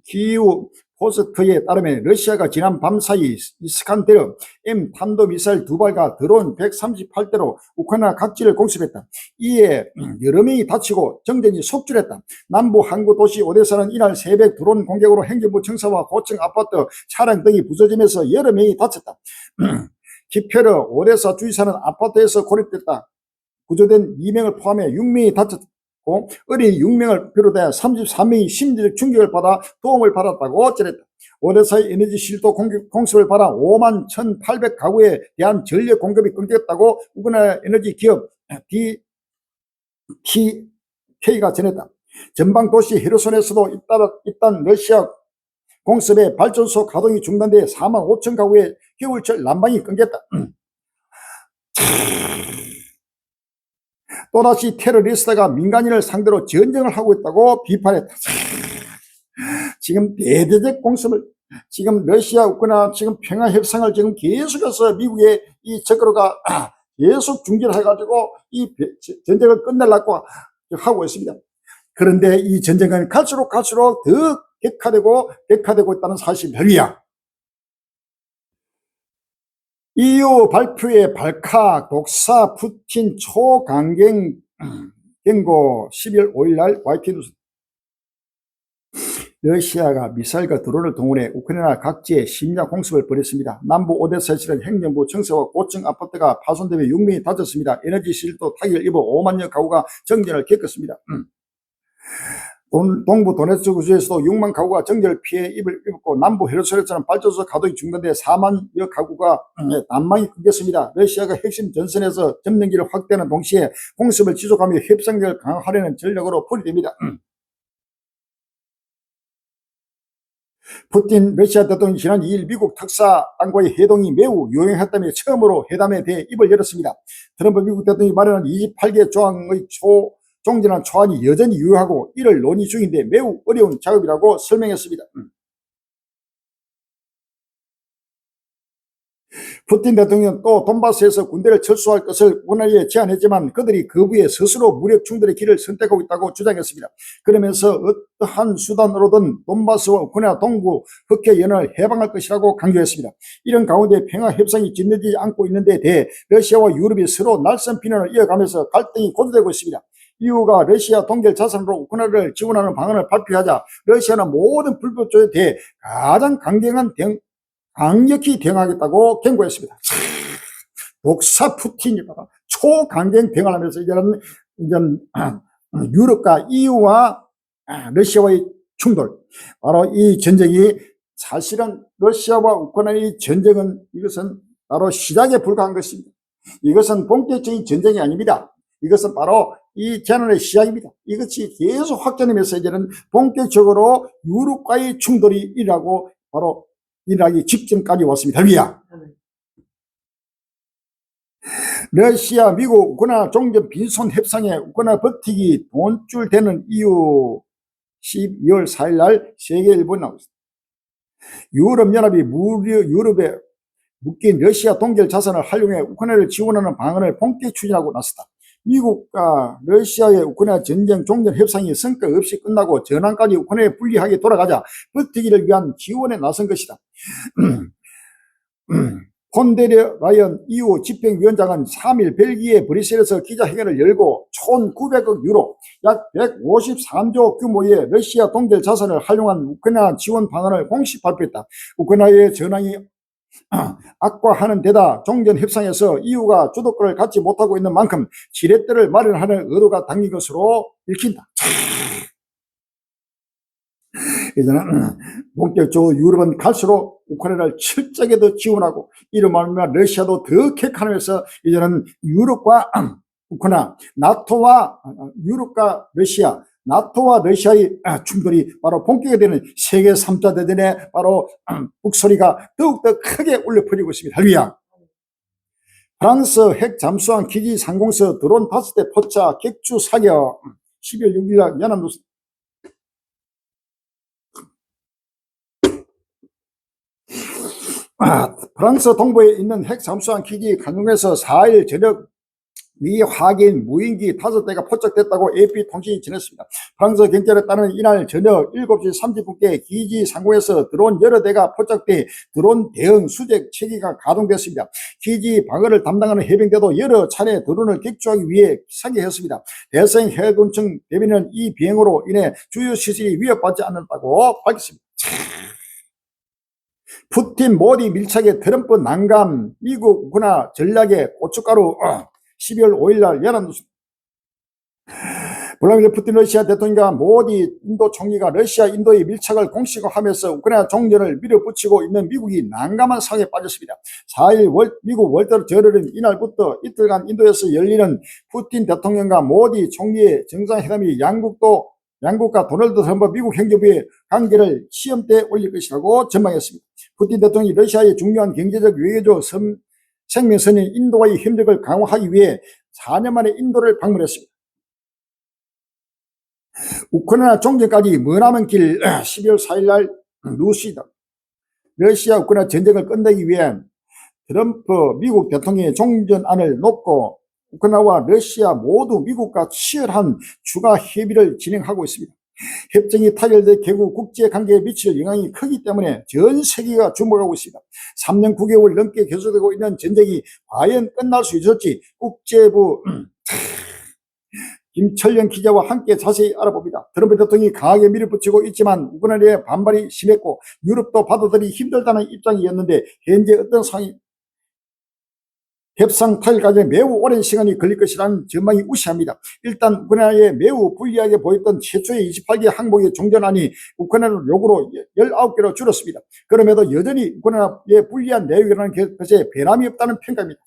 키이우 포스트에 따르면 러시아가 지난 밤사이 이스칸데르 M 탄도미사일 2발과 드론 138대로 우크라이나 각지를 공습했다. 이에 여러 명이 다치고 정전이 속출했다. 남부 항구 도시 오데사는 이날 새벽 드론 공격으로 행정부 청사와 고층 아파트 차량 등이 부서지면서 여러 명이 다쳤다. 키페르 오데사 주지사는 아파트에서 고립됐다. 구조된 2명을 포함해 6명이 다쳤다. 어린 6명을 비롯해 33명이 심리적 충격을 받아 도움을 받았다고 전했다. 오데사의 에너지 실도 공습을 받아 5만 1,800가구에 대한 전력 공급이 끊겼다고 우크라이나 에너지 기업 DTK가 전했다. 전방 도시 헤르손에서도 잇따른 러시아 공습에 발전소 가동이 중단돼 4만 5천 가구의 겨울철 난방이 끊겼다. 또다시 테러리스트가 민간인을 상대로 전쟁을 하고 있다고 비판했다. 지금 대대적 공습을 지금 러시아 우크라이나 지금 평화 협상을 지금 계속해서 미국의 이 적으로가 계속 중지를 해가지고 이 전쟁을 끝내려고 하고 있습니다. 그런데 이 전쟁은 갈수록 더 격화되고 있다는 사실이 별이야. EU 발표에 발칵 독사 푸틴 초강경 경고 12월 5일날 YT 뉴스. 러시아가 미사일과 드론을 동원해 우크라이나 각지에 심야 공습을 벌였습니다. 남부 오데사에 실은 행정부 청사와 고층 아파트가 파손되며 6명이 다쳤습니다. 에너지 실도 타격을 입어 5만여 가구가 정전을 겪었습니다. 동부 도네츠크 주에서도 6만 가구가 정전을 피해 입었고 남부 헤르손에서는 발전소 가동이 중단돼 4만여 가구가 난망이 끊겼습니다. 러시아가 핵심 전선에서 점령기를 확대하는 동시에 공습을 지속하며 협상력을 강화하려는 전략으로 풀이됩니다. 푸틴 러시아 대통령이 지난 2일 미국 특사단과의 회동이 매우 유용했다며 처음으로 회담에 대해 입을 열었습니다. 트럼프 미국 대통령이 마련한 28개 조항의 종전한 초안이 여전히 유효하고 이를 논의 중인데 매우 어려운 작업이라고 설명했습니다. 푸틴 대통령은 또 돈바스에서 군대를 철수할 것을 원하에 제안했지만 그들이 거부해 스스로 무력 충돌의 길을 선택하고 있다고 주장했습니다. 그러면서 어떠한 수단으로든 돈바스와 우크라이나 동부 흑해 연안을 해방할 것이라고 강조했습니다. 이런 가운데 평화 협상이 진행되지 않고 있는데 대해 러시아와 유럽이 서로 날선 비난을 이어가면서 갈등이 고조되고 있습니다. EU가 러시아 동결 자산으로 우크라이나를 지원하는 방안을 발표하자 러시아는 모든 불법조에 대해 가장 강력히 대응하겠다고 경고했습니다. 독사 푸틴이다. 초강경 대응을 하면서 이제는 유럽과 EU와 러시아와의 충돌, 바로 이 전쟁이 사실은 러시아와 우크라이나의 전쟁은 이것은 바로 시작에 불과한 것입니다. 이것은 본격적인 전쟁이 아닙니다. 이것은 바로 이 재난의 시작입니다. 이것이 계속 확전하면서 이제는 본격적으로 유럽과의 충돌이 일어나기 직전까지 왔습니다. 할렐루야. 러시아, 미국, 우크라이나 종전 빈손 협상에 우크라이나 버티기 돈줄되는 이유 12월 4일 날 세계일보에 나왔습니다. 유럽연합이 유럽에 묶인 러시아 동결 자산을 활용해 우크라이나를 지원하는 방안을 본격 추진하고 나섰다. 미국과 러시아의 우크라이나 전쟁 종전 협상이 성과 없이 끝나고 전황까지 우크라이나에 불리하게 돌아가자 버티기를 위한 지원에 나선 것이다. 폰데르 라이언 EU 집행위원장은 3일 벨기에 브뤼셀에서 기자회견을 열고 1,900억 유로, 약 153조 규모의 러시아 동결 자산을 활용한 우크라이나 지원 방안을 공식 발표했다. 우크라이나의 전황이 악화하는 데다 종전 협상에서 EU가 주도권을 갖지 못하고 있는 만큼 지렛대를 마련하는 의도가 담긴 것으로 읽힌다. 이제는 본격적으로 유럽은 갈수록 우크라이나를 철저하게 더 지원하고 이로 말미암아 러시아도 더 객관하면서 이제는 유럽과 우크라이나, 나토와 러시아의 충돌이 바로 본격이 되는 세계 3차 대전의 바로 북소리가 더욱더 크게 울려 퍼지고 있습니다. 할렐루야. 프랑스 핵 잠수함 기지 상공서 드론 5대 포착 객추 사격 12월 6일 연합뉴스. 프랑스 동부에 있는 핵 잠수함 기지 관용에서 4일 저녁 미 확인 무인기 5대가 포착됐다고 AP통신이 전했습니다. 프랑스 경찰에 따르면 이날 저녁 7시 30분께 기지 상공에서 드론 여러 대가 포착돼 드론 대응 수색 체계가 가동됐습니다. 기지 방어를 담당하는 해병대도 여러 차례 드론을 격추하기 위해 사격했습니다. 대성 해군청 대변인은 이 비행으로 인해 주요 시설이 위협받지 않는다고 밝혔습니다. 푸틴 모디 밀착에 트럼프 난감, 미국 우크라이나 전략의 고춧가루 12월 5일 날 연합뉴스. 블라디미르 푸틴 러시아 대통령과 모디 인도 총리가 러시아 인도의 밀착을 공식화하면서 우크라이나 종전을 밀어붙이고 있는 미국이 난감한 상황에 빠졌습니다. 4일 미국 월터저널은 이날부터 이틀간 인도에서 열리는 푸틴 대통령과 모디 총리의 정상회담이 양국과 도널드 트럼프 미국 행정부의 관계를 시험대에 올릴 것이라고 전망했습니다. 푸틴 대통령이 러시아의 중요한 경제적 외교적 생명선인 인도와의 협력을 강화하기 위해 4년 만에 인도를 방문했습니다. 우크라이나 종전까지 머나먼 길 12월 4일 날 뉴스이다. 러시아 우크라이나 전쟁을 끝내기 위해 트럼프 미국 대통령의 종전안을 놓고 우크라이나와 러시아 모두 미국과 치열한 추가 협의를 진행하고 있습니다. 협정이 타결돼 개국 국제관계에 미칠 영향이 크기 때문에 전 세계가 주목하고 있습니다. 3년 9개월 넘게 계속되고 있는 전쟁이 과연 끝날 수 있을지 국제부 김철영 기자와 함께 자세히 알아봅니다. 트럼프 대통령이 강하게 밀어붙이고 있지만 우크라이나의 반발이 심했고 유럽도 받아들이기 힘들다는 입장이었는데 현재 어떤 상황이 협상 타결까지 매우 오랜 시간이 걸릴 것이라는 전망이 우세합니다. 일단 우크라이나에 매우 불리하게 보였던 최초의 28개 항목의 종전안이 우크라이나 요구로 19개로 줄었습니다. 그럼에도 여전히 우크라이나에 불리한 내용이라는 것에 변함이 없다는 평가입니다.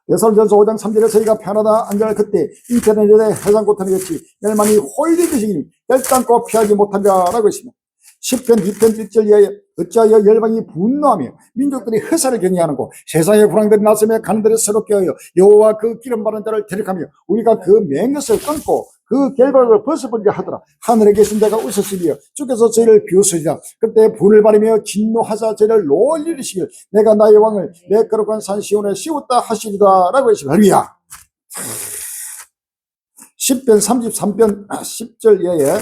대설전서 5장 3절에 저희가 편하다 앉아갈 그때 인터넷에 해상고 터내겠지 멸망이 호일이 것이니 결단코 피하지 못한다라고 했습니다. 10편 2편 1절 이하에 어찌하여 열방이 분노하며 민족들이 허사를 경외하는고 세상의 불황들이 나서며 가는 데를 새롭게 하여 여호와 그 기름 바른 자를 대적하며 우리가 그 맹것을 끊고 그 결박을 벗어버리려 하더라. 하늘에 계신 자가 웃었으며 주께서 저희를 비웃으리라. 그때 분을 바르며 진노하사 저희를 놀리시길 내가 나의 왕을 내 거룩한 산 시온에 씌웠다 하시리다 라고 했습니다. 할렐루야. 10편 33편 10절 이하에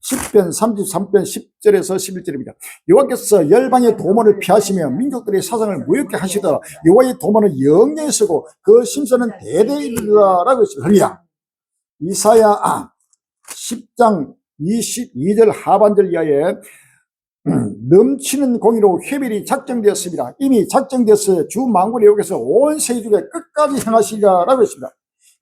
10편 33편 10절에서 11절입니다. 여호와께서 열방의 도모를 피하시며 민족들의 사상을 무역케 하시더라. 여호와의 도모는 영영히 서고 그 심선은 대대에 이르리라 라고 했습니다. 할렐루야. 이사야 10장 22절 하반절 이하에 넘치는 공의로 회별이 작정되었습니다. 이미 작정되었어요. 주 만군의 여호와께서 온 세계에 끝까지 행하시리라 라고 했습니다.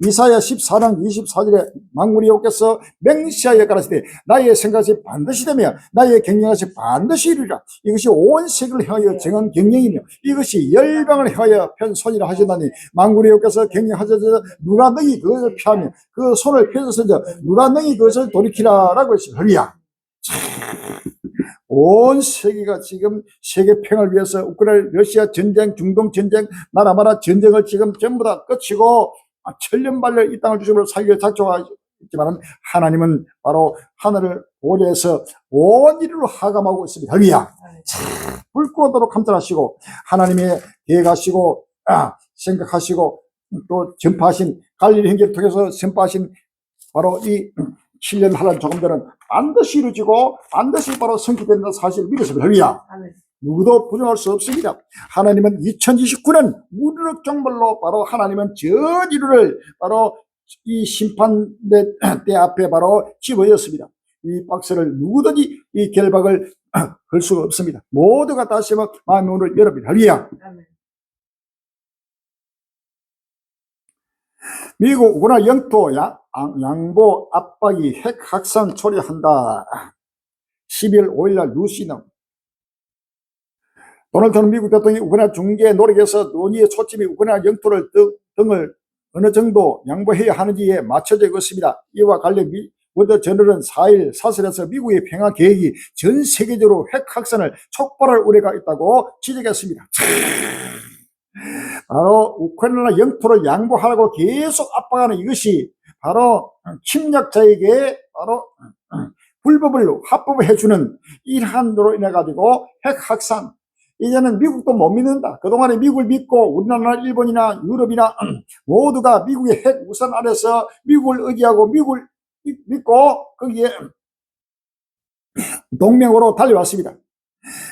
이사야 14장 24절에 만군의 여호와께서 맹세하여 가라사대 나의 생각이 반드시 되며 나의 경영이 반드시 이루리라. 이것이 온 세계를 향하여 정한 경영이며 이것이 열방을 향하여 편손이라 하시다니 만군의 여호와께서 경영하셔서 누가 능히 그것을 피하며 그 손을 펴서서 누가 능히 그것을 돌이키라 라고 했습니다. 할렐루야. 온 세계가 지금 세계 평화를 위해서 우크라이나 러시아 전쟁 중동 전쟁 나라마다 전쟁을 지금 전부 다 끝이고 천년발려 이 땅을 주심으로 살기를 작정하지만 하나님은 바로 하늘을 고려해서 온 인류로 하감하고 있습니다. 할렐루야. 불꽃으로 감찰하시고 하나님의 계획하시고 생각하시고 또 전파하신 갈릴리 행계를 통해서 전파하신 바로 이 7년 하란 조금들은 반드시 이루어지고 반드시 바로 성취된다는 사실을 믿으십니다. 할렐루야. 누구도 부정할 수 없습니다. 하나님은 2029년 무르륵 정벌로 바로 하나님은 전 인류를 바로 이 심판 때 앞에 바로 집어였습니다. 이 박스를 누구든지 이 결박을 걸 수가 없습니다. 모두가 다시 한번 마음의 문을 열어봅니다. 할렐루야. 미국 우크라이나 영토 양보 압박이 핵 확산 초래한다. 12월 5일날 뉴스에 나옵니다. 도널드 트럼프 미국 대통령이 우크라이나 중재 노력에서 논의의 초점이 우크라이나 영토를 등을 어느 정도 양보해야 하는지에 맞춰져 있습니다. 이와 관련 월드 저널은 4일 사설에서 미국의 평화 계획이 전 세계적으로 핵 확산을 촉발할 우려가 있다고 지적했습니다. 바로 우크라이나 영토를 양보하라고 계속 압박하는 이것이 바로 침략자에게 바로 불법을 합법을 해주는 일환으로 인해 가지고 핵 확산. 이제는 미국도 못 믿는다. 그동안에 미국을 믿고 우리나라 일본이나 유럽이나 모두가 미국의 핵 우산 아래서 미국을 의지하고 미국을 믿고 거기에 동맹으로 달려왔습니다.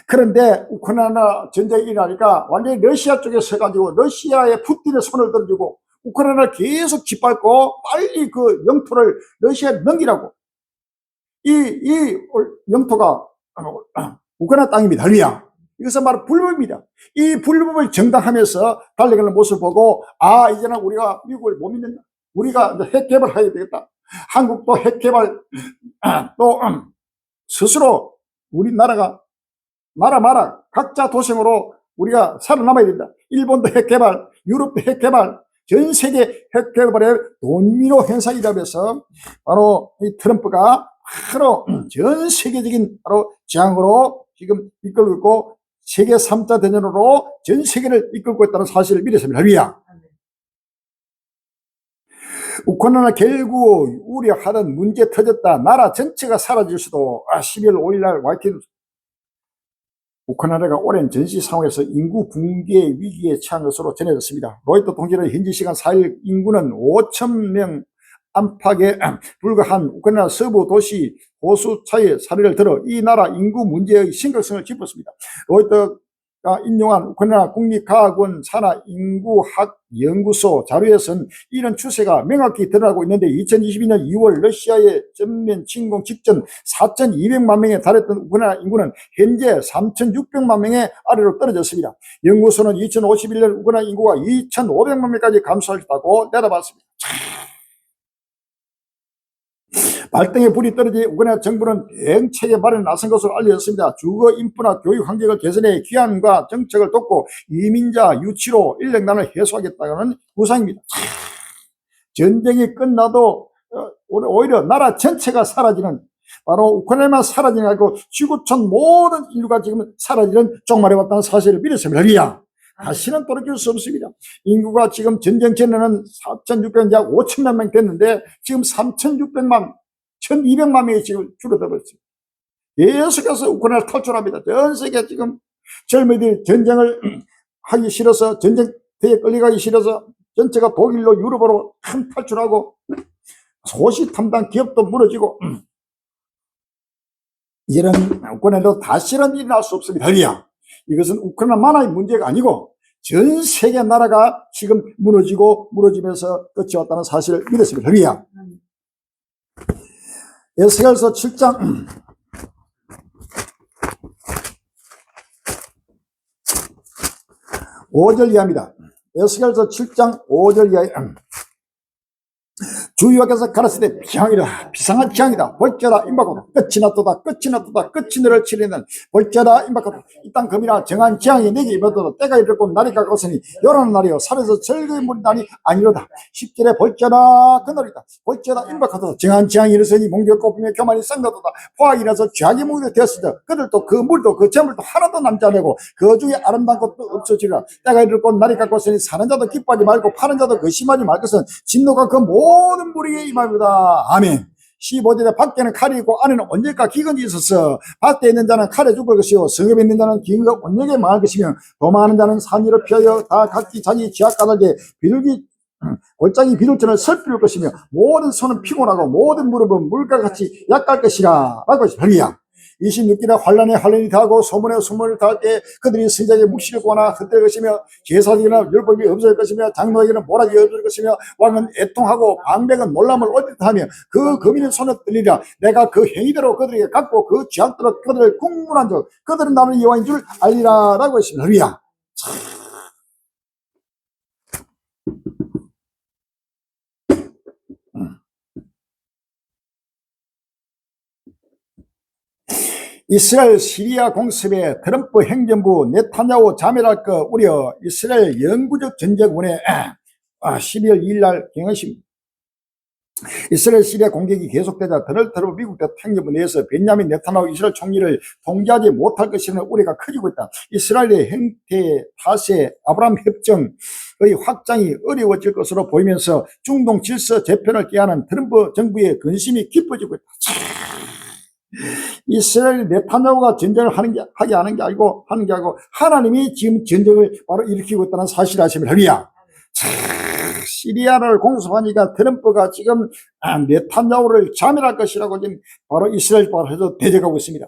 그런데 우크라이나 전쟁이 일어나니까 완전히 러시아 쪽에 서가지고 러시아의 푸틴의 손을 들어주고 우크라이나를 계속 짓밟고 빨리 그 영토를 러시아에 넘기라고. 이 영토가 우크라이나 땅입니다. 할렐루야. 이것은 바로 불법입니다. 이 불법을 정당하면서 달려가는 모습을 보고 이제는 우리가 미국을 못 믿는다. 우리가 핵 개발해야 되겠다. 한국도 핵 개발 또 스스로 우리나라가 나라 각자 도생으로 우리가 살아남아야 된다. 일본도 핵 개발, 유럽도 핵 개발, 전 세계 핵 개발의 돈미노 현상이라면서 바로 이 트럼프가 바로 전 세계적인 바로 재앙으로 지금 이끌고 있고 세계 3차 대전으로 전 세계를 이끌고 있다는 사실을 믿었습니다. 할렐루야. 우크라이나 결국 우려하던 문제 터졌다. 나라 전체가 사라질 수도. 12월 5일 날 화이트 우크라이나가 오랜 전시 상황에서 인구 붕괴 위기에 처한 것으로 전해졌습니다. 로이터 통계는 현지 시간 4일 인구는 5,000명 안팎에 불과한 우크라이나 서부 도시 호수차의 사례를 들어 이 나라 인구 문제의 심각성을 짚었습니다. 로이터가 인용한 우크라이나 국립과학원 산하인구학연구소 자료에서는 이런 추세가 명확히 드러나고 있는데 2022년 2월 러시아의 전면 침공 직전 4,200만 명에 달했던 우크라이나 인구는 현재 3,600만 명의 아래로 떨어졌습니다. 연구소는 2051년 우크라이나 인구가 2,500만 명까지 감소하겠다고 내다봤습니다. 발등에 불이 떨어진 우크라이나 정부는 대응책에 마련에 나선 것으로 알려졌습니다. 주거 인프라 교육 환경을 개선해 귀환과 정책을 돕고 이민자 유치로 인력난을 해소하겠다는 구상입니다. 전쟁이 끝나도 오히려 나라 전체가 사라지는, 바로 우크라이나만 사라지는 게 아니고 지구촌 모든 인류가 지금 사라지는 쪽말해왔다는 사실을 믿었습니다. 다시는 돌이킬 수 없습니다. 인구가 지금 전쟁 전에는 4,600만 약 5천만 명 됐는데 지금 3,600만 1,200만 명이 지금 줄어들었습니다. 계속해서 우크라이나를 탈출합니다. 전 세계 지금 젊은이들이 전쟁을 하기 싫어서, 전쟁터에 끌려가기 싫어서 전체가 독일로 유럽으로 큰 탈출하고 소시 탐단 기업도 무너지고, 이런 우크라이나도 다시는 일어날 수 없습니다. 이것은 우크라이나만의 문제가 아니고 전 세계 나라가 지금 무너지면서 끝이 왔다는 사실을 믿었습니다. 에스겔서 7장 5절 이하입니다. 에스겔서 7장 5절 이하에 주 여호와께서 가라사대 비상이라, 비상한 지향이다. 볼지어다 임박하다. 끝이 났도다. 끝이 났도다. 끝이 너를 치리는 볼지어다 임박하다. 이 땅 금이나 정한 지향이 내게 임하도다. 때가 이르고 날이 가까웠으니 요란한 날이요 살에서 절거의 물이 날이 아니로다. 10절에 볼지어다 그날이다. 볼지어다 임박하도다. 정한 지향이 이르으니 목욕 고프며 교만이 쌍가도다. 포악이 일어서 죄악의 목이 되었으니 그들도 그 물도 그 재물도 하나도 남지 않고 그 중에 아름다운 것도 없어지리라. 때가 이르고 날이 가까웠으니 사는 자도 기뻐하지 말고 파는 자도 의심하지 말 것은 진노가 그 모든 우리의 임합니다. 아멘. 15절에 밖에는 칼이 있고 안에는 언제까 기근이 있어서 밭에 있는 자는 칼에 죽을 것이요 성읍에 있는 자는 기근과 온역에 망할 것이며 도망하는 자는 산 위로 피하여 다 각기 자기 지하 까닭에 비둘기 골짜기 비둘기를 설피울 것이며 모든 손은 피곤하고 모든 무릎은 물과 같이 약갈 것이라 라고 했습니다. 26일에 환란이 더하고 소문에 소문을 더할 때 그들이 선지자에게 묵시를 구하나 흩될 것이며 제사장에게는 율법이 없을 것이며 장로에게는 모락이 없을 것이며 왕은 애통하고 방백은 놀람을 얻듯하며 그 거민의 손에 떨리리라. 내가 그 행위대로 그들에게 갚고 그 죄악대로 그들을 국문한 적 그들은 나는 여호와인 줄 알리라 라고 했습니다. 할렐루야. 이스라엘 시리아 공습에 트럼프 행정부 네타냐후 자멸할 거 우려 이스라엘 영구적 전쟁원에 12월 2일 날 경하십니다. 이스라엘 시리아 공격이 계속되자 트럼프 미국 행정부 내에서 베냐민 네타냐후 이스라엘 총리를 통제하지 못할 것이라는 우려가 커지고 있다. 이스라엘의 행태 타세 아브라함 협정의 확장이 어려워질 것으로 보이면서 중동 질서 재편을 꾀하는 트럼프 정부의 근심이 깊어지고 있다. 이스라엘 네타냐후가 전쟁을 하게 하는 게 아니고 하나님이 지금 전쟁을 바로 일으키고 있다는 사실을 아시면 합니다. 시리아를 공습하니까 트럼프가 지금 네타냐후를 자멸할 것이라고 지금 바로 이스라엘 바로 대적하고 있습니다.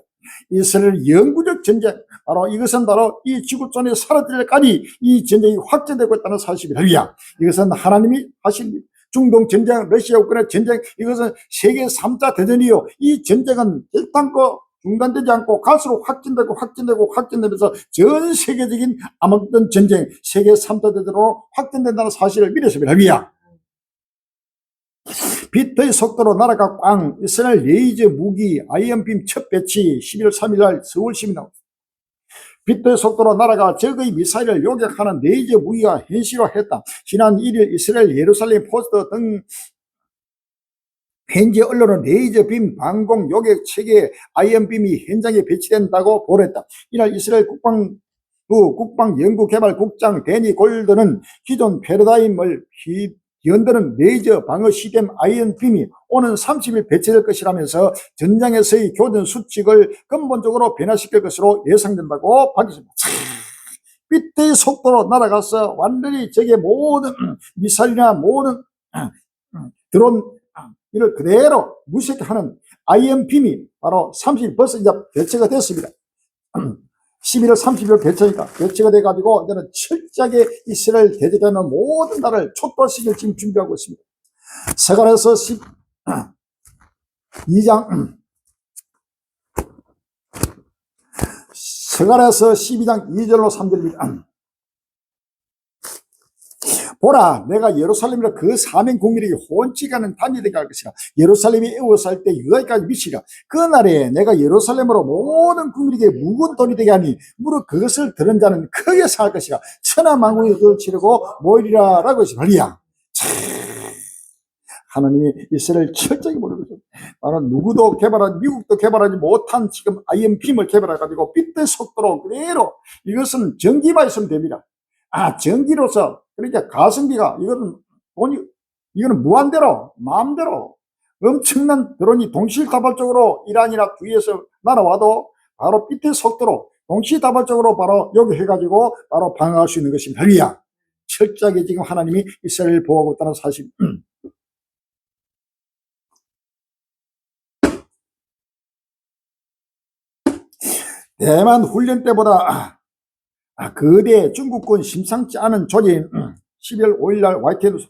이스라엘 영구적 전쟁, 바로 이것은 바로 이 지구촌에 사라질 때까지 이 전쟁이 확전되고 있다는 사실입니다. 이것은 하나님이 하신 중동 전쟁, 러시아 우크라이나 전쟁, 이것은 세계 3차 대전이요. 이 전쟁은 일단고 중단되지 않고 갈수록 확전되면서 전 세계적인 아마겟돈 전쟁, 세계 3차 대전으로 확전된다는 사실을 믿었습니다. 빛의 속도로 나라가 꽝, 이스라엘 레이저 무기 아이언빔 첫 배치 11월 3일 날 서울 시민 나옵니다. 빛의 속도로 나라가 적의 미사일을 요격하는 레이저 무기가 현실화했다. 지난 1일 이스라엘 예루살렘 포스트 등 현지 언론은 레이저 빔 방공 요격 체계 아이언빔이 현장에 배치된다고 보도했다. 이날 이스라엘 국방연구개발국장 데니 골드는 기존 패러다임을 현대는 레이저 방어 시스템 INBM이 오는 30일 배치될 것이라면서 전장에서의 교전 수칙을 근본적으로 변화시킬 것으로 예상된다고 밝혔습니다. 빛의 속도로 날아가서 완전히 적의 모든 미사일이나 모든 드론 이를 그대로 무색하는 INBM이 바로 30일 벌써 이제 배치가 됐습니다. 11월 30일 배치가 돼가지고 이제는 철저하게 이스라엘 대적하는 모든 나라를 촉발시킬 지금 준비하고 있습니다. 서간에서 12장 서간에서 12장 2절로 3절입니다. 보라, 내가 예루살렘이라 그 사명 국민에게 혼치가는 담이 되게 할 것이라. 예루살렘이 에워쌀 때 유다까지 미치리라. 그날에 내가 예루살렘으로 모든 국민에게 묵은 돈이 되게 하니 무릇 그것을 들은 자는 크게 살 것이라. 천하만국이 그걸 치르고 모이리라 라고 했습니다. 할렐루야. 하나님이 이스라엘 철저히 모르고 있어요. 바로 누구도 미국도 개발하지 못한 지금 INBM을 개발해가지고 빛의 속도로 그대로 이것은 전기만 있으면 됩니다. 전기로서 그러니까 가성비가 이거는 무한대로 마음대로 엄청난 드론이 동시다발적으로 이란이나 주위에서 날아와도 바로 빛의 속도로 동시다발적으로 바로 여기 해가지고 바로 방어할 수 있는 것입니다. 할렐루야. 철저하게 지금 하나님이 이스라엘을 보호하고 있다는 사실. 대만 훈련 때보다 거대 중국군 심상치 않은 조짐. 12월 5일날 YTN에서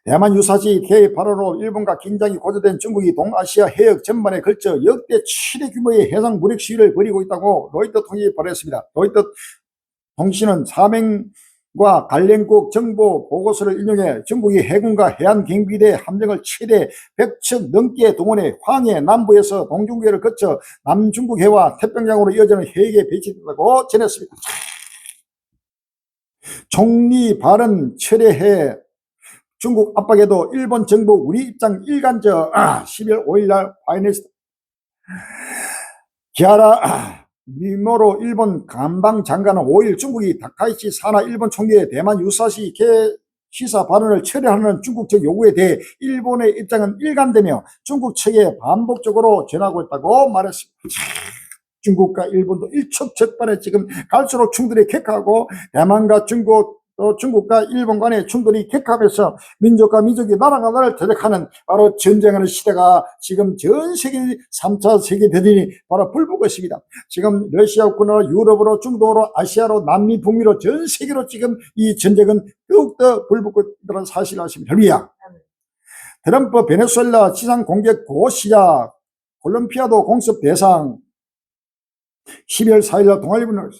대만 유사시 제8호로 일본과 긴장이 고조된 중국이 동아시아 해역 전반에 걸쳐 역대 최대 규모의 해상 무력 시위를 벌이고 있다고 로이터 통신이 발표했습니다. 로이터 통신은 사명과 관련국 정보 보고서를 인용해 중국이 해군과 해안경비대 함정을 최대 100척 넘게 동원해 황해 남부에서 동중국해를 거쳐 남중국해와 태평양으로 이어지는 해역에 배치됐다고 전했습니다. 총리 발언 철회해 중국 압박에도 일본 정부 우리 입장 일관적. 12월 5일날 파이낸스 기하라 미모로 일본 관방장관은 5일 중국이 다카이치 사나 일본 총리의 대만 유사시 시사 발언을 철회하는 중국 측 요구에 대해 일본의 입장은 일관되며 중국 측에 반복적으로 전하고 있다고 말했습니다. 중국과 일본도 일촉즉발에 지금 갈수록 충돌이 격화하고 대만과 중국과 일본 간의 충돌이 격화하면서 민족과 민족이 나라가 나라를 대적하는 바로 전쟁하는 시대가 지금 전 세계 3차 세계대전이 바로 불붙고 있습니다. 지금 러시아 우크라이나 유럽으로 중동으로 아시아로 남미 북미로 전 세계로 지금 이 전쟁은 더욱더 불붙고 있다는 사실을 아십니다. 할렐루야. 트럼프 베네수엘라 지상 공격 고시작 콜롬비아도 공습 대상 12월 4일날 동아일보는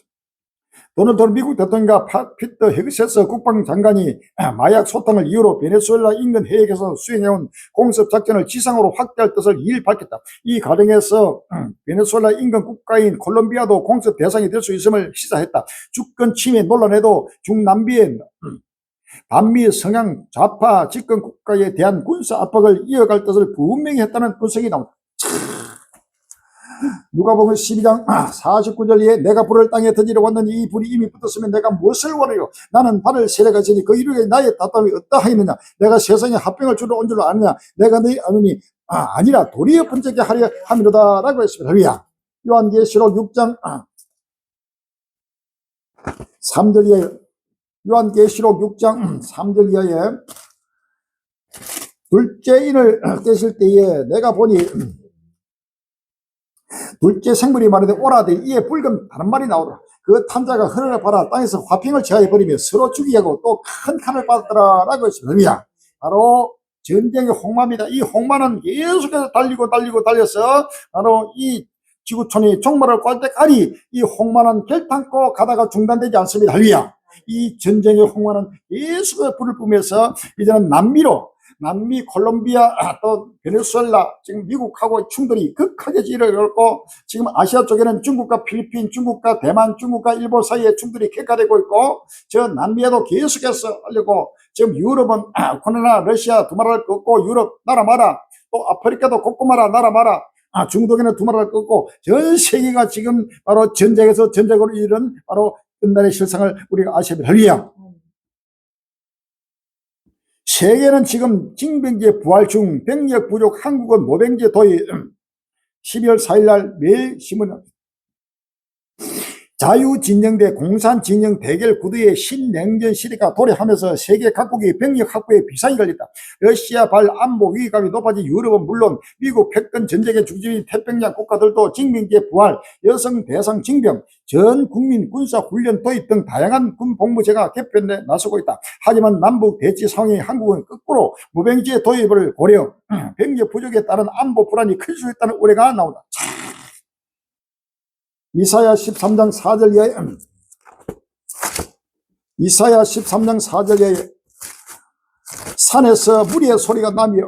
도널드 미국 대통령과 피터 헤그세스 국방장관이 마약 소탕을 이유로 베네수엘라 인근 해역에서 수행해온 공습작전을 지상으로 확대할 뜻을 2일 밝혔다. 이 과정에서 베네수엘라 인근 국가인 콜롬비아도 공습 대상이 될 수 있음을 시사했다. 주권 침해 논란에도 중남미의 반미 성향 좌파 집권 국가에 대한 군사 압박을 이어갈 뜻을 분명히 했다는 분석이 나온다. 누가복음 12장 49절에 내가 불을 땅에 던지러 왔더니 이 불이 이미 붙었으면 내가 무엇을 원하요? 나는 발을 세례가지니 그 이루에 나의 답답이 어떠하겠느냐? 내가 세상에 합병을 주러 온 줄 아느냐? 내가 너희 아느니 아니라 도리어 번쩍게 하려 함이로다 라고 했습니다. 할렐루야. 요한계시록 6장 3절 이하에 요한계시록 6장 3절 이하에 둘째 인을 깨실 때에 내가 보니 둘째 생물이 말하되 오라되 이에 붉은 다른 말이 나오더라. 그 탄자가 하늘을 팔아 땅에서 화평을 제하여버리며 서로 죽이게 하고 또 큰 칼을 받았더라 라고 했습니다. 바로 전쟁의 홍마입니다. 이 홍마는 계속해서 달려서 바로 이 지구촌이 종말을 꼴 때까지 이 홍마는 결탄코 가다가 중단되지 않습니다. 할렐루야. 이 전쟁의 홍마는 계속 불을 뿜면서 이제는 남미, 콜롬비아, 또 베네수엘라, 지금 미국하고 충돌이 극하게 일어났고, 지금 아시아 쪽에는 중국과 필리핀, 중국과 대만, 중국과 일본 사이에 충돌이 격화되고 있고, 저 남미에도 계속해서 하려고, 지금 유럽은 우크라이나, 러시아 두 나라를 꺾고, 유럽 나라 마라, 또 아프리카도 꺾고 나라 마라, 중동에는 두 나라를 꺾고, 전 세계가 지금 바로 전쟁에서 전쟁으로 이르는 바로 끝날의 실상을 우리가 아셔야 됩니다. 할렐루야. 세계는 지금 징병제 부활 중, 병력 부족, 한국은 모병제 도입. 12월 4일 날 매일 신문. 자유진영대 공산진영 대결 구도의 신냉전 시대가 도래하면서 세계 각국의 병력 확보에 비상이 걸렸다. 러시아발 안보 위기감이 높아진 유럽은 물론 미국 패권 전쟁의 중심인 태평양 국가들도 징병제 부활, 여성 대상 징병, 전 국민 군사 훈련 도입 등 다양한 군 복무제가 개편에 나서고 있다. 하지만 남북 대치 상황이 한국은 거꾸로 무병제 도입을 고려, 병력 부족에 따른 안보 불안이 클 수 있다는 우려가 나온다. 이사야 13장 4절 이하에 산에서 무리의 소리가 나며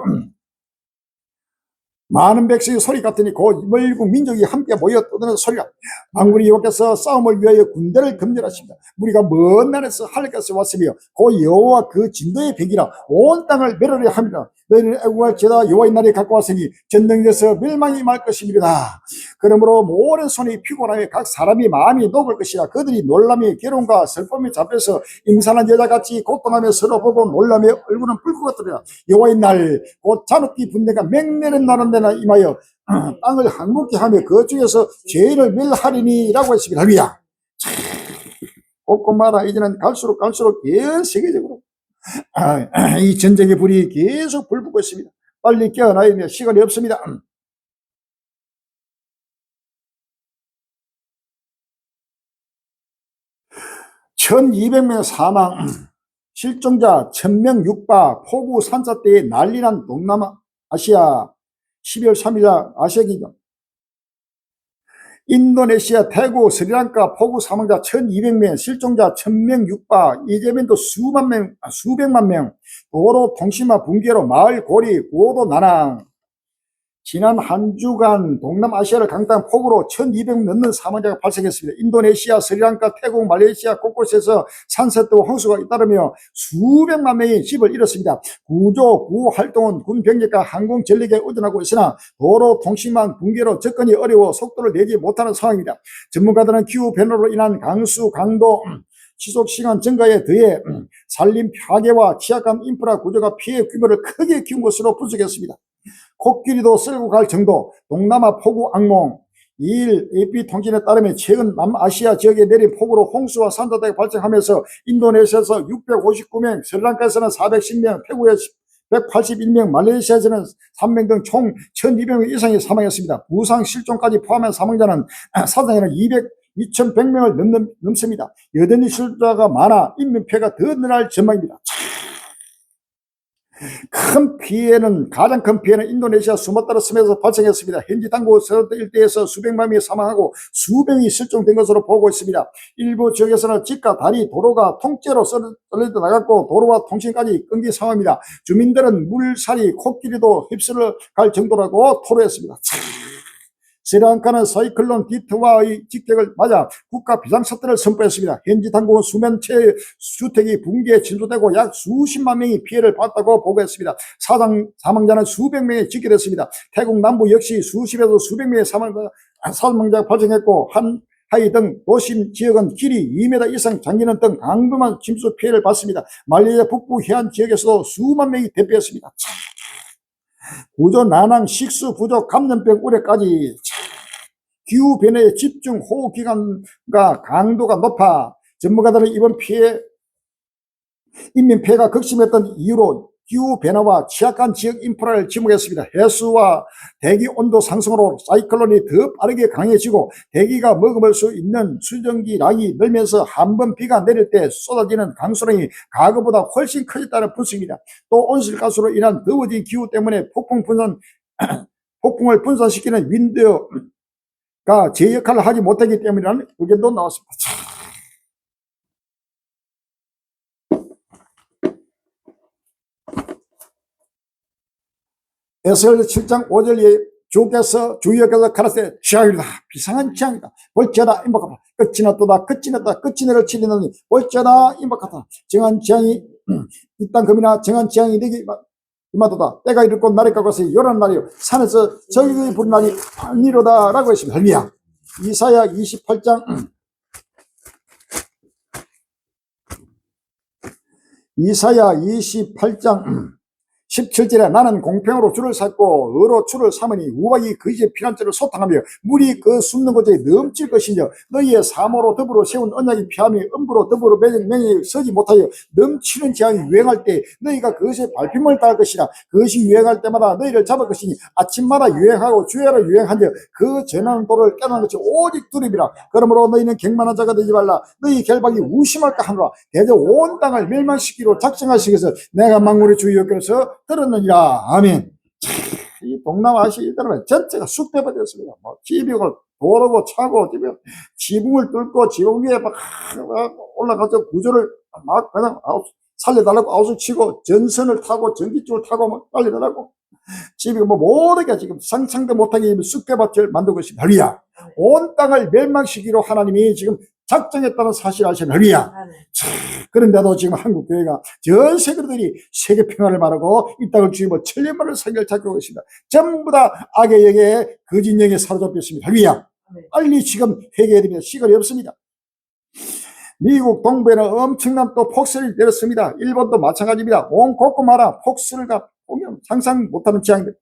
많은 백성의 소리 같으니 곧 멀고 민족이 함께 모여 떠드는 소리라. 만군의 여호와께서 싸움을 위하여 군대를 검열하십니다. 우리가 먼 날에서 하늘께서 왔으며 곧 여호와 그 진도의 백이라 온 땅을 멸하려 합니다. 너희는 애국할 죄다 여호와의 날이 가까웠으니 전능에서 멸망이 말 것입니다. 그러므로 모든 손이 피곤하여 각 사람이 마음이 녹을 것이라. 그들이 놀람이 괴로움과 슬픔이 잡혀서 임산한 여자같이 고통하며 서로 보고 놀라며 얼굴은 붉고 같으리라. 여호와의 날 곧 잔혹기 분내가 맹렬한 날은 데나 임하여 땅을 항목케 하며 그 중에서 죄를 멸하리니 라고 했습니다. 할렐루야. 꼼꼼하라. 이제는 갈수록 전 세계적으로 이 전쟁의 불이 계속 불붙고 있습니다. 빨리 깨어나야 됩니다. 시간이 없습니다. 1200명 사망, 실종자 1000명 육박, 폭우 산사태에 난리난 동남아시아. 12월 3일 아시아기죠. 인도네시아, 태국, 스리랑카 폭우 사망자 1200명, 실종자 1000명 육박, 이재민도 수백만 명, 도로 통신망 붕괴로 마을 고리, 고도 난항. 지난 한 주간 동남아시아를 강타한 폭우로 1200 넘는 사망자가 발생했습니다. 인도네시아, 스리랑카, 태국, 말레이시아 곳곳에서 산사태와 홍수가 잇따르며 수백만 명이 집을 잃었습니다. 구조, 구활동은 군 병력과 항공 전력에 의존하고 있으나 도로 통신망 붕괴로 접근이 어려워 속도를 내지 못하는 상황입니다. 전문가들은 기후 변화로 인한 강수, 강도, 지속 시간 증가에 더해 산림 파괴와 취약한 인프라 구조가 피해 규모를 크게 키운 것으로 분석했습니다. 코끼리도 쓸고 갈 정도. 동남아 폭우 악몽. 2일 AP통신에 따르면 최근 남아시아 지역에 내린 폭우로 홍수와 산사태가 발생하면서 인도네시아에서 659명, 스리랑카에서는 410명, 태국에 181명, 말레이시아에서는 3명 등 총 1200명 이상이 사망했습니다. 부상 실종까지 포함한 사망자는 사상에는 2100명을 넘습니다. 여전히 실종자가 많아 인명피해가 더 늘어날 전망입니다. 가장 큰 피해는 인도네시아 수마트라 섬에서 발생했습니다. 현지 당국 서트 일대에서 수백만 명이 사망하고 수백이 실종된 것으로 보고 있습니다. 일부 지역에서는 집과 다리, 도로가 통째로 썰려 나갔고 도로와 통신까지 끊긴 상황입니다. 주민들은 물살이 코끼리도 휩쓸어 갈 정도라고 토로했습니다. 스리랑카는 사이클론 디트와의 직격을 맞아 국가 비상사태를 선포했습니다. 현지 당국은 수면 채 주택이 붕괴에 침수되고 약 수십만 명이 피해를 봤다고 보고했습니다. 사망자는 수백 명이 집계됐습니다. 태국 남부 역시 수십에서 수백 명의 사망자가 발생했고 하이 등 도심 지역은 길이 2m 이상 잠기는 등 강도만 침수 피해를 봤습니다. 말레이시아 북부 해안 지역에서도 수만 명이 대피했습니다. 구조 난항, 식수 부족, 감염병 우려까지. 기후변화에 집중 호우 기간과 강도가 높아 전문가들은 이번 인민피해가 극심했던 이유로 기후변화와 취약한 지역 인프라를 지목했습니다. 해수와 대기 온도 상승으로 사이클론이 더 빠르게 강해지고 대기가 머금을 수 있는 수증기량이 늘면서 한 번 비가 내릴 때 쏟아지는 강수량이 과거보다 훨씬 커졌다는 분석입니다. 또 온실가스로 인한 더워진 기후 때문에 폭풍을 분산시키는 윈드가 제 역할을 하지 못하기 때문이라는 의견도 나왔습니다. 에스겔 7장 5절에 주여께서 가라사대 취향이다. 비상한 취향이다. 볼지어다 임박하다. 끝이 났도다. 끝이 났다. 끝이 내를 치리느니 볼지어다 임박하다. 정한 취향이 이 땅 금이나 정한 취향이 되기 임하도다. 때가 이르고 날이 가까워서 요란 날이요 산에서 저기 부른 날이 아니로다 라고 했습니다. 할렐루야. 이사야 28장 이사야 28장 17절에 나는 공평으로 줄을 섰고 의로 줄을 삼으니 우박이 거짓의 피난처를 소탕하며 물이 그 숨는 곳에 넘칠 것이며 너희의 사모로 더불어 세운 언약이 피하며 음부로 더불어 맹이 서지 못하여 넘치는 재앙이 유행할 때 너희가 그것에 발품을 따를 것이라. 그것이 유행할 때마다 너희를 잡을 것이니 아침마다 유행하고 주야로 유행한데 그 전하는 도를 깨닫는 것이 오직 두렵이라. 그러므로 너희는 갱만한 자가 되지 말라. 너희 결박이 우심할까 하노라. 대저 온 땅을 멸망시키기로 작정하시기서 내가 만군의 주 여호와께서 들었느니라. 아멘. 이 동남아 아시아 이들은 전체가 쑥대밭 되었습니다. 뭐 지붕을 도로고 차고 지붕을 뚫고 지붕 위에 막 올라가서 구조를 막 그냥 살려달라고 아웃을 치고 전선을 타고 전기줄을 타고 막 빨리달라고 집이 뭐 모든 게 지금 상상도 못하게 쑥대밭을 만들고 있습니다. 할렐루야. 온 땅을 멸망시키기로 하나님이 지금 작정했다는 사실을 아시는 할렐루야. 그런데도 지금 한국 교회가 전 세계들이 세계 평화를 말하고 이 땅을 주임으로 천년만을 성결 찾고 있습니다. 전부 다 악의 영에 거짓 영에 사로잡혀 있습니다. 할렐루야. 빨리 지금 회개해야 됩니다. 시간이 없습니다. 미국 동부에는 엄청난 또 폭설이 내렸습니다. 일본도 마찬가지입니다. 온 곳곳마다 폭설과 폭염, 상상 못하는 재앙들.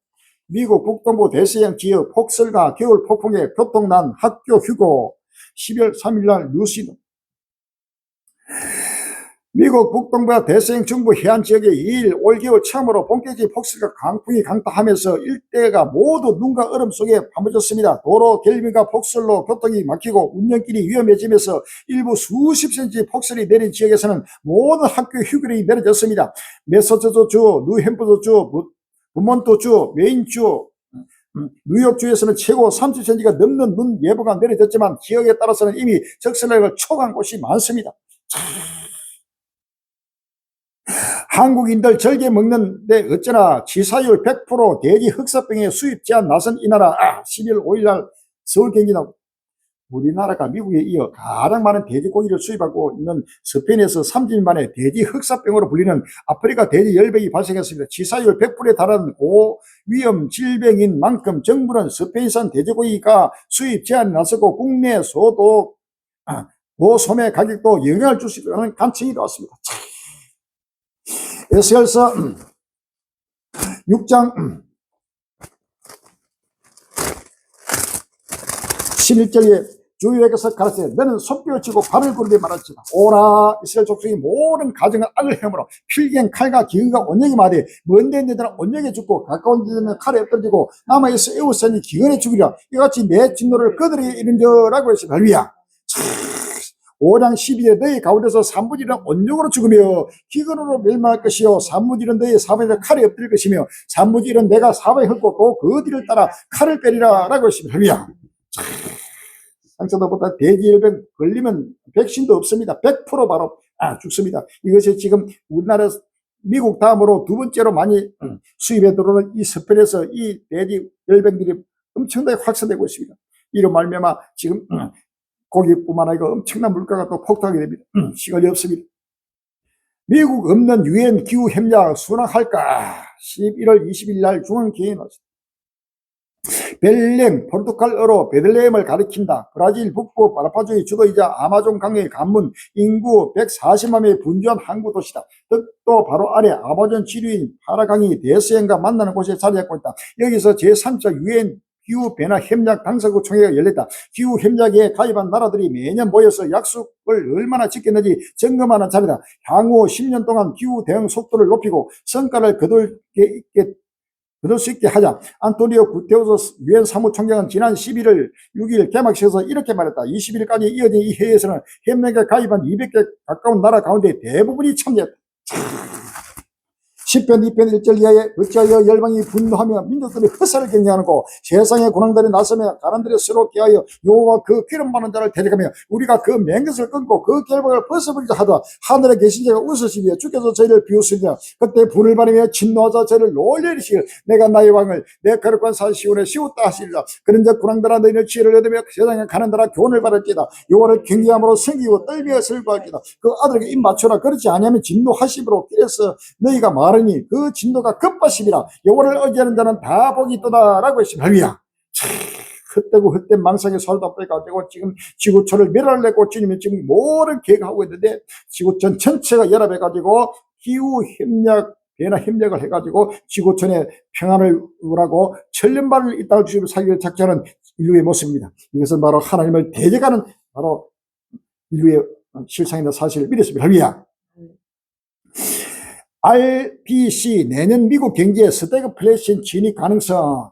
미국 북동부 대서양 지역 폭설과 겨울 폭풍에 교통난 학교 휴고. 12월 3일 날 뉴스는 미국 북동부와 대서양 중부 해안 지역에 2일 올겨울 처음으로 본격적인 폭설과 강풍이 강타하면서 일대가 모두 눈과 얼음 속에 파묻었습니다. 도로 결빙과 폭설로 교통이 막히고 운전길이 위험해지면서 일부 수십 센치 폭설이 내린 지역에서는 모든 학교 휴교령이 내려졌습니다. 매사추세츠, 뉴햄프셔주, 버몬트주, 메인주, 뉴욕주에서는 최고 30cm가 넘는 눈 예보가 내려졌지만 지역에 따라서는 이미 적설력을 초과한 곳이 많습니다. 한국인들 절개 먹는데 어쩌나 치사율 100% 돼지 흑사병에 수입 제한 나선 이 나라 12월 5일 날 서울 경기도 우리나라가 미국에 이어 가장 많은 돼지고기를 수입하고 있는 스페인에서 3일 만에 돼지 흑사병으로 불리는 아프리카 돼지 열병이 발생했습니다. 치사율 100%에 달하는 고위험 질병인 만큼 정부는 스페인산 돼지고기가 수입 제한이 나섰고 국내 소매 가격도 영향을 줄 수 있다는 관측이 나왔습니다. 에스겔서 6장 11절에 주에게서 가르치되 너는 손뼉을 치고 발을 구르게 말할지다. 오라 이스라엘 족속이 모든 가정을 악을 행으로 필경 칼과 기근과 온역이 마되 먼데 있는 데는 온역에 죽고 가까운 데는 칼에 엎드리고 남아있어 에우스니 기근에 죽이라. 이같이 내 진노를 그들에게 이른저라고 했습니다. 할렐루야. 5장 12절에 너희 가운데서 3분의1은 온역으로 죽으며 기근으로 멸망할 것이요 3분의1은 너희 사방에 칼에 엎드릴 것이며 3분의1은 내가 사방에 흙고 또 그 뒤를 따라 칼을 빼리라 라고 했습니다. 할렐루야. 상처도보다 돼지열병 걸리면 백신도 없습니다. 100% 바로 죽습니다. 이것이 지금 우리나라 미국 다음으로 두 번째로 많이 수입에 들어오는 이 스페인에서 이 돼지열병들이 엄청나게 확산되고 있습니다. 이로 말미암아 지금 고기뿐만 아니라 엄청난 물가가 또 폭등하게 됩니다. 시간이 없습니다. 미국 없는 유엔 기후 협약 수락할까? 11월 20일 날 중앙기획에 나왔습니다. 벨렘, 포르투갈어로 베들레헴을 가리킨다. 브라질 북부 파라파주의 주도이자 아마존 강의 간문, 인구 140만명의 분주한 항구 도시다. 또 바로 아래 아마존 지류인 파라강이 대서양과 만나는 곳에 자리잡고 있다. 여기서 제3차 유엔 기후변화 협약 당사국 총회가 열렸다. 기후협약에 가입한 나라들이 매년 모여서 약속을 얼마나 지켰는지 점검하는 자리다. 향후 10년 동안 기후 대응 속도를 높이고 성과를 거둘 수 있게 하자. 안토니오 구테우스 유엔 사무총장은 지난 11월 6일 개막식에서 이렇게 말했다. 20일까지 이어진 이 회의에서는 협약에 가입한 200개 가까운 나라 가운데 대부분이 참여했다. 10편 2편 1절 이하에 어찌하여 열방이 분노하며 민족들이 허사를 경외하고 세상의 군왕들이 나서며 가난들이 서로 깨하여 여호와 그 기름 많은 자를 데려가며 우리가 그 맹것을 끊고 그 결박을 벗어버리자 하다. 하늘에 계신 자가 웃으시며 주께서 저희를 비웃으리라. 그때 불을 발하며 진노하자 저희를 놀리시길 내가 나의 왕을 내 거룩한 산 시온에 씌웠다 하시리라. 그런즉 군왕들아 너희는 지혜를 얻으며 세상에 가는 자라 교훈을 받을지다. 여호와를 경외함으로 섬기고 떨며 슬퍼할지다. 그 아들에게 입 맞춰라. 그렇지 아니하면 진노하심으로 길에서 너희가 말하니 그 진노가 급하심이라. 여호와를 의지하는 자는 다 복이 있도다라고 했습니다. 할렐루야. 헛되고 헛된 망상에 살다 빼가지고 지금 지구촌을 멸하려고 주님이 지금 모든 계획하고 있는데 지구촌 전체가 연합해가지고 기후 협력 변화 협력을 해가지고 지구촌에 평안을 우라고 천년만을 이 땅을 주시고 살기를 작정하는 인류의 모습입니다. 이것은 바로 하나님을 대적하는 바로 인류의 실상이라는 사실을 믿었습니다. 할렐루야. RBC 내년 미국 경제 스태그플레이션 진입 가능성.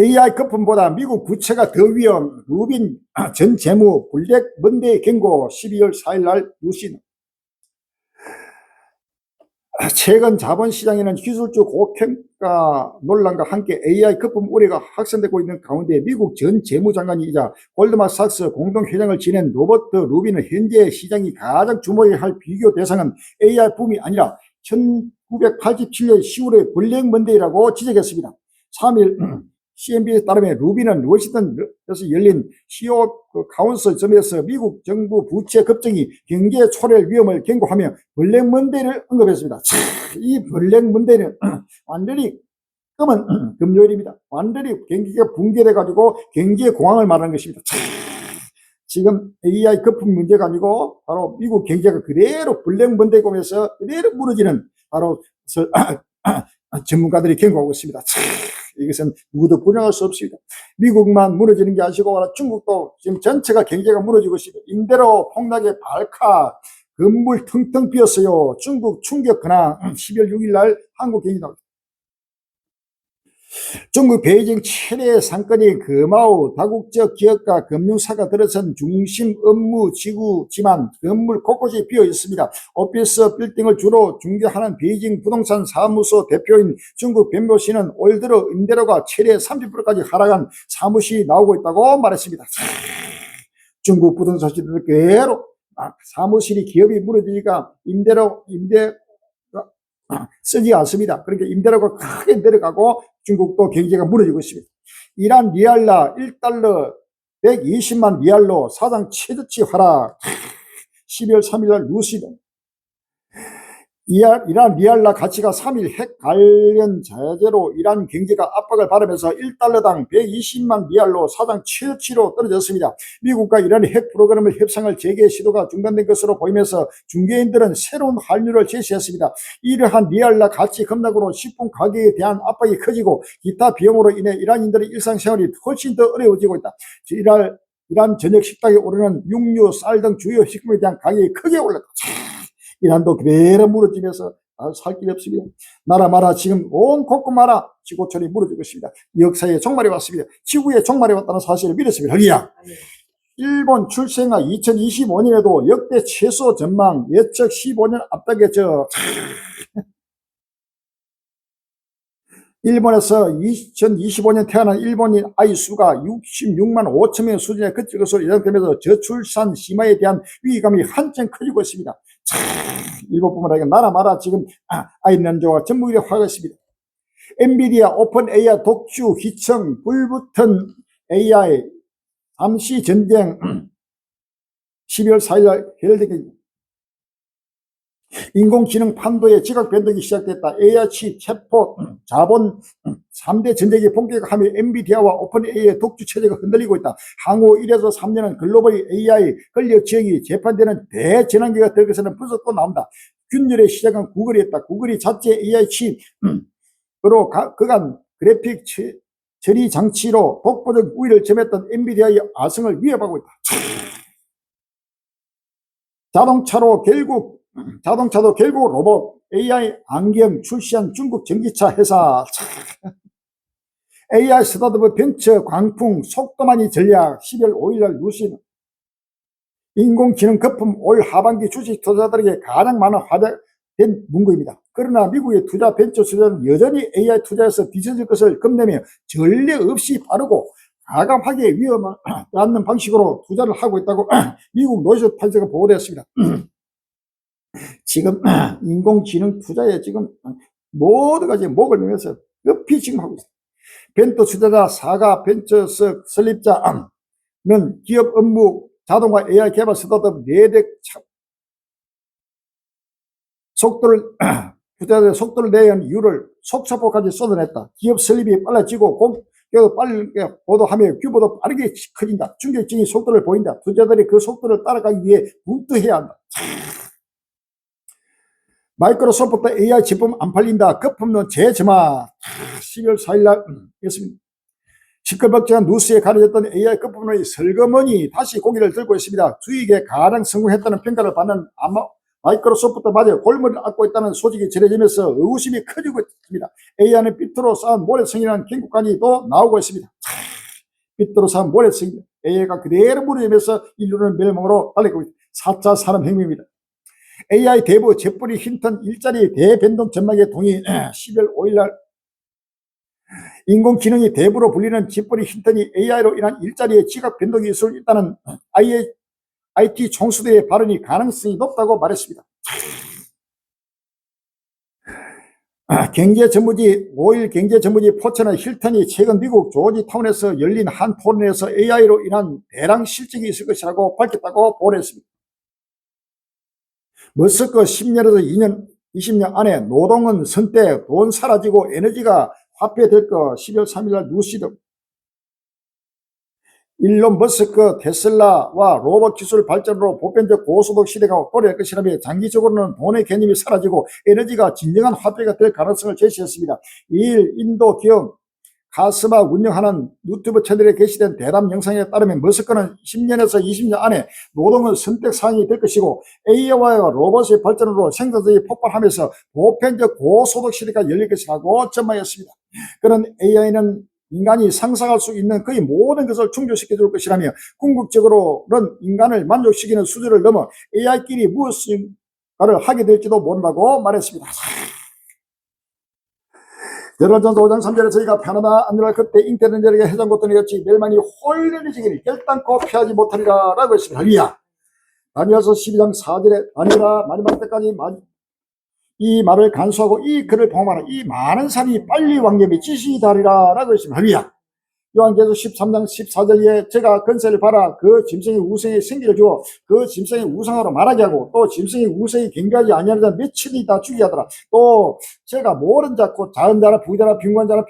AI 거품보다 미국 부채가 더 위험. 루빈 전 재무 블랙 먼데이 경고. 12월 4일 날 유신. 최근 자본시장에는 기술주 고평가 논란과 함께 AI 거품 우려가 확산되고 있는 가운데 미국 전 재무장관이자 골드만삭스 공동회장을 지낸 로버트 루빈은 현재 시장이 가장 주목해야 할 비교 대상은 AI 붐이 아니라 1987년 10월의 블랙 먼데이라고 지적했습니다. 3일 CNBC에 따르면 루빈은 워싱턴에서 열린 CEO 카운슬점에서 미국 정부 부채 급증이 경제 초래할 위험을 경고하며 블랙 먼데이를 언급했습니다. 이 블랙 먼데이는 완전히 검은 금요일입니다. 완전히 경기가 붕괴돼가지고 경제 공황을 말하는 것입니다. 지금 AI 거품 문제가 아니고 바로 미국 경제가 그대로 블랙 먼데이 꿈에서 그대로 무너지는 바로 전문가들이 경고하고 있습니다. 이것은 누구도 부정할 수 없습니다. 미국만 무너지는 게 아니고 중국도 지금 전체가 경제가 무너지고 있습니다. 임대료 폭락의 발카, 건물 텅텅 비었어요. 중국 충격 근황 12월 6일 날 한국 경제 나옵니다. 중국 베이징 최대 상권이 금화우 다국적 기업과 금융사가 들어선 중심 업무 지구지만 건물 곳곳이 비어 있습니다. 오피스 빌딩을 주로 중개하는 베이징 부동산 사무소 대표인 중국 변모씨는 올 들어 임대료가 최대 30%까지 하락한 사무실이 나오고 있다고 말했습니다. 중국 부동산 시대는 그대로 사무실이 기업이 무너지니까 임대가 쓰지 않습니다. 그러니까 임대료가 크게 내려가고 중국도 경제가 무너지고 있습니다. 이란 리알라 1달러 120만 리알로 사상 최저치 하락. 12월 3일 날 루시드. 이란 리알라 가치가 3일 핵 관련 제재로 이란 경제가 압박을 받으면서 1달러당 120만 리알로 사상 최저치로 떨어졌습니다. 미국과 이란의 핵 프로그램을 협상을 재개 시도가 중단된 것으로 보이면서 중개인들은 새로운 환율을 제시했습니다. 이러한 리알라 가치 급락으로 식품 가격에 대한 압박이 커지고 기타 비용으로 인해 이란인들의 일상생활이 훨씬 더 어려워지고 있다. 이란 저녁 식당에 오르는 육류, 쌀 등 주요 식품에 대한 가격이 크게 올랐다. 이란도 그대로 무너지면서 살 길이 없습니다. 나라 마라 지금 온 곳곳마다 지구촌이 무너지고 있습니다. 역사의 종말이 왔습니다. 지구의 종말이 왔다는 사실을 믿었습니다. 할렐루야. 일본 출생아 2025년에도 역대 최소 전망 예측 15년 앞당겼죠. 일본에서 2025년 태어난 일본인 아이 수가 66만 5천 명 수준에 그칠 것으로 예상되면서 저출산 심화에 대한 위기감이 한층 커지고 있습니다. 일본뿐만 아니라 나라 마다 지금 아이 난조가 전국이라 화가 있습니다. 엔비디아 오픈 AI 독주 휘청 불붙은 AI 잠시 전쟁 12월 4일 날 해결되겠습니다. 인공지능 판도의 지각 변동이 시작됐다. AI 칩, 체포, 자본 3대 전쟁이 본격화하며 엔비디아와 오픈 AI의 독주 체제가 흔들리고 있다. 향후 1에서 3년은 글로벌 AI 권력 지역이 재판되는 대전환기가 될 것이라는 분석도 나온다. 균열의 시작은 구글이 했다. 구글이 자체 AI 칩으로 그간 그래픽 처리 장치로 독보적 우위를 점했던 엔비디아의 아성을 위협하고 있다. 자동차도 결국 로봇 AI 안경 출시한 중국 전기차 회사. AI 스타트업 벤처 광풍 속도만이 전략 12월 5일 날 루시드. 인공지능 거품 올 하반기 주식 투자자들에게 가장 많은 화제된 문구입니다. 그러나 미국의 투자 벤처 투자는 여전히 AI 투자에서 뒤처질 것을 겁내며 전례 없이 빠르고 가감하게 위험하지 않는 방식으로 투자를 하고 있다고 미국 노이즈 타임스가 보도했습니다. 지금 인공지능 투자에 지금 모두가 지금 목을 매면서 급히 지금 하고 있어요. 벤처 투자자 사가 벤처 설립자 기업 업무 자동화 AI 개발 스타트업 4대 속도를 투자자의 속도를 내한 이유를 속초포까지 쏟아냈다. 기업 설립이 빨라지고 공격도 빠르게 보도하며 규모도 빠르게 커진다. 충격적인 속도를 보인다. 투자자들이 그 속도를 따라가기 위해 분투해야 한다. 마이크로소프트 AI 제품 안 팔린다. 거품론 재점화. 12월 4일날 있습니다. 시끌벅적한 뉴스에 가려졌던 AI 거품론이 슬그머니 다시 고개를 들고 있습니다. 수익에 가장 성공했다는 평가를 받는 마이크로소프트마저 골머리를 앓고 있다는 소식이 전해지면서 의구심이 커지고 있습니다. AI는 비트로 쌓은 모래성이라는 kengu까지도 나오고 있습니다. 비트로 쌓은 모래성, AI가 그대로 무너지면서 인류는 멸망으로 달리고 있습니다. 4차 산업혁명입니다. AI 대부 재벌이 힌턴 일자리 대변동 전망에 동의 12월 5일날 인공지능이 대부로 불리는 재벌이 힌턴이 AI로 인한 일자리의 지각 변동이 있을 있다는 IT 총수들의 발언이 가능성이 높다고 말했습니다. 경제전문지 5일 경제전문지 포천의 힐턴이 최근 미국 조지타운에서 열린 한 토론에서 AI로 인한 대량 실직이 있을 것이라고 밝혔다고 보도했습니다. 머스크 10년에서 20년 안에 노동은 선택, 돈 사라지고 에너지가 화폐될 거 12월 3일날 뉴스시드 일론 머스크 테슬라와 로봇 기술 발전으로 보편적 고소득 시대가 도래할 것이라며 장기적으로는 돈의 개념이 사라지고 에너지가 진정한 화폐가 될 가능성을 제시했습니다. 2일 인도 기업 카스마 운영하는 유튜브 채널에 게시된 대담 영상에 따르면 머스크는 10년에서 20년 안에 노동은 선택사항이 될 것이고 AI와 로봇의 발전으로 생산성이 폭발하면서 보편적 고소득 시대가 열릴 것이라고 전망했습니다. 그런 AI는 인간이 상상할 수 있는 거의 모든 것을 충족시켜 줄 것이라며 궁극적으로는 인간을 만족시키는 수준을 넘어 AI끼리 무엇인가를 하게 될지도 모른다고 말했습니다. 열왕전서 5장 3절에 저희가 편하다 안전할 그때 잉태된 자에게 해장고통이 같이 멸망이 홀리지기를 결단코 피하지 못하리라 라고 했습니다. 할렐루야. 다니엘서 12장 4절에 다니엘아 마지막 때까지 이 말을 간수하고 이 글을 봉하라. 이 많은 사람이 빨리 왕념이 지시다리라 라고 했습니다. 할렐루야. 요한계시록 13장 14절에 제가 건세를 받아 그 짐승의 우상에 생기를 주어 그 짐승의 우상으로 말하게 하고 또 짐승의 우상이 경배하지 아니하는 자 며칠이 다 죽게 하더라. 또 제가 모른 자 곧 자은 자나 부자나 빈곤한 자나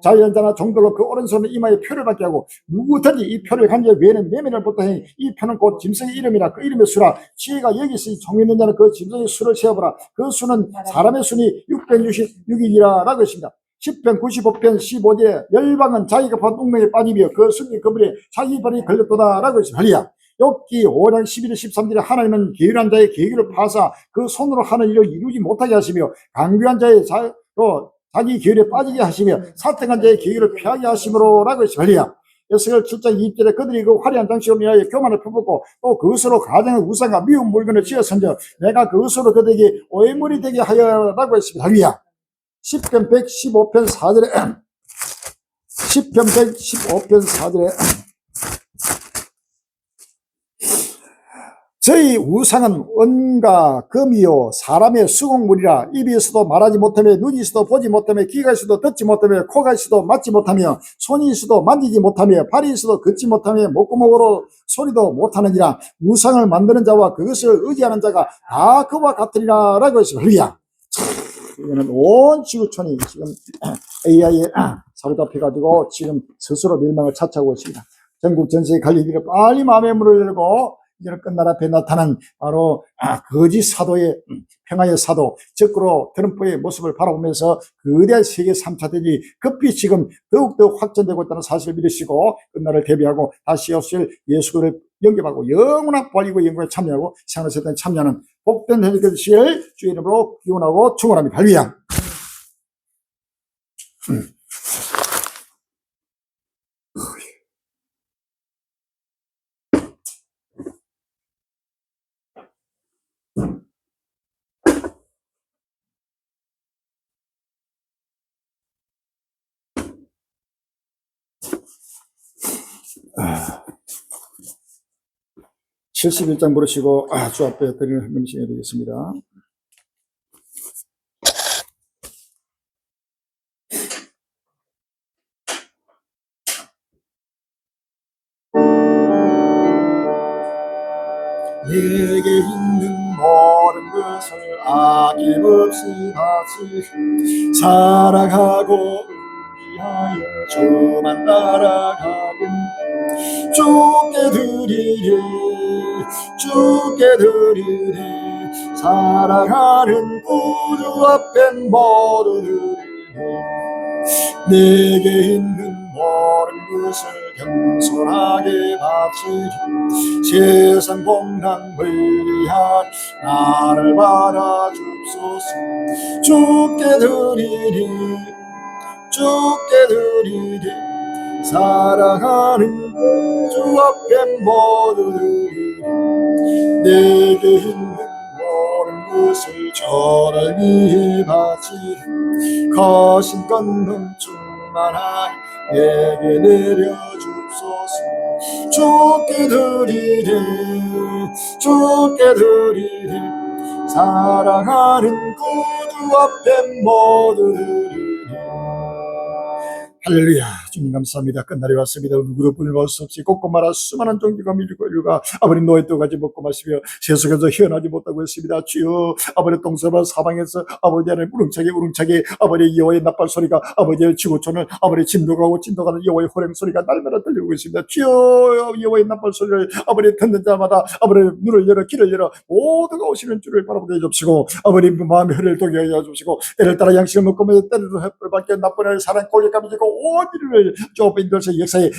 자유한 자나 종들로 그 오른손을 이마에 표를 받게 하고 누구든지 이 표를 간 자 외에는 매매를 못하니 이 표는 곧 짐승의 이름이라 그 이름의 수라. 지혜가 여기 있으니 종 있는 자는 그 짐승의 수를 세어보라. 그 수는 사람의 수니 666이라 라고 했습니다. 10편 95편 15절에 열방은 자기가 판 운명에 빠지며 그 승리 그분이 자기 발이 걸렸도다 라고 했습니다. 할렐루야. 욥기 5장 11절 13절에 하나님은 게으른 자의 계기를 파사 그 손으로 하는 일을 이루지 못하게 하시며 강교한 자의 자기 계율에 빠지게 하시며 사택한 자의 계율을 피하게 하심으로 라고 했습니다. 할렐루야. 에스겔 7장 2절에 그들이 그 화려한 장식으로 인하여 교만을 펴붓고 또 그것으로 가정의 우상과 미운 물건을 지어선저 내가 그것으로 그들에게 오해물이 되게 하여 라고 했습니다. 할렐루야. 10편 115편 4절에 10편 115편 4절에 저희 우상은 은과 금이요 사람의 수공물이라 입이 있어도 말하지 못하며 눈이 있어도 보지 못하며 귀가 있어도 듣지 못하며 코가 있어도 맞지 못하며 손이 있어도 만지지 못하며 발이 있어도 걷지 못하며 목구멍으로 소리도 못하느니라. 우상을 만드는 자와 그것을 의지하는 자가 다 그와 같으리라 라고 했습니다. 할렐루야. 이거는 온 지구촌이 지금 AI에 사로잡혀가지고 지금 스스로 멸망을 차치하고 있습니다. 전국 전세에 갈릴 일을 빨리 마음의 문을 열고 이제는 끝날 앞에 나타난 바로 거짓 사도의 평화의 사도 적으로 트럼프의 모습을 바라보면서 거대한 세계 3차 대전이 급히 지금 더욱더 확전되고 있다는 사실을 믿으시고 끝날을 대비하고 다시 오실 예수를 영접하고 영원한 부활이고 영광에 참여하고 생활 세상에 참여하는 복된 해이 되시길 주의 이름으로 기원하고 축원합니다. 할렐루야. 아, 71장 부르시고 주 앞에 드리는 헌금신이 되겠습니다. 내게 있는 모든 것을 아낌없이 바치고 살아가고 의지하여 주만 따라가는 주께 드리리 주께 드리리 살아가는 구주 앞엔 모두 드리리 내게 있는 모든 것을 겸손하게 바치리 세상 공당 불리한 나를 받아줍소서 주께 드리리 주께 드리리 살아가는 주 앞엔 모두 드리리 내게 있는 모든 것을 저를 위해 바치리 거신 건능 충만하게 내게 내려줍소서 주께 드리리 주께 드리리 살아가는 구주 앞에 모두 드리리 할렐루야. 주님 감사합니다. 끝날이 왔습니다. 누구도 불릴 수 없이 꼼꼼하라 수많은 종교가 밀고 일류가 아버지 노예 또가지 먹고 마시며 세속에서 헤어나지 못하고 있습니다. 주여 아버지 동서방 사방에서 아버지 안에 우렁차게 아버지 여호와의 나팔 소리가 아버지의 지구촌을 아버지 진도가고 진도가는 여호와의 호령 소리가 날마다 들리고 있습니다. 주여 여호와의 나팔 소리를 아버지 듣는 자마다 아버지 눈을 열어 길을 열어 모두가 오시는 주를 바라보게 해주시고 아버지 마음의 혀를 동게 해주시고 때를 따라 양식을 먹고 때를 햇불 밖에 나쁜 애 사랑 꼴리감이 지고 온 인류를 좁은 인도에서 역사에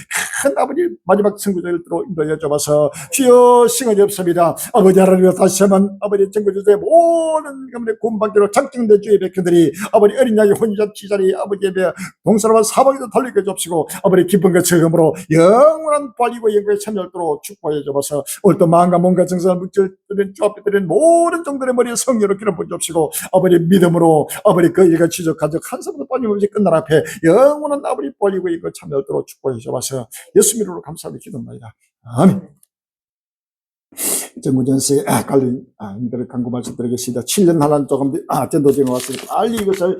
큰 아버지 마지막 선구자들로 인도해 줘서 주여 시간이 없습니다. 아버지 하나님 다시 한번 아버지 전구주의 모든 군방대로 작정된 주의 백성들이 아버지 어린 양의 혼자 기자리 아버지의 동서로만 사방에도 돌리게 줍시고 아버지 기쁨과 즐거움으로 영원한 관리고 영광에 참여하도록 축복해 줘서 오늘도 마음과 몸과 정성을 묵절들은 쪼앞들은 모든 종들의 머리에 성령으로 기름 부어 줍시고 아버지 믿음으로 아버지 그 일과 지적 가족 한 사람도 빠짐없이 끝날 앞에 영원한 아버지 벌리고 이거 참여하도록 축복해 주셔서 예수 이름으로 감사하며 기도합니다. 아멘. 정구전세 관련 힘들어 간구 말씀드리겠습니다. 7년 하나 조금 전도지가 왔으니까 빨리 이것을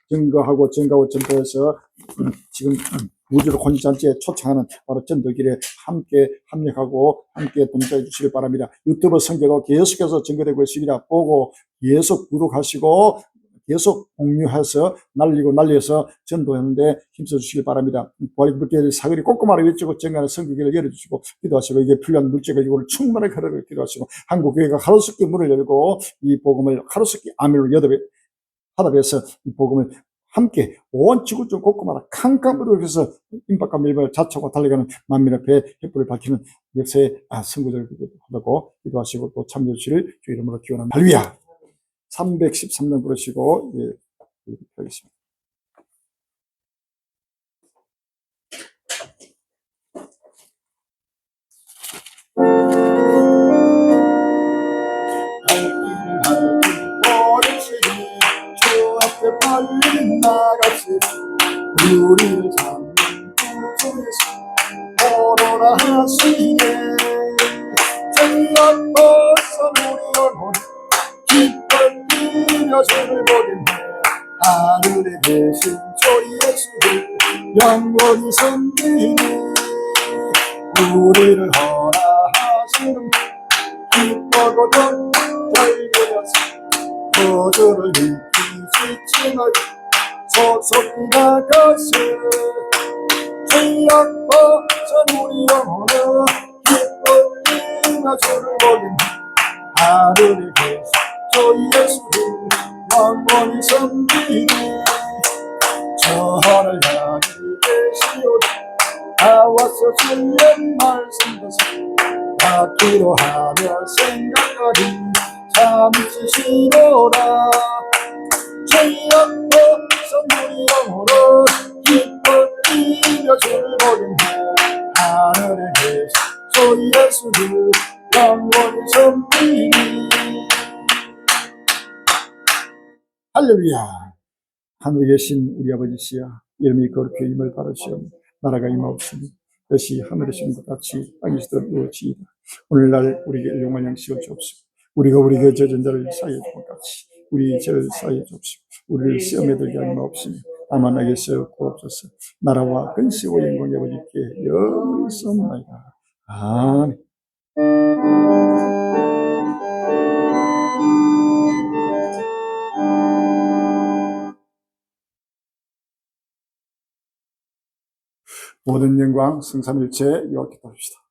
증거하고 전도해서 지금 우주로 혼인잔치에 초청하는 바로 전도길에 함께 합력하고 함께 동참해 주시길 바랍니다. 유튜브 선교도 계속해서 전개되고 있습니다. 보고 계속 구독하시고 계속 공유해서 날려서 전도하는데 힘써 주시길 바랍니다. 부활의 사거리 꼼꼼하게 외치고 정하는 선교기를 열어주시고 기도하시고 이게 필요한 물질을 이거를 충만하게 하라고 기도하시고 한국교회가 하루속히 문을 열고 이 복음을 하루속히 아멘으로 하답해서 이 복음을 함께 온 지구 좀 꼼꼼하라 캄캄으로 해서 임박과 밀반을 자초고 달려가는 만민 앞에 햇불을 밝히는 역사의 선구자를 하다고 기도하시고 또 참여해 주시를 주 이름으로 기원합니다. 할렐루야. 313년 부르시고 하겠습니다. 주 앞에 빨리 나가시니 우리를 잡는 구주에서 오로라 하시네 전력 벗어 우리 영혼 기뻐 주를 보겠네 하늘에 계신 주 예수를 영원히 섬기니 우리를 허락하시는 기뻐고도 결국에서 거절을 일으키시지만 소속히 나가시 죄악 벗은 우리 영혼은 기뻐 주를 보겠네 하늘에 계신 주 예수를 영원히 섬기니 저 하늘 향해 계시오니 나와서 주의 말씀 듣고 받기로 하며 생각하리 참으시노라 죄악 벗은 우리 영혼은 기뻐 뛰며 주를 보겠네 하늘에 계신 주 예수를 영원히 섬기니 할렐루야. 하늘에 계신 우리 아버지시여 이름이 거룩히 임을 받으시오며 나라가 임하옵시니 뜻이 하늘에 시는 것 같이 땅에서도 이루어지이다. 오늘날 우리에게 일용할 양식을 주옵시고 우리가 우리에게 져진 자를 사하여 준 것 같이 우리 죄를 사하여 주옵시고 우리를 시험에 들게 하지 마옵시며 다만 나에게서 구하옵소서. 나라와 근세와 영광이 아버지께 영원히 있사옵나이다. 아멘. 모든 영광 성삼일체 여호와께 돌립시다.